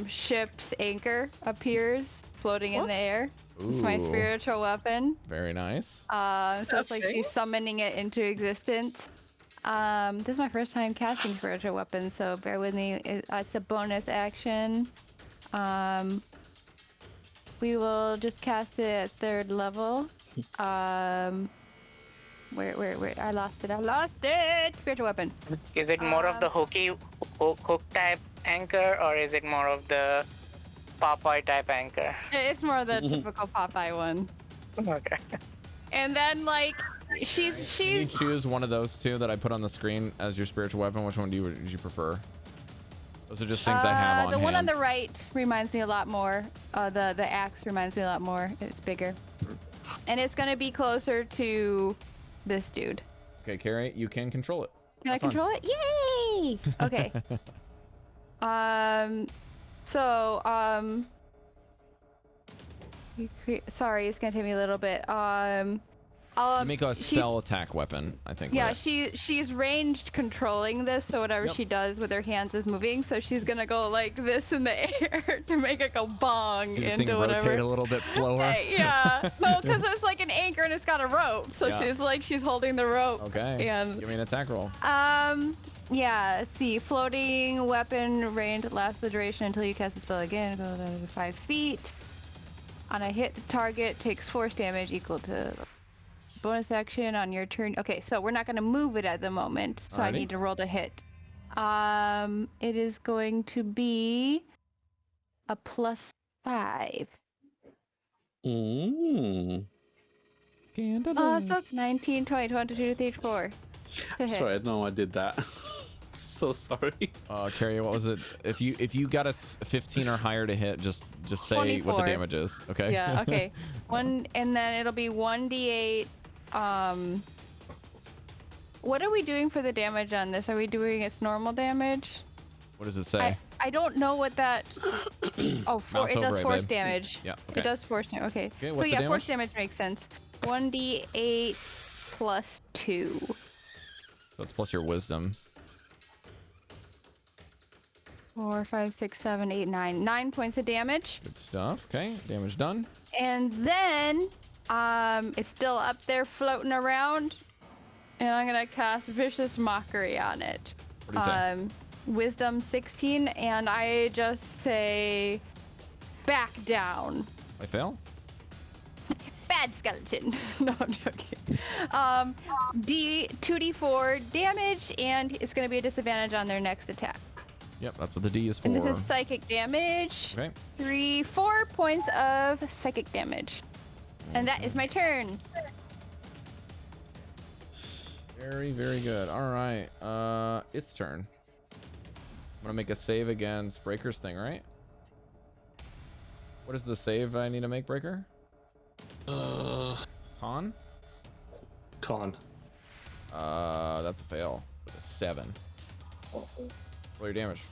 ship's anchor appears floating in What? the air. It's my Ooh, spiritual weapon. very nice. So it's like Okay. she's summoning it into existence. This is my first time casting spiritual weapon, so bear with me. It's a bonus action. We will just cast it at 3rd level. Where? I lost it. Spiritual weapon. Is it more of the hook type anchor, or is it more of the Popeye type anchor? It's more the typical Popeye one. Okay. And then like Can you she's choose one of those two that I put on the screen as your spiritual weapon? Which one would you prefer? Those are just things I have on the one on hand. the right reminds me a lot more. The axe reminds me a lot more. It's bigger, and it's gonna be closer to this dude. Okay, Cari, you can control it. Can I control it? Yay! Okay. Sorry, it's gonna take me a little bit. You make a spell attack weapon, I think. Yeah, with it. she's ranged controlling this, so whatever she does with her hands is moving. So she's gonna go like this in the air to make it go bong See the into thing whatever. rotate a little bit slower. Yeah, no, because it's like an anchor and it's got a rope. So she's holding the rope. Okay. And give me an attack roll. yeah. Let's see, floating weapon range lasts the duration until you cast the spell again. Go down to 5 feet. On a hit, the target takes force damage equal to bonus action on your turn. Okay, so we're not going to move it at the moment, so I need to roll to hit. It is going to be a +5. Scandalous. So 19, 20, 22, 23, 24. Sorry, I didn't know I did that. So sorry. Cari, what was it? If you got a 15 or higher to hit, just say 24. what the damage is. Okay. Yeah. Okay. And then it'll be 1d8. What are we doing for the damage on this? Are we doing its normal damage? What does it say? I don't know what that. Oh, it does force damage. Yeah. Okay. It does force damage. Okay. Okay, So what's the yeah, damage? force damage makes sense. 1d8 plus 2. So it's plus your wisdom. 4, 5, 6, 7, 8, 9. 9 points of damage. Good stuff. Okay. Damage done. And then it's still up there floating around. And I'm gonna cast Vicious Mockery on it. What do you say? Wisdom 16, and I just say back down. I fail. Bad skeleton. No, I'm joking. 2d4 damage, and it's gonna be a disadvantage on their next attack. Yep, that's what the D is for. And this is psychic damage. Okay. 4 points of psychic damage. And that is my turn. Very, very good. All right. Its turn. I'm gonna make a save against Breker's thing, right? What is the save I need to make, Breker? Con? Con. That's a fail. With a 7. Roll your damage.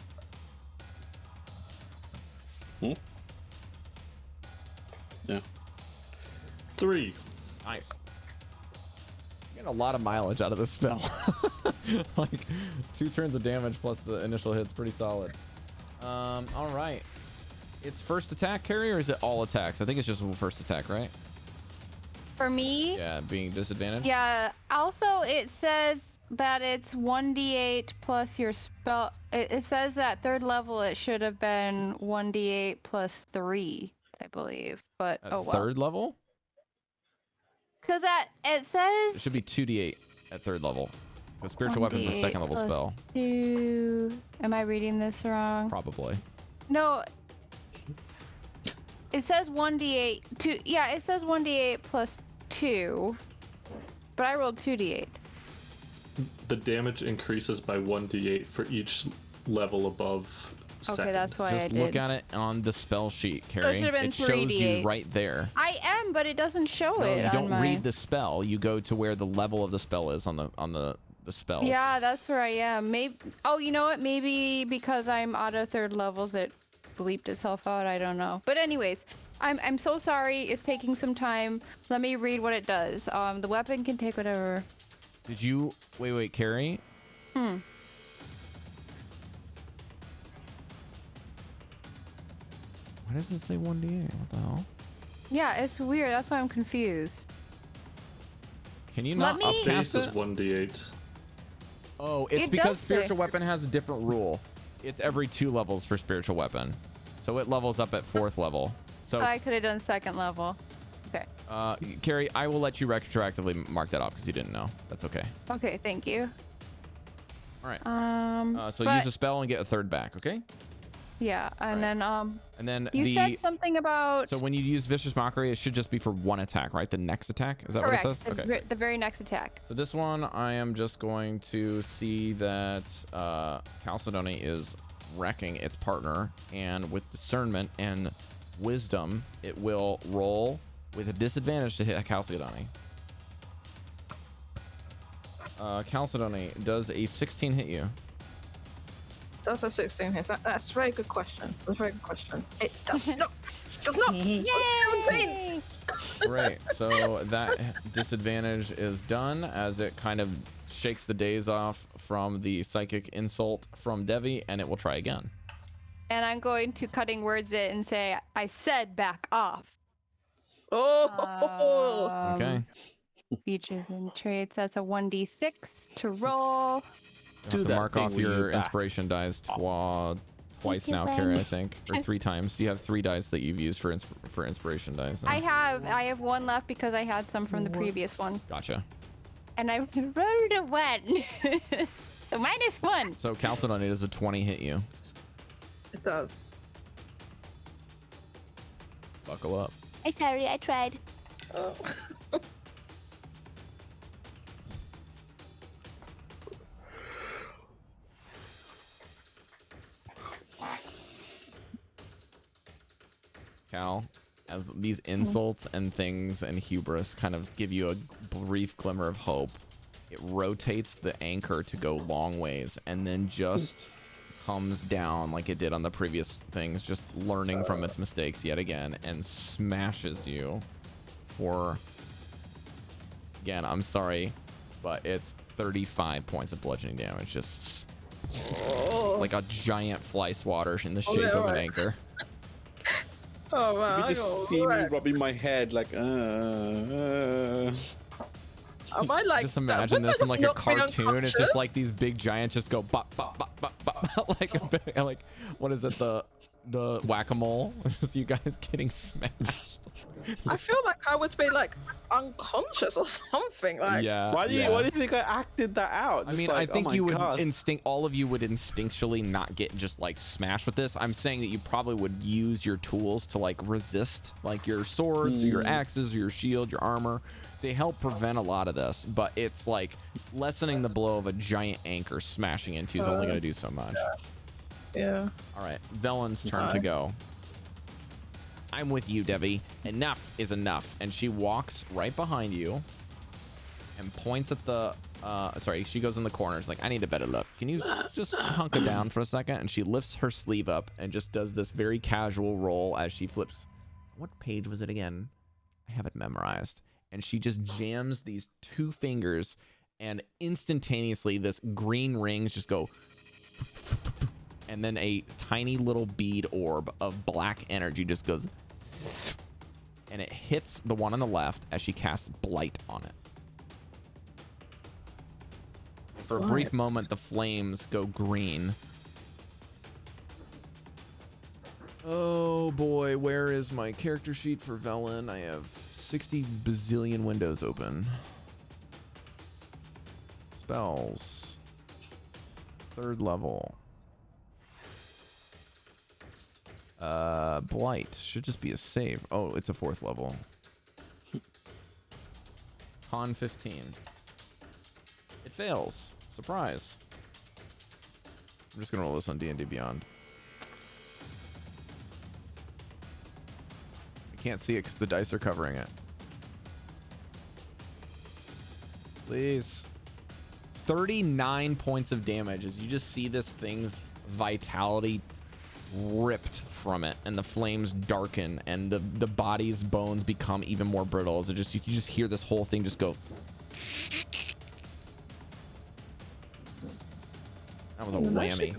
Yeah. 3. Nice. Getting a lot of mileage out of this spell. Like 2 turns of damage plus the initial hit's pretty solid. All right. It's first attack, Cari, or is it all attacks? I think it's just first attack, right? For me? Yeah, being disadvantaged. Yeah. Also, it says that it's 1d8 plus your spell. It says that third level it should have been 1d8 plus 3, I believe. But At oh well. third level? Because that it says It should be 2d8 at third level. Because spiritual weapon's a 1d8 second level plus spell. 2. Am I reading this wrong? Probably. No. It says 1d8. Yeah, it says 1d8 plus 2. But I rolled 2d8. The damage increases by 1d8 for each level above second. Okay, that's why I Just did. look at it on the spell sheet, So it Cari. should have been It shows you 3d8. right there. I am, but it doesn't show No, it you on don't my... read the spell. You go to where the level of the spell is on the spells. Yeah, that's where I am. Maybe. Oh, you know what? Maybe because I'm out of third levels, it bleeped itself out. I don't know. But anyways, I'm so sorry. It's taking some time. Let me read what it does. The weapon can take whatever. Did you wait, Cari? Hmm. Why does it say 1d8? What the hell? Yeah, it's weird. That's why I'm confused. Can you Let not me- Base upcast is it? 1d8. Oh, it's It because does say- spiritual weapon has a different rule. It's every 2 levels for spiritual weapon. So it levels up at 4th level. So I could have done second level. Okay. Cari, I will let you retroactively mark that off because you didn't know. That's okay. Okay, thank you. All right. So but- use a spell and get a third back, okay? Yeah, and Right. then And then you said something about. So when you use Vicious Mockery, it should just be for one attack, right? The next attack? Is that correct, what it says? Okay. the very next attack. So this one, I am just going to see that Chalcedony is wrecking its partner, and with discernment and wisdom, it will roll with a disadvantage to hit Chalcedony. Chalcedony, does a 16 hit you? Does a 16 hit? That's a very good question. That's a very good question. It does not. Does not. Yay! 17. Great. So that disadvantage is done as it kind of shakes the days off from the psychic insult from Devii, and it will try again. And I'm going to cutting words it and say, I said back off. Oh. Okay. Features and traits. That's a 1d6 to roll. You have to that mark thing off when you your back inspiration dice twice you, now, Ben. Cari, I think, or 3 times. You have 3 dice that you've used for inspiration dice. now. I have one left because I had some from the previous one. Gotcha. And I rolled a 1. So -1. So Chalcedony, does a 20 hit you? It does. Buckle up. I'm sorry, I tried. Oh. Cal, as these insults and things and hubris kind of give you a brief glimmer of hope, it rotates the anchor to go long ways and then just comes down like it did on the previous things, just learning from its mistakes yet again, and smashes you for, again, I'm sorry, but it's 35 points of bludgeoning damage, just like a giant fly swatter in the shape of an anchor. Oh wow. You just see me rubbing my head like, Am I like? Just imagine this in like a cartoon. It's just like these big giants just go bop bop bop bop bop like what is it, the whack-a-mole? Just you guys getting smashed. I feel like I would be like unconscious or something. Like. Yeah. why do you think I acted that out? I Just mean, like, I think oh my you would God. all of you would instinctually not get just like smashed with this. I'm saying that you probably would use your tools to like resist, like your swords, or your axes, or your shield, your armor. They help prevent a lot of this, but it's like lessening the blow of a giant anchor smashing into is only going to do so much. Yeah. All right, Vellen's turn to go. I'm with you, Devii. Enough is enough. And she walks right behind you and points at the sorry, she goes in the corners like, I need a better look. Can you just hunker down for a second? And she lifts her sleeve up and just does this very casual roll as she flips. What page was it again? I have it memorized. And she just jams these 2 fingers, and instantaneously this green rings just go, and then a tiny little bead orb of black energy just goes, and it hits the one on the left as she casts Blight on it. For a brief moment, the flames go green. Oh boy, where is my character sheet for Velen? I have 60 bazillion windows open. Spells. 3rd level. Blight. Should just be a save. Oh, it's a 4th level. Con 15. It fails. Surprise. I'm just gonna roll this on D&D Beyond. I can't see it because the dice are covering it. Please. 39 points of damage as you just see this thing's vitality ripped from it, and the flames darken, and the body's bones become even more brittle as it just, you just hear this whole thing just go. That was a whammy.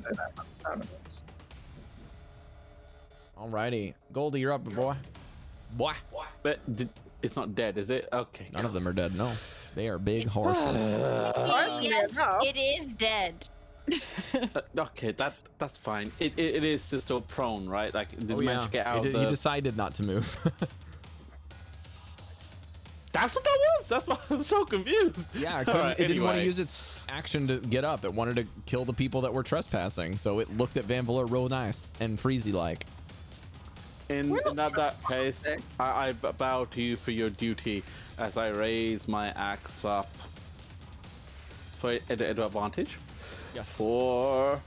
Alrighty, Goldy, you're up, boy. Boy. But it's not dead, is it? Okay. None of them are dead. No, they are big horses. Yes, it is dead. Okay, that's fine. It is just still prone, right? Like, did Oh, we manage to get out he of the... decided not to move. That's what that was. That's why I'm so confused. Yeah, it, Alright, it didn't want to anyway. use its action to get up. It wanted to kill the people that were trespassing. So it looked at Vanvalor real nice and freezy-like. In that case, I bow to you for your duty as I raise my axe up for an advantage. Yes. For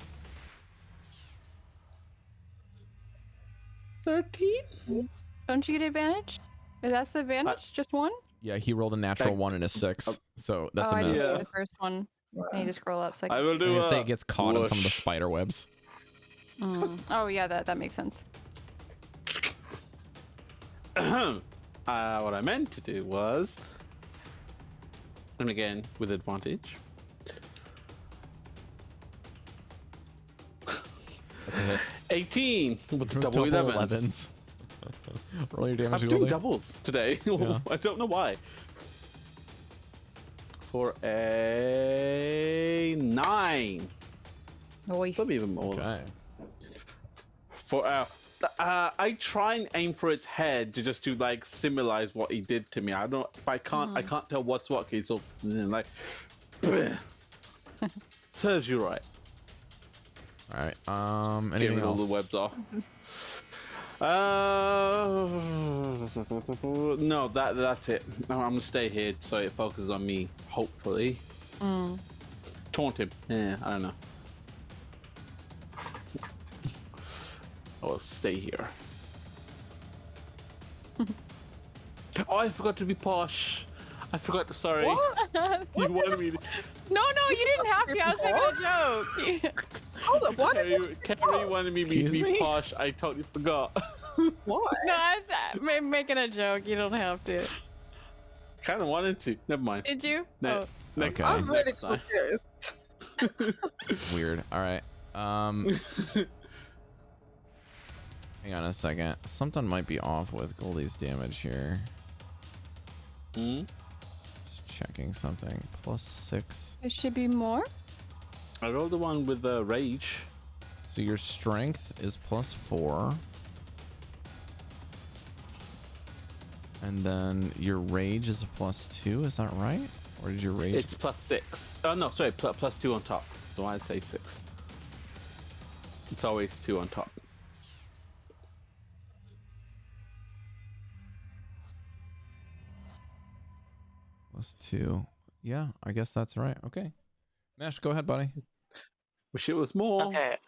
13? Don't you get advantage? Is that the advantage? Just one? Yeah, he rolled a natural 1 and a 6. So that's oh, a I miss. didn't see Yeah. the first one. I need to scroll up. So I I will I'm do gonna say a it gets caught in some of the whoosh. spider webs. Oh yeah, that makes sense. What I meant to do was, and again with advantage. That's a hit. 18 with double 11s. Roll your damage. I'm doing Goldy. doubles today. Yeah. I don't know why. For a 9. Noise. Maybe even more. Okay. For I try and aim for its head to just to like symbolize what he did to me. I don't. I can't tell what's what. Okay, so like, serves you right. All right. Anything Getting all else? the webs off. No, that's it. I'm gonna stay here so it focuses on me. Hopefully. Taunt him. Yeah, I don't know. I'll stay here. Oh, I forgot to be posh. I forgot to. Sorry. What? You wanted me to. No, you didn't have to. I was making a joke. Hold up, what? Carrie wanted me to Excuse be me? posh. I totally forgot. What? No, I was making a joke. You don't have to. Kind of wanted to. Never mind. Did you? No, next Okay. time. I'm really Next time. confused. Weird. All right. Hang on a second. Something might be off with Goldie's damage here. Hmm? Just checking something. +6. It should be more. I rolled the one with the rage. So your strength is +4. And then your rage is a +2. Is that right? Or did your rage? It's +6. Oh no, sorry, +2 on top. So I say 6. It's always 2 on top. +2. Yeah, I guess that's right. Okay. Mesh, go ahead, buddy. Wish it was more. Okay,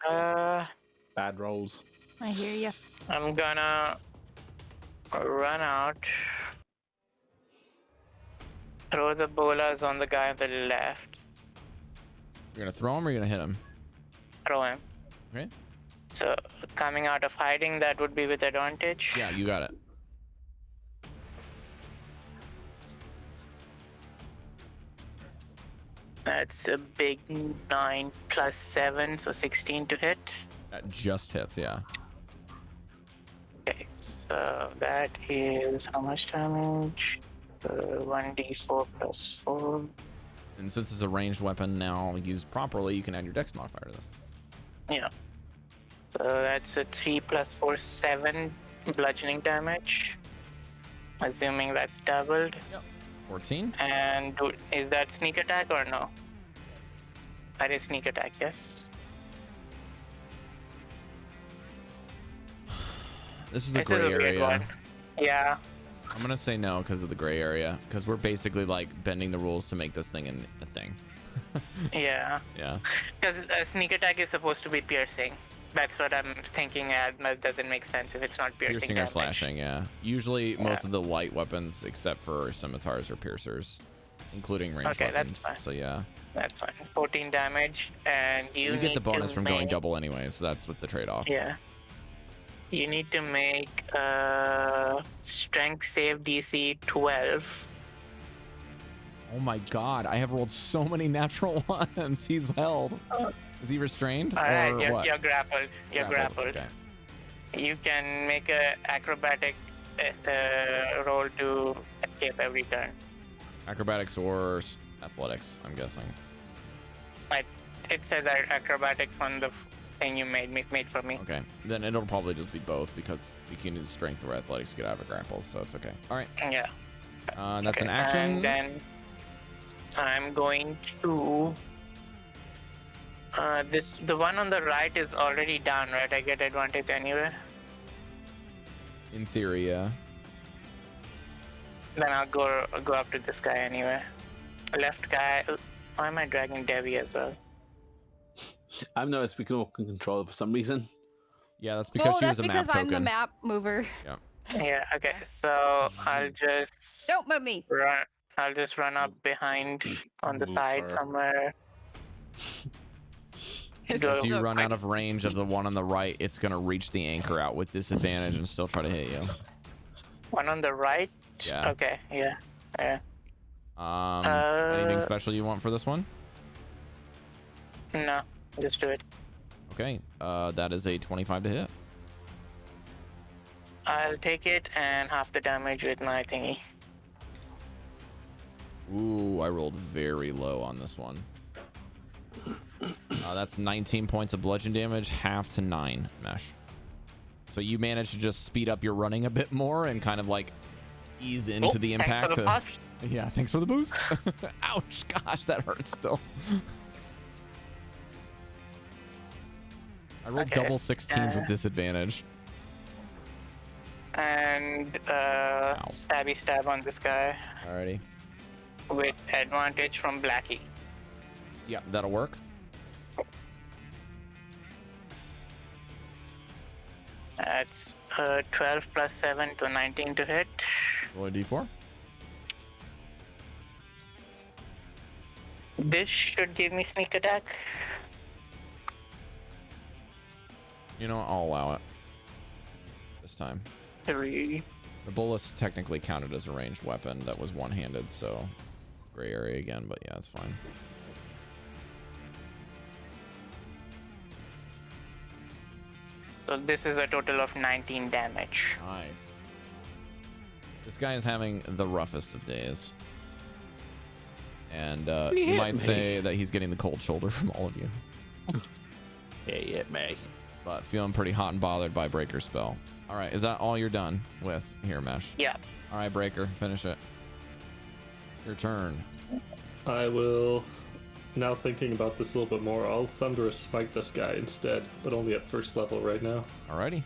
Bad rolls. I hear you. I'm gonna run out. Throw the bolas on the guy on the left. You're gonna throw him or you're gonna hit him? Throw him. Okay. So coming out of hiding, that would be with advantage. Yeah, you got it. That's a big 9 plus 7, so 16 to hit. That just hits, yeah. Okay, so that is how much damage? 1d4 plus 4. And since it's a ranged weapon now used properly, you can add your dex modifier to this. Yeah. So that's a 3 plus 4, 7 bludgeoning damage. Assuming that's doubled. 14. And is that sneak attack or no? That is sneak attack, yes. This is a This gray is a weird area. one. Yeah. I'm gonna say no because of the gray area. Because we're basically like bending the rules to make this thing a thing. Yeah. Yeah. Because sneak attack is supposed to be piercing. That's what I'm thinking. That doesn't make sense if it's not piercing. Piercing or damage. slashing, yeah. Usually most of the light weapons, except for scimitars, are piercers, including ranged Okay, that's weapons. fine. So yeah. That's fine. 14 damage, and you You get need the bonus to from make... going double anyway, so that's with the trade-off. Yeah. You need to make strength save DC 12. Oh my god, I have rolled so many natural ones. He's held. Is he restrained? All right, or what? you're grappled. You're grappled. Okay. You can make a acrobatic roll to escape every turn. Acrobatics or athletics, I'm guessing. It says acrobatics on the thing you made for me. Okay, then it'll probably just be both because you can use strength or athletics to get out of a grapple, so it's okay. All right. Yeah. That's an action. And then I'm going to. The one on the right is already down, right? I get advantage anyway. In theory, yeah. Then I'll go up to this guy anyway. Left guy. Why am I dragging Devii as well? I've noticed we can all control it for some reason. Yeah, that's because she was a map because I'm token. the map mover. Yeah. Yeah. Okay. So I'll just Don't move me. run. I'll just run up behind on the Move side her. somewhere. As you run out of range of the one on the right, it's gonna reach the anchor out with disadvantage and still try to hit you. One on the right. Yeah. Okay. Yeah. Yeah. Anything special you want for this one? No. Just do it. Okay. That is a 25 to hit. I'll take it and half the damage with my thingy. Ooh, I rolled very low on this one. That's 19 points of bludgeon damage, half to 9 mesh. So you managed to just speed up your running a bit more and kind of like ease into the impact. Thanks for the push. Yeah, thanks for the boost. Ouch, gosh, that hurts still. I rolled double 16s with disadvantage. And stabby stab on this guy Alrighty. with advantage from Blackie. Yeah, that'll work. That's 12 plus 7 to 19 to hit. Roll a d4. This should give me sneak attack. You know what? I'll allow it. This time. 3. The bullets technically counted as a ranged weapon that was one-handed, so gray area again, but yeah, it's fine. So this is a total of 19 damage. Nice. This guy is having the roughest of days. And you might say that he's getting the cold shoulder from all of you. Hey, hit me. But feeling pretty hot and bothered by Breker's spell. All right, is that all you're done with here, Mesh? Yeah. All right, Breker, finish it. Your turn. I will, now thinking about this a little bit more, I'll Thunderous Smite this guy instead, but only at first level right now. Alrighty.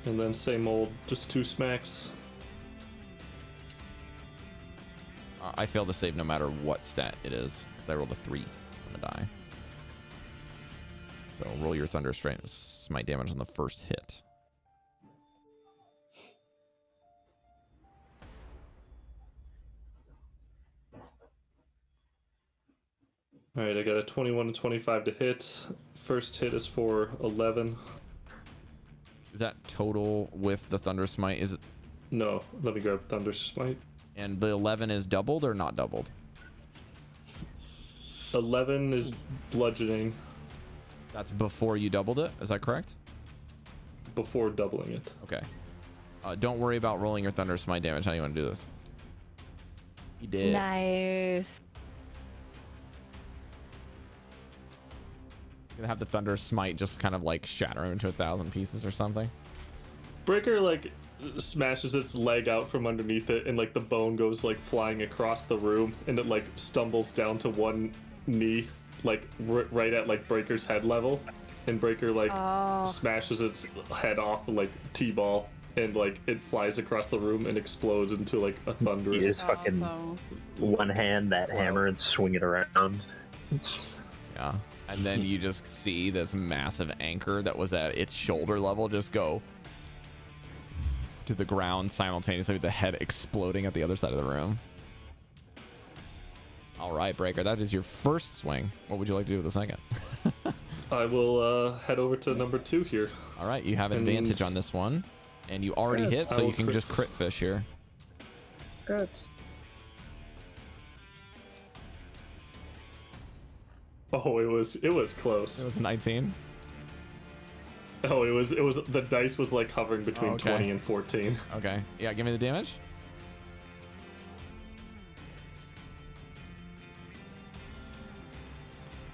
And then same old, just 2 smacks. I fail to save no matter what stat it is, because I rolled a 3 on the die. So roll your Thunder Smite damage on the first hit. Alright, I got a 21 and 25 to hit. First hit is for 11. Is that total with the Thunder Smite? Is it? No, let me grab Thunder Smite. And the 11 is doubled or not doubled? 11 is bludgeoning. That's before you doubled it, is that correct? Before doubling it. Okay. Don't worry about rolling your Thunder Smite damage. How do you want to do this? You did. Nice. Gonna have the Thunder Smite just kind of like shatter him into 1,000 pieces or something. Breker like smashes its leg out from underneath it, and like the bone goes like flying across the room, and it like stumbles down to one knee, like right at like Breker's head level, and Breker like smashes its head off like T-ball, and like it flies across the room and explodes into like a thunderous. You just fucking one hand that hammer and swing it around. Yeah. And then you just see this massive anchor that was at its shoulder level just go to the ground simultaneously with the head exploding at the other side of the room. All right, Breker, that is your first swing. What would you like to do with the second? I will head over to number 2 here. All right, you have advantage on this one, and you already hit, so you can just crit fish here. Good. Oh, it was close. It was 19. Oh, it was the dice was like hovering between 20 and 14. Okay. Yeah, give me the damage.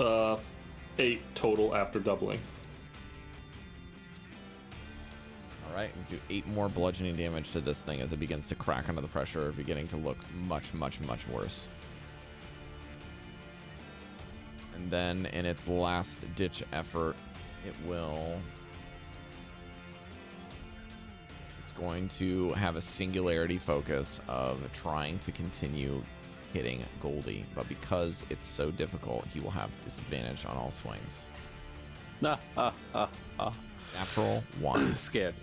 Uh, 8 total after doubling. All right, and do 8 more bludgeoning damage to this thing as it begins to crack under the pressure, beginning to look much, much, much worse. And then in its last ditch effort, it's going to have a singularity focus of trying to continue hitting Goldy, but because it's so difficult, he will have disadvantage on all swings. Natural 1. Scared.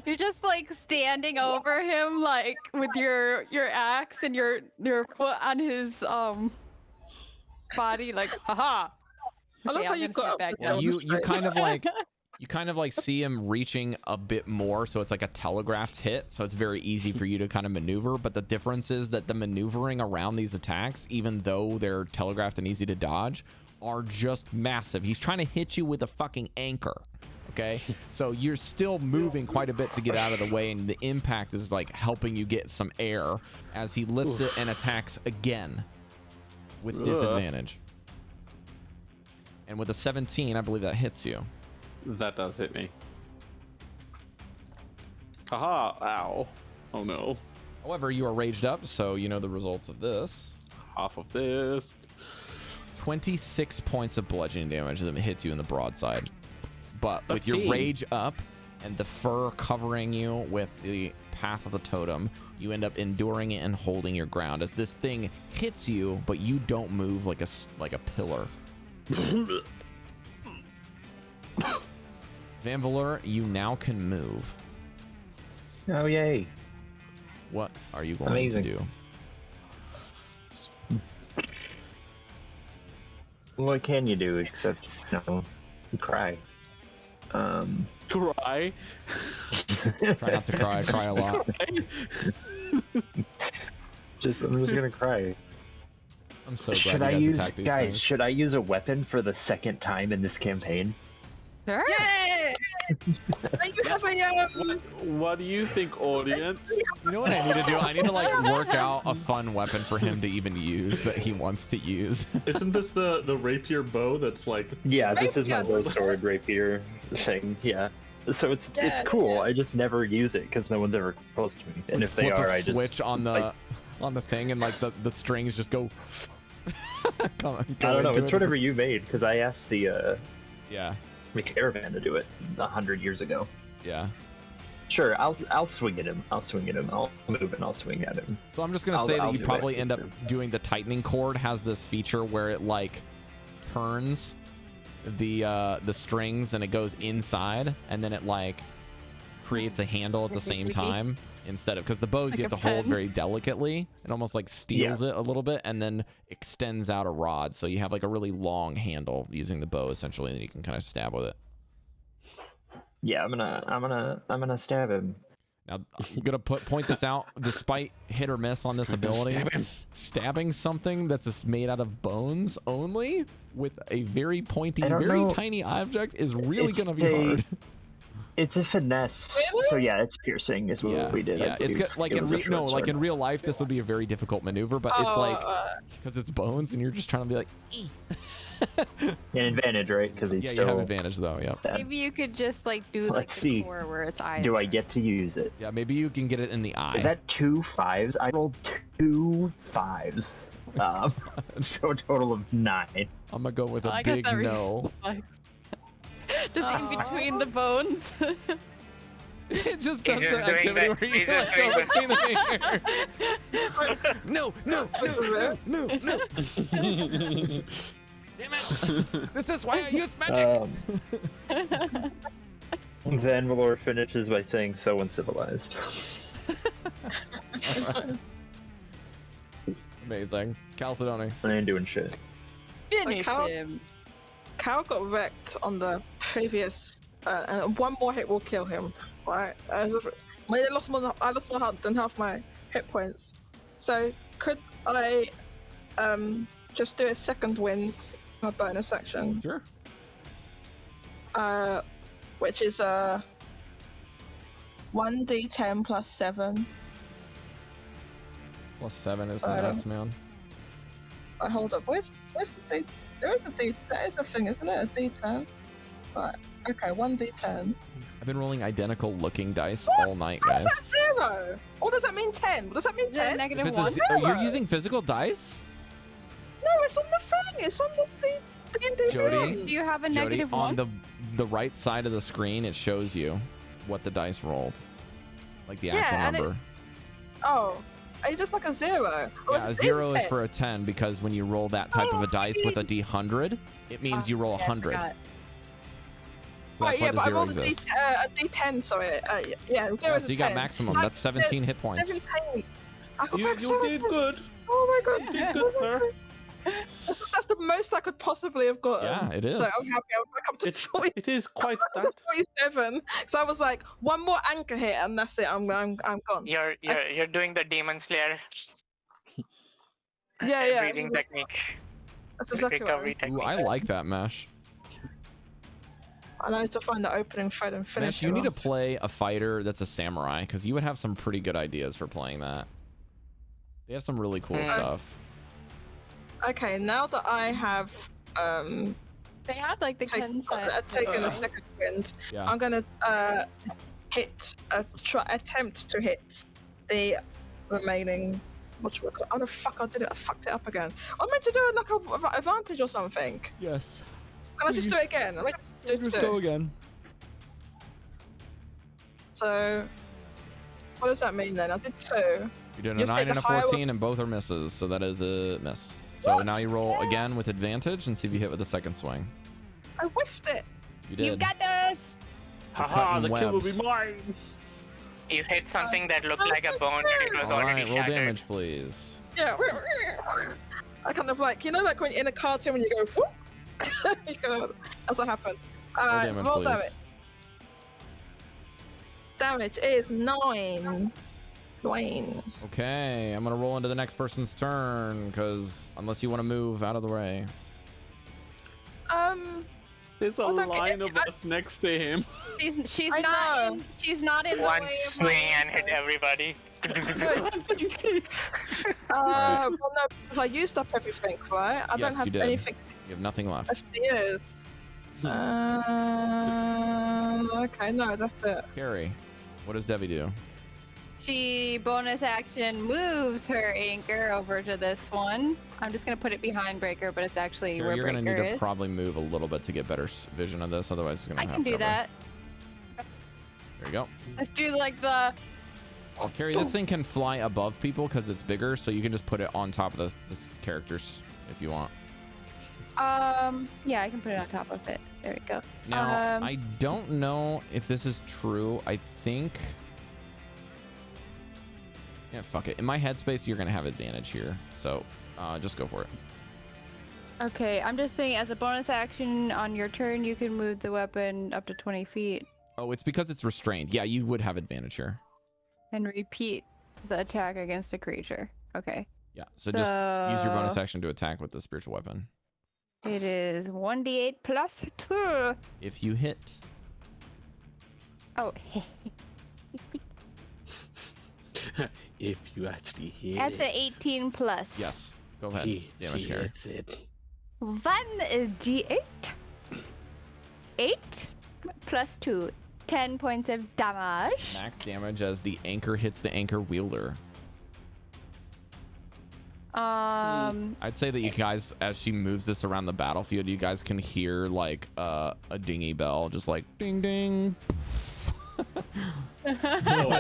You're just like standing over him, like with your axe and your foot on his body, like haha. I love how you got up. Well, you kind of like see him reaching a bit more, so it's like a telegraphed hit, so it's very easy for you to kind of maneuver. But the difference is that the maneuvering around these attacks, even though they're telegraphed and easy to dodge, are just massive. He's trying to hit you with a fucking anchor. Okay, so you're still moving quite a bit to get out of the way, and the impact is like helping you get some air as he lifts it and attacks again with disadvantage. And with a 17, I believe that hits you. That does hit me. Haha, ow. Oh no. However, you are raged up, so you know the results of this. Half of this. 26 points of bludgeoning damage as it hits you in the broadside. But with your rage up and the fur covering you with the path of the totem, you end up enduring it and holding your ground as this thing hits you, but you don't move like a pillar. Vanvalor, you now can move. Oh, yay. What are you going to do? What can you do except, cry? Cry? Try not to cry. Cry a lot. I'm just gonna cry. I'm so glad you guys attack these things. Should I use a weapon for the second time in this campaign? Sure. Yes! You have a What do you think, audience? You know what I need to do? I need to like work out a fun weapon for him to even use that he wants to use. Isn't this the rapier bow that's like... Yeah, this is my bow sword rapier thing. Yeah. So it's cool. Yeah. I just never use it because no one's ever close to me. And if they are, I just switch on the thing and like the strings just go. I don't know. It's whatever you made because I asked the caravan to do it 100 years ago. Yeah. Sure, I'll swing at him. I'll move and I'll swing at him. So I'm just gonna say that you probably end up doing the tightening cord has this feature where it like turns the strings and it goes inside and then it like creates a handle at the same time instead of because the bows like you have to hold very delicately. It almost like steals it a little bit and then extends out a rod, so you have like a really long handle using the bow essentially, and you can kind of stab with it. Yeah, I'm gonna stab him. Now I'm gonna point this out. Despite hit or miss on this ability, stabbing something that's made out of bones only with a very pointy, very tiny object is really gonna be hard. It's a finesse. Really? So yeah, it's piercing is what we did. Yeah, it's good. Like in real life, this would be a very difficult maneuver, but it's like because it's bones and you're just trying to be like. An advantage, right? Because he's still. You have advantage though. Yeah. Maybe you could just like do like the core where it's eye. Do I get to use it? Yeah, maybe you can get it in the eye. Is that 2 5s? I rolled 2 5s. So a total of 9. I'm gonna go with a big no. Just in between the bones. It just does the activity where you like go between the fingers. No. Damn it! This is why I use magic. Vanvalor finishes by saying, "So uncivilized." Amazing, Chalcedony. I ain't doing shit. Finish him. Cal got wrecked on the previous, and one more hit will kill him. Right? I lost more than half my hit points. So could I just do a second wind, my bonus action? Sure. Which is 1d10 plus 7. Plus 7 is the nuts, man. Hold up. Where's the d? There is a d. That is a thing, isn't it? A d10. Right. Okay, 1d10. I've been rolling identical looking dice all night, How's guys. that 0? Or does that mean 10? Does that mean Is it 10? negative If it's a 1? you're using physical dice? No, it's on the thing. It's on the D&D Jodie? thing. Do you have a Jodie, negative on 1? the right side of the screen, it shows you what the dice rolled, like the actual Yeah, and number. Oh, are you just like a 0? Or Yeah, a 0 is for a 10 because when you roll that type of a dice with a D100, it means you roll 100. So Oh, that's yeah, why but the I 0 rolled exists. a D10, sorry. Yeah, 0 Yeah, is so a you got 10. maximum. I- That's 17 hit points. 17. I got You back did 17. good. Oh my god. You did good, sir. That's the most I could possibly have gotten. Yeah, it is. So I'm happy I'm back up to 40. It is quite I'm that. 47. So I was like, one more anchor hit and that's it. I'm gone. You're doing the demon slayer Yeah. breathing technique. That's exactly what I Recovery mean. Ooh, technique. I like that, Mesh. I need to find the opening thread and finish Mesh, it you need to off. play a fighter that's a samurai because you would have some pretty good ideas for playing that. They have some really cool stuff. Okay, now that I have They had like the taken consent. a second wind, Yeah. I'm gonna attempt to hit the remaining. Oh no, fuck! I did it. I fucked it up again. I'm meant to do it like a advantage or something. Yes. Can I just do it again? I'm meant to do Just two. go again. So, what does that mean then? I did 2. You did a Just 9 take and the a higher 14, and both are misses, so that is a miss. So What? now you roll again with advantage and see if you hit with the second swing. I whiffed it. You did. You got this! Haha, the cutting kill will be webs. mine. You hit something that looked like a bone, but it was All already right, roll shattered. damage, please. Yeah. I kind of like like when in a cartoon when you go whoop. You go, that's what happened. Roll damage, Roll please. damage. Damage is 9. Dwayne. Okay, I'm gonna roll into the next person's turn, because unless you want to move out of the way. There's a Hold on, line of us next to him. She's I not know. she's not in the way One of swing my and hit answer. everybody. Well, no, because I used up everything, right? I Yes, don't have you did. anything You have nothing left. left to use. Okay, no, that's it. Cari, what does Devii do? She bonus action moves her anchor over to this one. I'm just gonna put it behind Breker, but it's actually Cari, where you're gonna Breker need to is. probably move a little bit to get better vision of this, otherwise it's gonna I have can do cover. that. There you go. Let's do like the Cari, this thing can fly above people because it's bigger, so you can just put it on top of the characters if you want. yeah, I can put it on top of it. There we go. Now, I don't know if this is true. I think... Yeah, fuck it. In my headspace, you're going to have advantage here. So, just go for it. Okay, I'm just saying as a bonus action on your turn, you can move the weapon up to 20 feet Oh, it's because it's restrained. Yeah, you would have advantage here. and repeat the attack against a creature. Okay. Yeah, so just use your bonus action to attack with the spiritual weapon. It is 1d8 plus 2. If you hit... Oh, If you actually hit that's it. an 18 plus. Yes, go ahead. He Damage Cari. hits it. 1d8. 8 plus 2. 10 points of damage. Max damage as the anchor hits the anchor wielder. I'd say that you guys, as she moves this around the battlefield, you guys can hear like a dinghy bell, just like ding ding. No,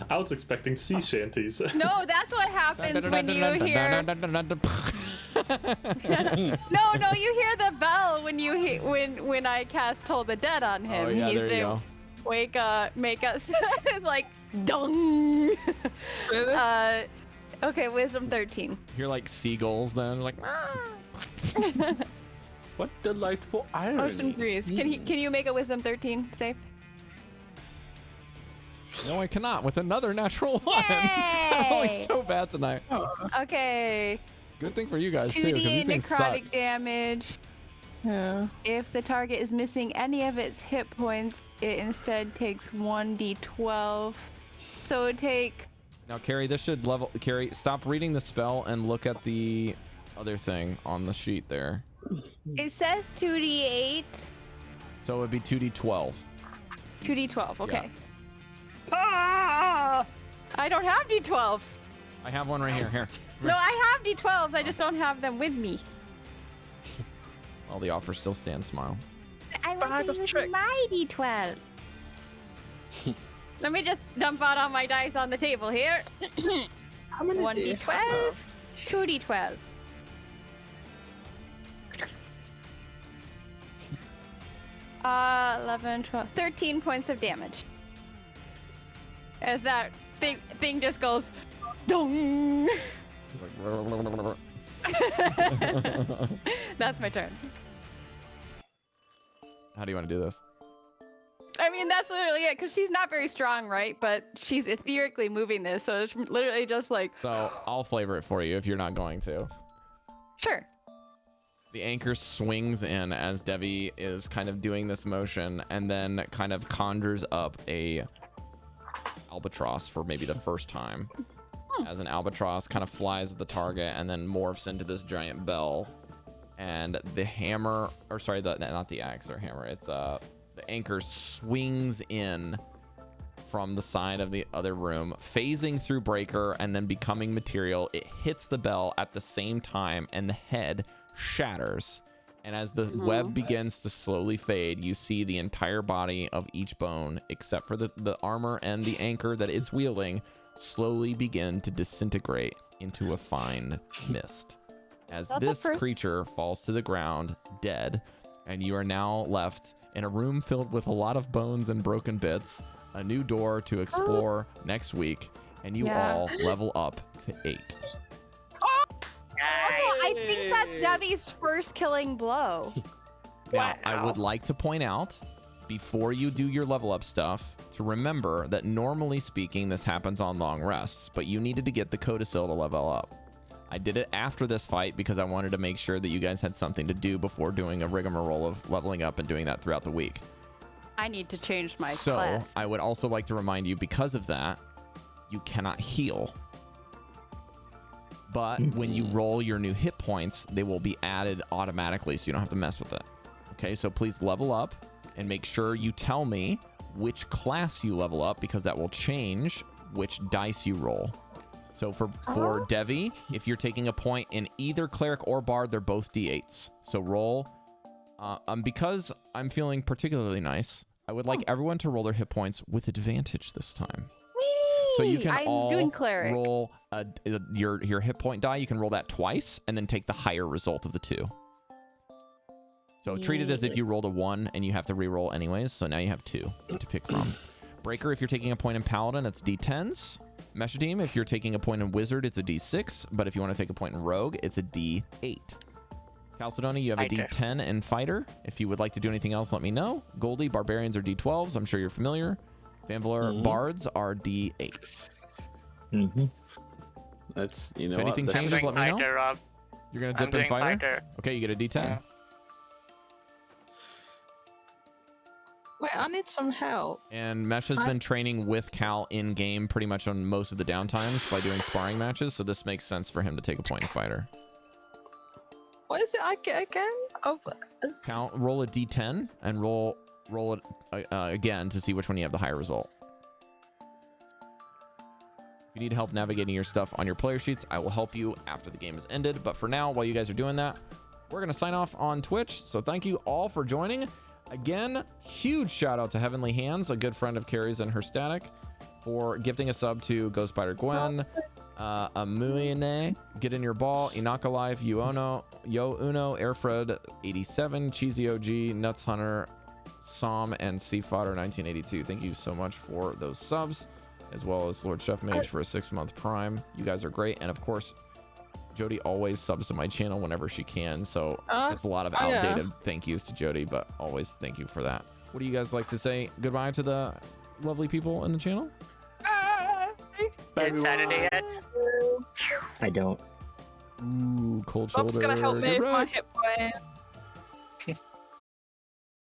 I was expecting sea shanties. No, that's what happens when you hear. No, you hear the bell when you when I cast Toll the Dead on him. Oh yeah, He's there you go. Wake up, make us. It's like dung. Really? Okay, wisdom 13. Hear like seagulls then, like. What delightful irony. Ocean breeze. Can you make a wisdom 13 save? No, I cannot with another natural one. I'm rolling Yay! so bad tonight. Okay. Good thing for you guys too, because 2d these things suck. necrotic damage. Yeah. If the target is missing any of its hit points, it instead takes 1d12. So it take. Now, Cari, this should level. Cari, stop reading the spell and look at the other thing on the sheet there. It says 2d8. So it would be 2d12. 2d12. Okay. Ah! I don't have d12s. I have one right here. Here. No, I have d12s. I just don't have them with me. Well, the offer still stands. Smile. I want to use my d12. Let me just dump out all my dice on the table here. How many 1d12, 2d12. Uh, 11, 12, 13 points of damage. As that thing just goes, dong. That's my turn. How do you want to do this? I mean, that's literally it, because she's not very strong, right? But she's etherically moving this, so it's literally just like... So I'll flavor it for you if you're not going to. Sure. The anchor swings in as Devii is kind of doing this motion and then kind of conjures up a albatross for maybe the first time. As an albatross kind of flies at the target and then morphs into this giant bell. And the hammer, or sorry, not the axe or hammer, it's the anchor swings in from the side of the other room, phasing through Breker and then becoming material. It hits the bell at the same time and the head shatters. And as the web begins to slowly fade, you see the entire body of each bone, except for the armor and the anchor that it's wielding, slowly begin to disintegrate into a fine mist. As this creature falls to the ground, dead, and you are now left in a room filled with a lot of bones and broken bits, a new door to explore next week, and you all level up to 8. I think that's Devi's first killing blow. Now, I would like to point out, before you do your level up stuff, to remember that normally speaking, this happens on long rests, but you needed to get the codicil to level up. I did it after this fight because I wanted to make sure that you guys had something to do before doing a rigmarole of leveling up and doing that throughout the week. I need to change my So class. I would also like to remind you, because of that, you cannot heal. But when you roll your new hit points, they will be added automatically, so you don't have to mess with it. Okay, so please level up and make sure you tell me which class you level up, because that will change which dice you roll. So for Devii, if you're taking a point in either Cleric or Bard, they're both D8s. So roll. Because I'm feeling particularly nice, I would like everyone to roll their hit points with advantage this time. So you can all roll your hit point die. You can roll that twice and then take the higher result of the two. So treat it as if you rolled a 1 and you have to re-roll anyways. So now you have 2 to pick from. Breker, if you're taking a point in Paladin, it's D10s. Meshadieme, if you're taking a point in Wizard, it's a D6. But if you want to take a point in Rogue, it's a D8. Chalcedony, you have a D10 in Fighter. If you would like to do anything else, let me know. Goldy, Barbarians are D12s. I'm sure you're familiar. Vanvalor, Bards are D8s. That's, if anything changes, let me know. Rob. You're going to dip in Fighter? Okay, you get a D10. Yeah. Wait, I need some help. And Mesh has been training with Cal in-game pretty much on most of the downtimes by doing sparring matches, so this makes sense for him to take a point in Fighter. What is it I get again? Cal, roll a D10 and roll it again to see which one you have the higher result. If you need help navigating your stuff on your player sheets, I will help you after the game is ended. But for now, while you guys are doing that, we're going to sign off on Twitch. So thank you all for joining. Again, huge shout out to Heavenly Hands, a good friend of Cari's and her Static, for gifting a sub to Ghost Spider Gwen, Amuyene, Get In Your Ball, Inaka Life, Yo Uno, Airfred 87, Cheesy OG, Nuts Hunter, Som, and Sea Fodder 1982. Thank you so much for those subs, as well as Lord Chef Mage for a 6-month prime. You guys are great, and of course, Jodie always subs to my channel whenever she can, so it's a lot of outdated thank yous to Jodie, but always thank you for that. What do you guys like to say goodbye to the lovely people in the channel? It's Saturday yet? I don't. Ooh, cold shoulder. Bob's gonna help me with my hit point.